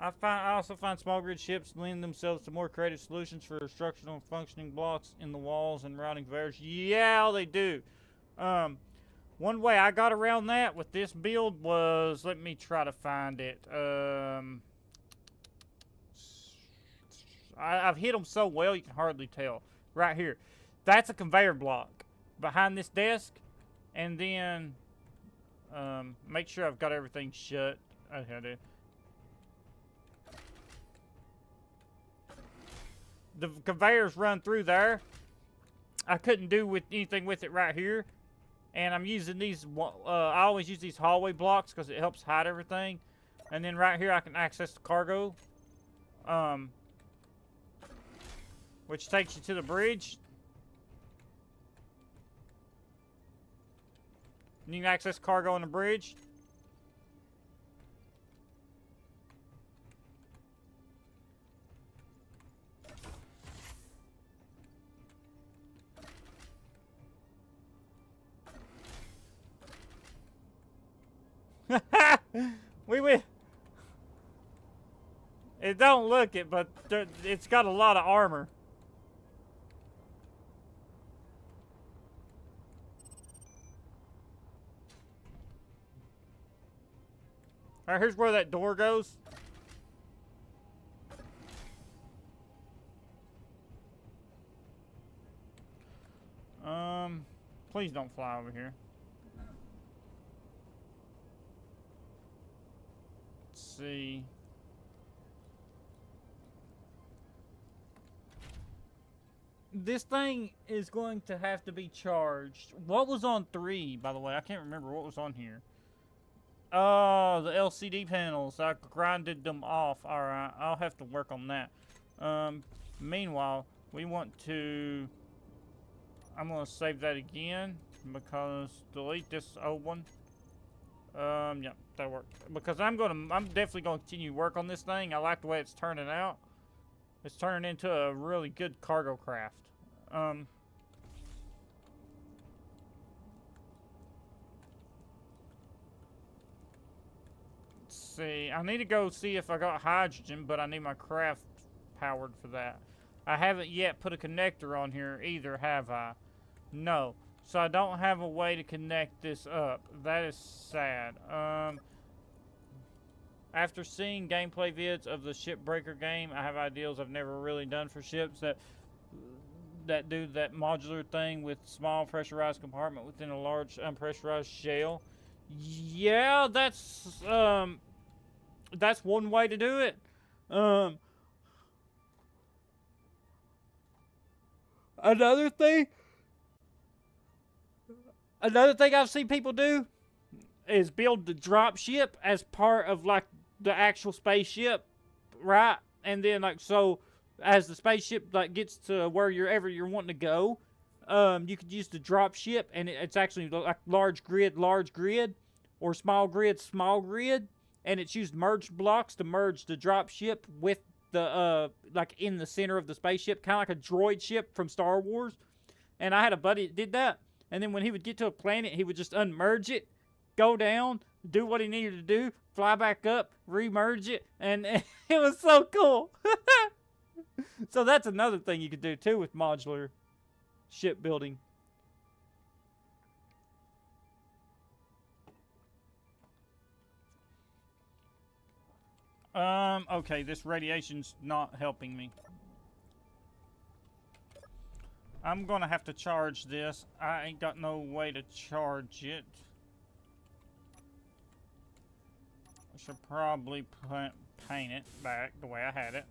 I also find small grid ships lend themselves to more creative solutions for structural and functioning blocks in the walls and routing conveyors. Yeah, they do. One way I got around that with this build was, let me try to find it. I've hit them so well you can hardly tell. Right here. That's a conveyor block behind this desk. And then, make sure I've got everything shut. Okay, I do. The conveyors run through there. I couldn't do anything with it right here. And I'm using these, I always use these hallway blocks because it helps hide everything. And then right here I can access the cargo. Which takes you to the bridge. And you can access cargo on the bridge. We will. It don't look it, but it's got a lot of armor. Alright, here's where that door goes. Please don't fly over here. Let's see. This thing is going to have to be charged. What was on 3, by the way? I can't remember what was on here. Oh, the LCD panels. I grinded them off. Alright, I'll have to work on that. Meanwhile, we want to... I'm going to save that again because delete this old one. Yeah, that worked. Because I'm definitely going to continue work on this thing. I like the way it's turning out. It's turning into a really good cargo craft. Let's see. I need to go see if I got hydrogen, but I need my craft powered for that. I haven't yet put a connector on here either, have I? No. So I don't have a way to connect this up. That is sad. After seeing gameplay vids of the Shipbreaker game, I have ideas I've never really done for ships that do that modular thing with small pressurized compartment within a large unpressurized shell. Yeah, that's one way to do it. Another thing I've seen people do is build the drop ship as part of like the actual spaceship, right? And then like so as the spaceship like gets to wherever you're wanting to go, you could use the drop ship, and it's actually like large grid, or small grid, and it's used merged blocks to merge the drop ship with the like in the center of the spaceship, kind of like a droid ship from Star Wars. And I had a buddy that did that, and then when he would get to a planet, he would just unmerge it, go down, do what he needed to do, fly back up, remerge it, and it was so cool. So that's another thing you could do too with modular shipbuilding. Okay, this radiation's not helping me. I'm gonna have to charge this. I ain't got no way to charge it. I should probably paint it back the way I had it.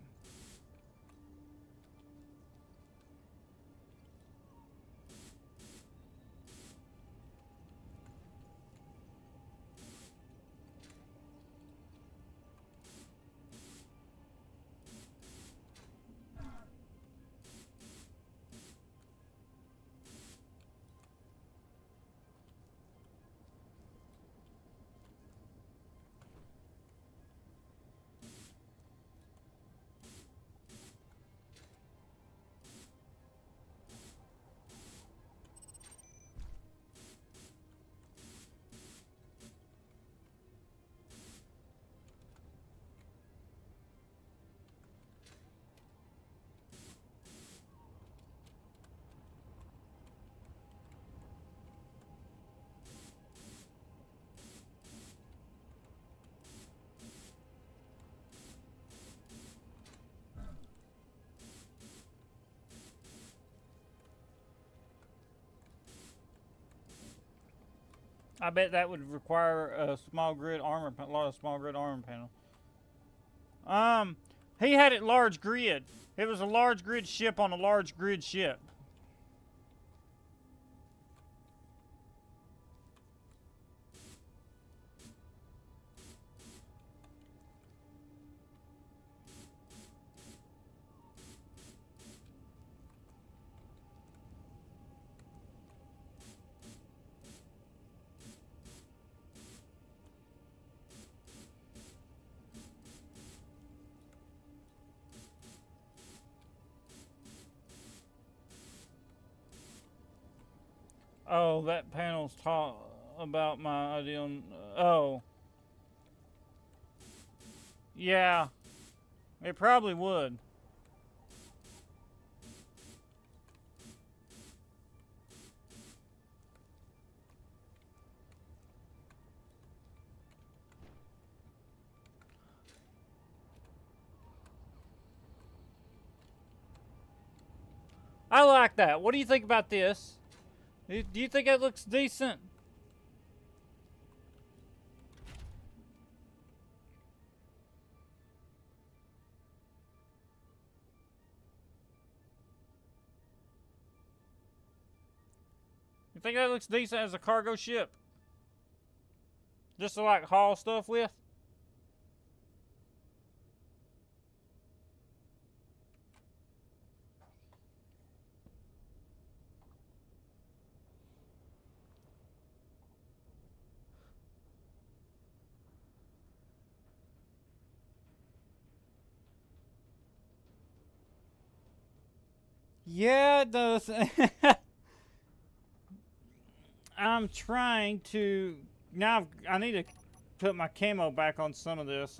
I bet that would require a small grid armor, a lot of small grid armor panel. He had it large grid. It was a large grid ship on a large grid ship. Oh, that panel's taught about my ideal. Oh. Yeah. It probably would. I like that. What do you think about this? Do you think it looks decent? You think that looks decent as a cargo ship? Just to like haul stuff with? Yeah, it does. I'm trying to now. I need to put my camo back on some of this.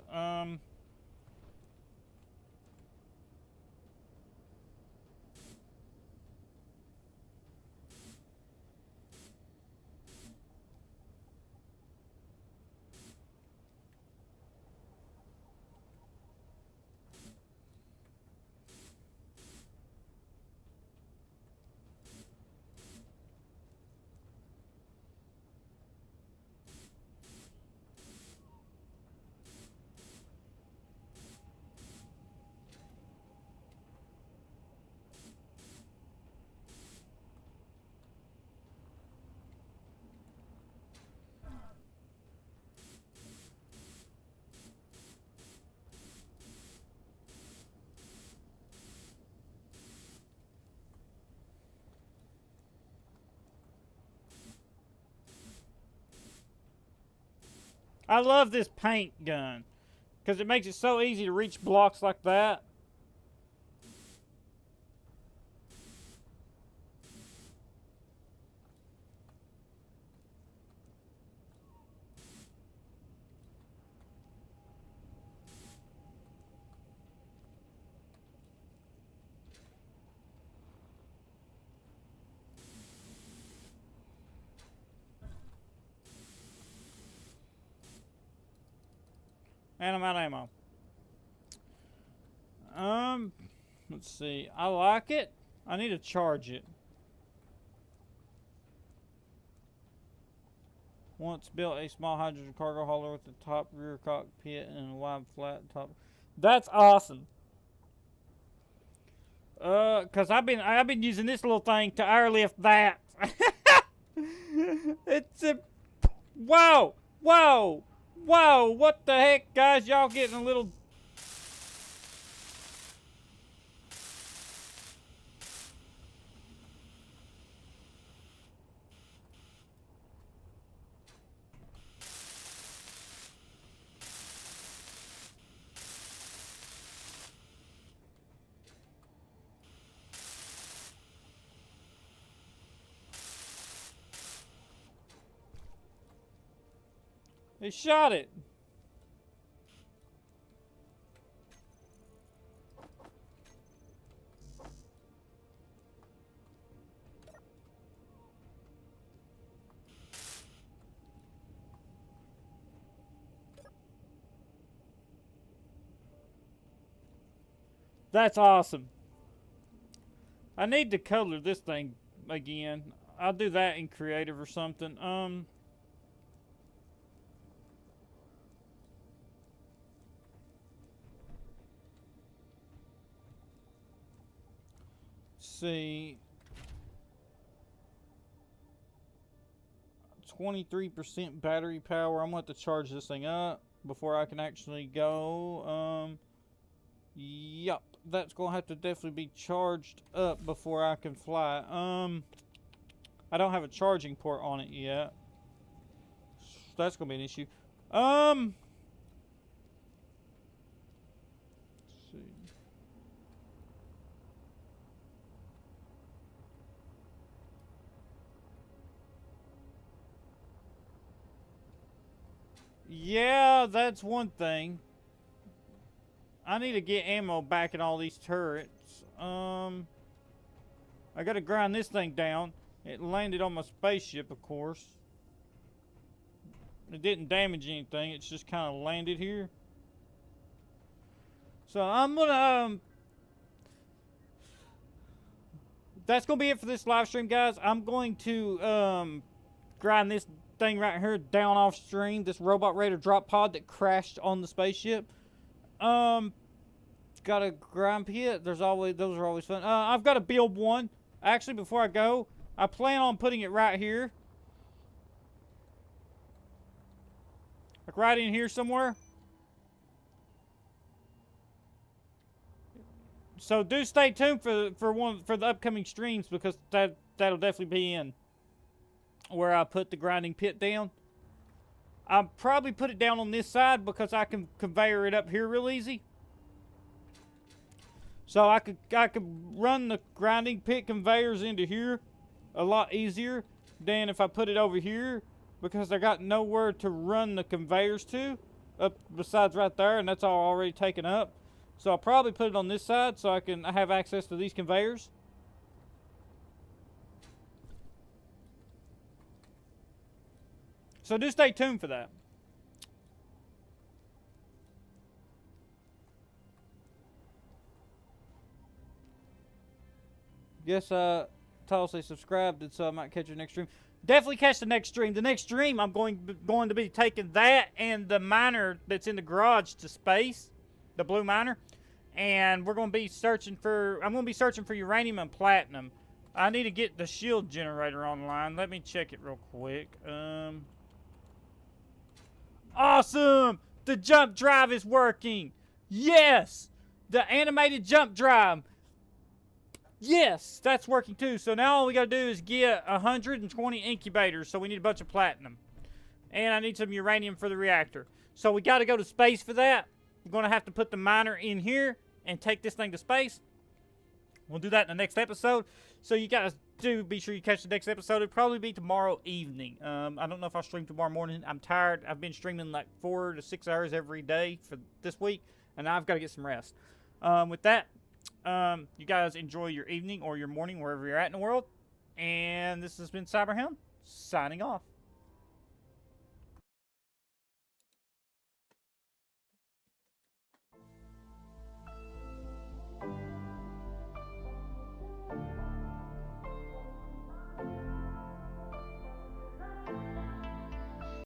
I love this paint gun because it makes it so easy to reach blocks like that. And I'm out of ammo. Let's see. I like it. I need to charge it. Once built a small hydrogen cargo hauler with a top rear cockpit and a wide flat top. That's awesome. Cause I've been using this little thing to airlift that. It's a whoa, whoa. Whoa, what the heck, guys? Y'all getting a little... They shot it. That's awesome. I need to color this thing again. I'll do that in creative or something. see. 23% battery power. I'm going to have to charge this thing up before I can actually go. Yup. That's going to have to definitely be charged up before I can fly. I don't have a charging port on it yet. That's going to be an issue. Let's see. Yeah, that's one thing. I need to get ammo back in all these turrets. I gotta grind this thing down. It landed on my spaceship, of course. It didn't damage anything. It's just kind of landed here. So I'm gonna that's gonna be it for this live stream, guys. I'm going to grind this thing right here down off stream. This Robot Raider drop pod that crashed on the spaceship. Got a grind pit. Those are always fun. I've got to build one. Actually, before I go, I plan on putting it right here. Like right in here somewhere. So do stay tuned for the upcoming streams, because that'll definitely be in where I put the grinding pit down. I'll probably put it down on this side because I can conveyor it up here real easy. So I could run the grinding pit conveyors into here a lot easier than if I put it over here, because I got nowhere to run the conveyors to up besides right there, and that's all already taken up. So I'll probably put it on this side so I have access to these conveyors. So do stay tuned for that. Guess Tulsi subscribed, and so I might catch your next stream. Definitely catch the next stream. The next stream, I'm going to be taking that and the miner that's in the garage to space, the blue miner, and we're going to be searching for. I'm going to be searching for uranium and platinum. I need to get the shield generator online. Let me check it real quick. Awesome! The jump drive is working. Yes, the animated jump drive. Yes, that's working too. So now all we got to do is get 120 incubators. So we need a bunch of platinum. And I need some uranium for the reactor. So we got to go to space for that. We're going to have to put the miner in here and take this thing to space. We'll do that in the next episode. So you guys do be sure you catch the next episode. It'll probably be tomorrow evening. I don't know if I'll stream tomorrow morning. I'm tired. I've been streaming like 4 to 6 hours every day for this week. And I've got to get some rest. With that, you guys enjoy your evening or your morning, wherever you're at in the world. And this has been Cyberhound, signing off.